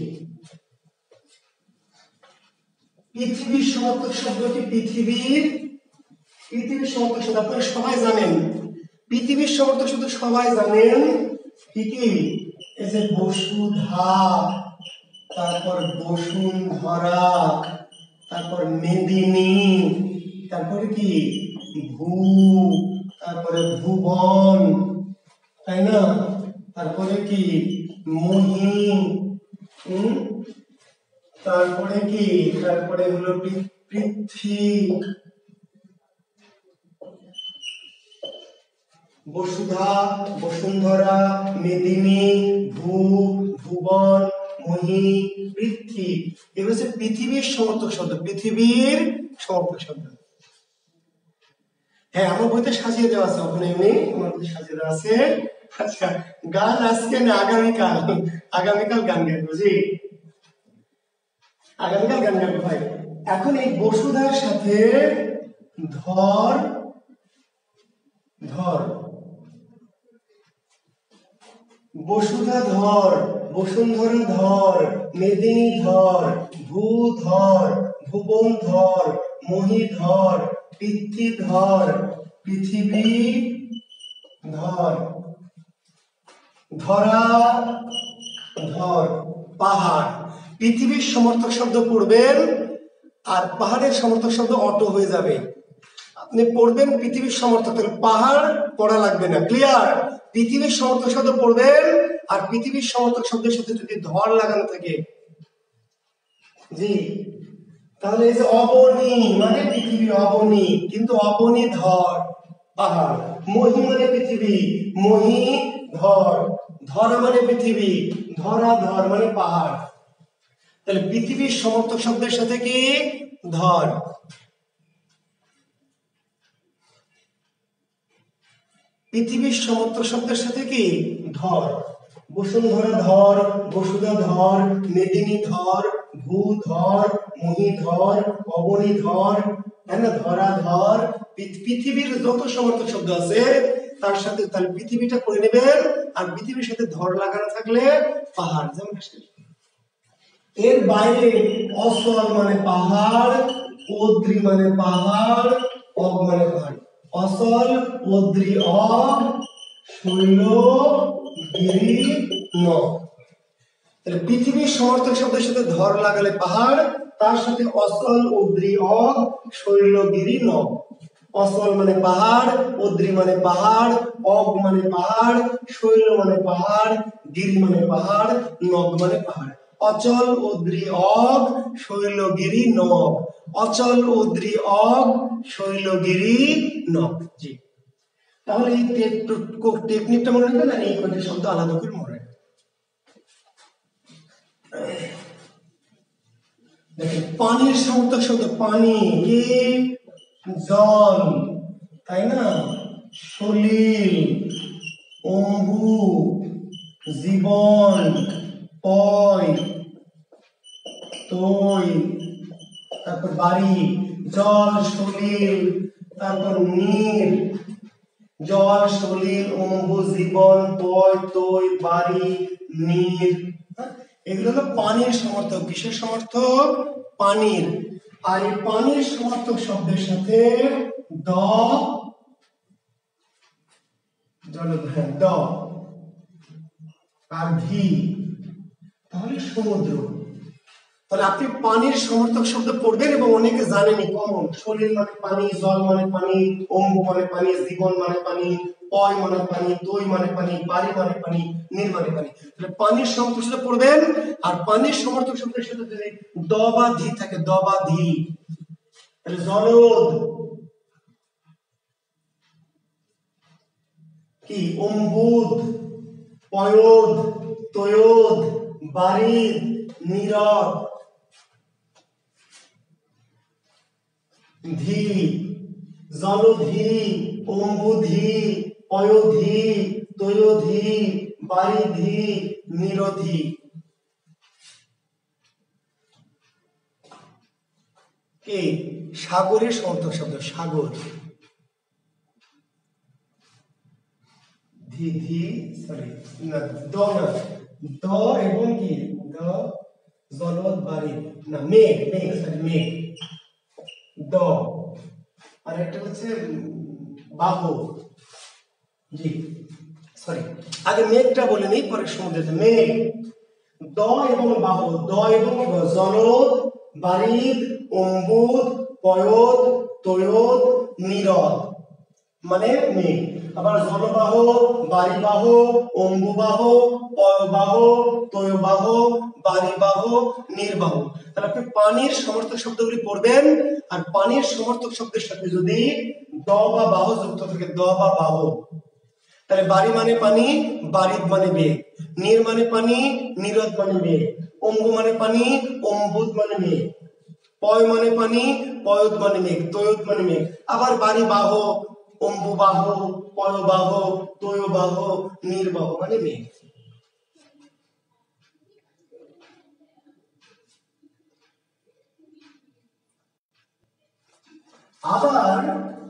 পৃথিবীর সমর্থক শব্দ কি? পৃথিবীর, পৃথিবীর সমর্থক শব্দ আপনারা সবাই জানেন। পৃথিবীর সমর্থক শব্দ সবাই জানেন কি কি? এই যে বসুধা, তারপর বসুন্ধরা, তারপর মেদিনী, তারপরে কি ভূ, তারপরে ভুবন, তাই না? তারপরে কি মহি, তারপরে কি, তারপরে হলো পৃথ্বী, বসুধা, বসুন্ধরা, মেদিনী, ভূ, ভুবন, মহি, পৃথ্বী। এগুলো হচ্ছে পৃথিবীর সমর্থক শব্দ। পৃথিবীর সমর্থক শব্দ। হ্যাঁ, আমার বইতে সাজিয়ে দেওয়া আছে, ওখানে এমনি আমার বইতে সাজিয়ে দেওয়া আছে। আচ্ছা, গান আজকে না আগামীকাল? আগামীকাল গান গাইবো। জি, আগামীকাল গান গাইবো ভাই। এখন এই বসুধার সাথে ধর, ধর, বসুধা ধর, বসুন্ধরা ধর, মেদিনী ধর, ভূ ধর, ভুবন ধর, মহি ধর, পৃথ্বী ধর, পৃথিবী ধর, ধরা ধর, পাহাড়। পৃথিবীর সমর্থক শব্দ পড়বেন, আর পাহাড়ের সমর্থক শব্দ অটো হয়ে যাবে। আপনি পড়বেন পৃথিবীর সমর্থক, পাহাড় পড়া লাগবে না। ক্লিয়ার? পৃথিবীর সমর্থক শব্দ পড়বেন, আর পৃথিবীর সমর্থক শব্দের সাথে যদি ধর লাগানো থাকে, জি, তাহলে এই যে অবনী মানে পৃথিবী, অবনী, কিন্তু অবনী ধর, পাহাড়। মহি মানে পৃথিবী, মহি ধর, ধর মানে পৃথিবী, ধরা ধর মানে পাহাড়। তাহলে পৃথিবীর সমর্থক শব্দের সাথে কি? ধর। পৃথিবীর সমর্থক শব্দের সাথে কি? ধর। বসুন্ধরা ধর, বসুধা ধর, মেদিনী ধর, ভূ ধর, মহি ধর, অবনী ধর, তাই না? ধরা ধর। পৃথিবীর যত সমর্থক শব্দ আছে তার সাথে তাহলে পৃথিবীটা করে নেবেন, আর পৃথিবীর সাথে ধর লাগানো থাকলে পাহাড়। যেমন এর বাইরে অসল মানে পাহাড়, ওদ্রি মানে পাহাড়, অগ মানে পাহাড়। অসল, ওদ্রি, অগ, শৈল, গিরি, নগ। তাহলে পৃথিবীর সমর্থক শব্দের সাথে ধর লাগালে পাহাড়, তার সাথে অসল, ওদ্রি, অগ, শৈল, গিরি, নগ। অসল মানে পাহাড়, ওদ্রি মানে পাহাড়, অগ মানে পাহাড়, শৈল মানে পাহাড়, গিরি মানে পাহাড়, নগ মানে পাহাড়। অচল, ওদ্রি, অগ, শৈলগিরি, নগ। অচল, ওদ্রি, অগ, শৈলগিরি, নগ। জি, তাহলে এই টেকনিকটা মনে রাখবেন, না এই কয়টা শব্দ আলাদা করে মনে রাখবেন। দেখেন, পানির সমর্থক শব্দ পানি কি? জল, তাই না? সলিল, অম্বু, জীবন, পয়, তৈ, তারপর বাড়ি। জল সলিল, তারপর নীর, জল সলিল অম্বু জীবন পয় তৈ বাড়ি নীর, এগুলো হলো পানির সমর্থক। কিসের সমর্থক? পানির। আর এই পানির সমর্থক শব্দের সাথে দ দ আর ভি, তাহলে সমুদ্র। তাহলে আপনি পানির সমর্থক শব্দ পড়বেন এবং অনেকে জানেনি কমন। সলিল মানে পানি, জল মানে পানি, অম্বু মানে পানি, জীবন মানে পানি, পয় মানে পানি, তৈ মানে পানি, বাড়ি মানে পানি, নীর মানে পানি। তাহলে পানির সমর্থক শব্দ পড়বেন। আর পানির সমর্থক শব্দের সাথে যদি দ বা ধি থাকে, দ বা ধি, তাহলে জলদ কি, অম্বুদ, পয়োদ, তয়োদ, বারিদ, নীরদ, ধি, জলধি, অম্বুধি, পয়োধি, তয়োধি, বারিধি, নীরধি। কে? সাগরের সমর্থক শব্দ সাগর। ধি ধি সরি না, দ না, দ এবং কি, দ জলদ বারিদ না, মেঘ, মেঘ সরি মেঘ, দ। আর একটা হচ্ছে বাহু। জি সরি, আগে মেঘটা বলে নেই, পরে সমুদ্রে মেঘ। দ এবং বাহু, দ এবং জলদ, বারিদ, অম্বুদ, পয়োদ, তয়োদ, নীরদ মানে মেঘ। আবার জলবাহ, বারিবাহ, অম্বুবাহ, পয়বাহ, তয়বাহ, বারিবাহ, নীরবাহ। তাহলে আপনি পানির সমর্থক শব্দগুলি পড়বেন। আর পানির সমর্থক শব্দের সাথে যদি দ বা বাহ যুক্ত থাকে, দ বা বাহ, তাহলে বাড়ি মানে পানি, বারিদ মানে মেঘ, নীর মানে পানি, নীরদ মানে মেঘ, অম্বু মানে পানি, অম্বুদ মানে মেঘ, পয় মানে পানি, পয়দ মানে মেঘ, তয়দ মানে মেঘ। আবার বাড়ি বাহ, অম্বু বাহ, পয় বাহ, তয় বাহ, নীরবাহ মানে মেঘ। আবার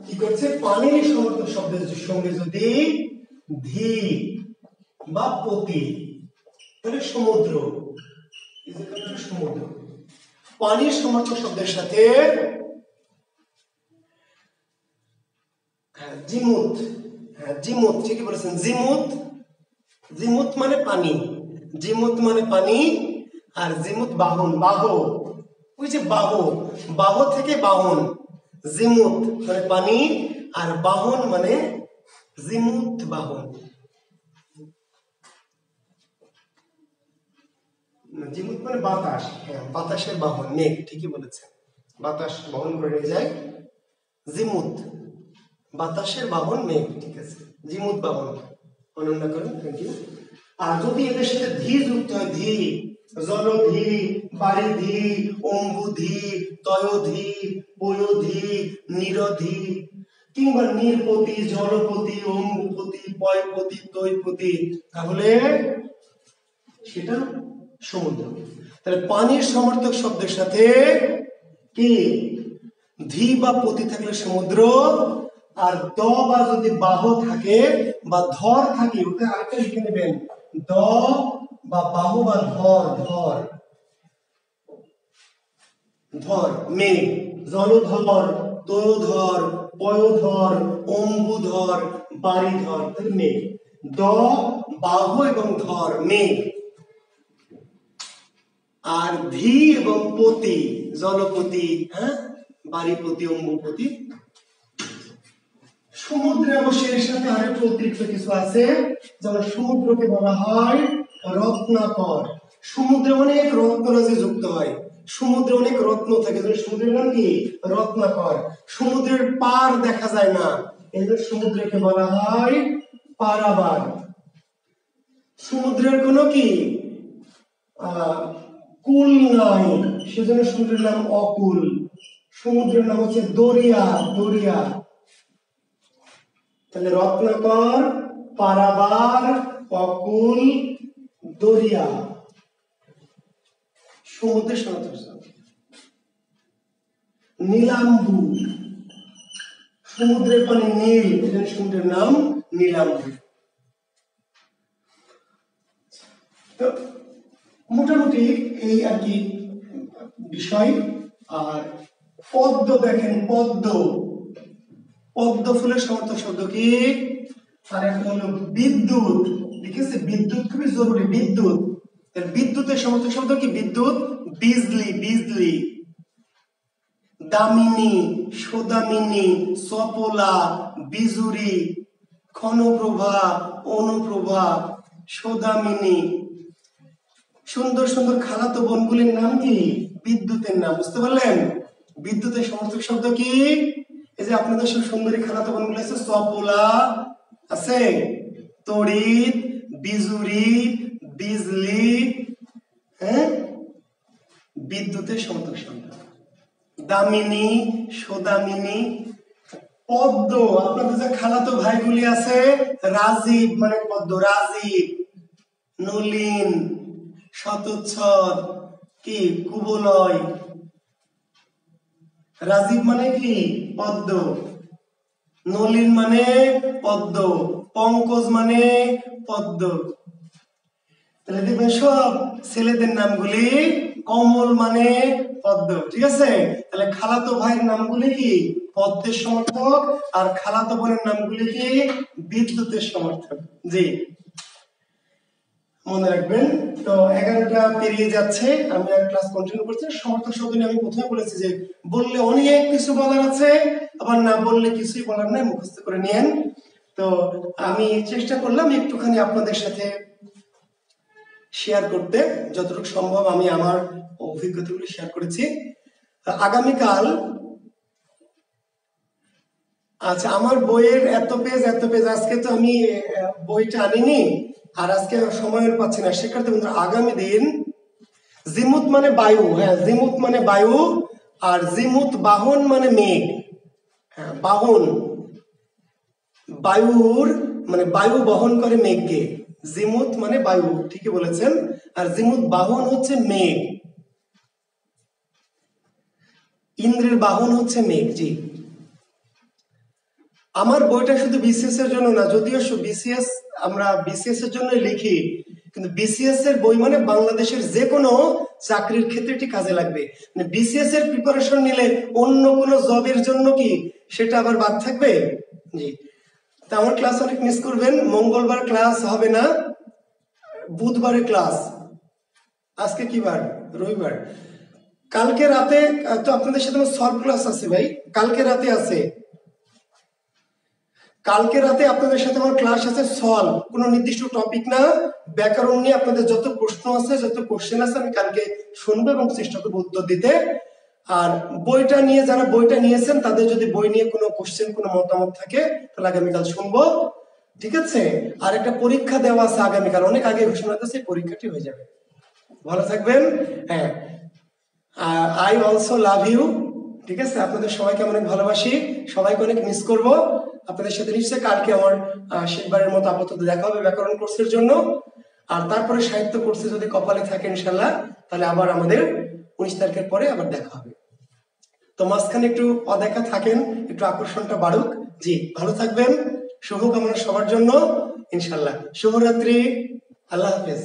কি করছে, পানির সমর্থক শব্দের সঙ্গে যদি ধি বা পতি, তাহলে সমুদ্র, সমুদ্র। পানির সমর্থক শব্দের সাথে জিমুত, জিমুত, ঠিকই বলেছেন, জিমুত, জিমুত মানে পানি, জিমুত মানে পানি। আর জিমুত বাহন, বাহ, ওই যে বাহ, বাহ থেকে বাহন, জিমুত মানে পানি, আর বাহন মানে জিমুত বাহন। জিমুত মানে বাতাস, হ্যাঁ বাতাসের বাহন, মেঘ, ঠিকই বলেছেন, বাতাস বহন করে নিয়ে যায়। জিমুত বাতাসের বাহন মেঘ, ঠিক আছে, জিমুত বাহন অনন্য করুন, থ্যাংক ইউ। আর যদি এদের সাথে ধি যুক্ত হয়, ধি, জলধি, বারিধি, অম্বুধি, তয়োধি, পয়োধি, নীরধি, কিংবা নীরপতি, জলপতি, অম্বুপতি, পয়পতি, তৈপতি, তাহলে সেটা সমুদ্র। তাহলে পানির সমর্থক শব্দের সাথে কি ধি বা পতি থাকলে সমুদ্র। আর দ বা যদি বাহ থাকে বা ধর থাকে, ওটা আরেকটা লিখে নেবেন, দ বা বাহু বা ধর, ধর, ধর মেঘ, জলধর, তয়োধর, পয়োধর, অম্বুধর, বারিধর, মেঘ। দ, বাহু এবং ধর মেঘ। আর ধি এবং পতি, জলপতি, হ্যাঁ বারিপতি, অম্বুপতি। সমুদ্রে অবশ্যই এর সাথে আরেকটু অতিরিক্ত কিছু আছে, যেমন সমুদ্রকে বলা হয় রত্নাকর। সমুদ্রে অনেক রত্নরাজি যুক্ত হয়, সমুদ্রে অনেক রত্ন থাকে, সমুদ্রের নাম কি রত্নাকর। সমুদ্রের পার দেখা যায় না, এই জন্য সমুদ্রকে বলা হয় পারাবার। সমুদ্রের কোনো কি কুল নাই, সেজন্য সমুদ্রের নাম অকুল। সমুদ্রের নাম হচ্ছে দরিয়া, দরিয়া। তাহলে রত্নাকর, পারাবার, অকুল, দরিয়া, সমুদ্রের সমর্থক। নীলাম্বু, সমুদ্রের পানি নীল, এজন্য সমুদ্রের নাম নীলাম্বু। তো মোটামুটি এই আর কি বিষয়। আর পদ্ম দেখেন, পদ্ম, পদ্ম ফুলের সমর্থক শব্দ কি? আর একটা হলো বিদ্যুৎ, লিখেছে বিদ্যুৎ খুবই জরুরি, বিদ্যুৎ। বিদ্যুতের সমর্থক শব্দ কি? বিদ্যুৎ, বিজলি, বিজলি। দামিনী, সদামিনী, সপলা, বিজুরি, ক্ষণপ্রভা, অনুপ্রভা, সদামিনী। সুন্দর সুন্দর খালাতো বোনগুলির নাম কি? বিদ্যুতের নাম। বুঝতে পারলেন? বিদ্যুতের সমর্থক শব্দ কি? এই যে আপনাদের সব সুন্দরী খালাতো বোনগুলো আছে, সপলা আছে, তড়িৎ, বিজুরি, বিজলি, হ্যাঁ, বিদ্যুতের সমর্থক শব্দ। দামিনী, সদামিনী। পদ্ম, আপনাদের যে খালাতো ভাইগুলি আছে, রাজীব মানে পদ্ম, রাজীব, নলিন, শতচ্ছদ, কি? কুবলয়। রাজীব মানে কি? পদ্ম। নলিন মানে পদ্ম। পঙ্কজ মানে পদ্ম। তাহলে দেখবেন সব ছেলেদের নামগুলি কমল মানে পদ্ম। ঠিক আছে? তাহলে খালাতো ভাইয়ের নামগুলি কি? পদ্মের সমর্থক। আর খালাতো বোনের নামগুলি কি? বিদ্যুতের সমর্থক। জি, মনে রাখবেন। তো 11টা পেরিয়ে যাচ্ছে, আমি আর ক্লাস কন্টিনিউ করছি। সমর্থক শব্দ নিয়ে আমি প্রথমে বলেছি যে বললে অনেক কিছু বলার আছে, আবার না বললে কিছুই বলার নাই, মুখস্থ করে নিয়েন। তো আমি চেষ্টা করলাম একটুখানি আপনাদের সাথে শেয়ার করতে, যতটুকু সম্ভব আমি আমার অভিজ্ঞতাগুলো শেয়ার করেছি। আগামীকাল, আচ্ছা, আমার বইয়ের এত পেজ, আজকে তো আমি বইটা আনিনি, আর আজকে সময় পাচ্ছি না। শিক্ষার্থী বন্ধুরা, আগামী দিন জিমুত মানে বায়ু, হ্যাঁ, জিমুত মানে বায়ু, আর জিমুত বাহন মানে মেঘ। হ্যাঁ, বাহন, বায়ুর মানে বায়ু বহন করে মেঘকে। জিমুত মানে বায়ু, ঠিকই বলেছেন। আর জিমুত বাহন হচ্ছে মেঘ, ইন্দ্রের বাহন হচ্ছে মেঘ। জি, আমার বইটা শুধু বিসিএস এর জন্য না, যদিও বিসিএস আমরা বিসিএস এর জন্য লিখি, কিন্তু বিসিএস এর বই মানে বাংলাদেশের যে কোনো চাকরির ক্ষেত্রে এটি কাজে লাগবে। মানে বিসিএস এর প্রিপারেশন নিলে অন্য কোনো জবের জন্য কি সেটা আবার বাদ থাকবে? জি, তা আমার ক্লাস অনেক মিস করবেন। মঙ্গলবার ক্লাস হবে না, বুধবারে ক্লাস। আজকে কি বার? রবিবার। কালকে রাতে তো আপনাদের সাথে আমার সলভ ক্লাস আছে ভাই, কালকে রাতে আছে। কালকে রাতে আপনাদের সাথে আমার ক্লাস আছে সলভ, কোনো নির্দিষ্ট টপিক না, ব্যাকরণ নিয়ে আপনাদের যত প্রশ্ন আছে, যত কোশ্চেন আছে, আমি কালকে শুনবো এবং চেষ্টা করবো উত্তর দিতে। আর বইটা নিয়ে, যারা বইটা নিয়েছেন তাদের যদি বই নিয়ে কোনো কোশ্চেন, কোনো মতামত থাকে, তাহলে আগামীকাল শুনবো। ঠিক আছে? আর একটা পরীক্ষা দেওয়া আছে আগামীকাল, অনেক আগে ঘোষণা করছে, পরীক্ষাটি হয়ে যাবে। ভালো থাকবেন। হ্যাঁ, আই অলসো লাভ ইউ। ঠিক আছে? আপনাদের সবাইকে অনেক ভালোবাসি, সবাইকে অনেক মিস করব। আপনাদের সাথে নিশ্চয়ই কালকে আমার শেষবারের মতো আপাতত দেখা হবে ব্যাকরণ কোর্সের জন্য। আর তারপরে সাহিত্য কোর্সে যদি কপালে থাকে ইনশাল্লাহ, তাহলে আবার আমাদের 19 তারিখের পরে আবার দেখা হবে। তো মাঝখানে একটু অদেখা থাকেন, একটু আকর্ষণটা বাড়ুক। জি, ভালো থাকবেন, শুভকামনা সবার জন্য ইনশাল্লাহ। শুভরাত্রি, আল্লাহ হাফেজ।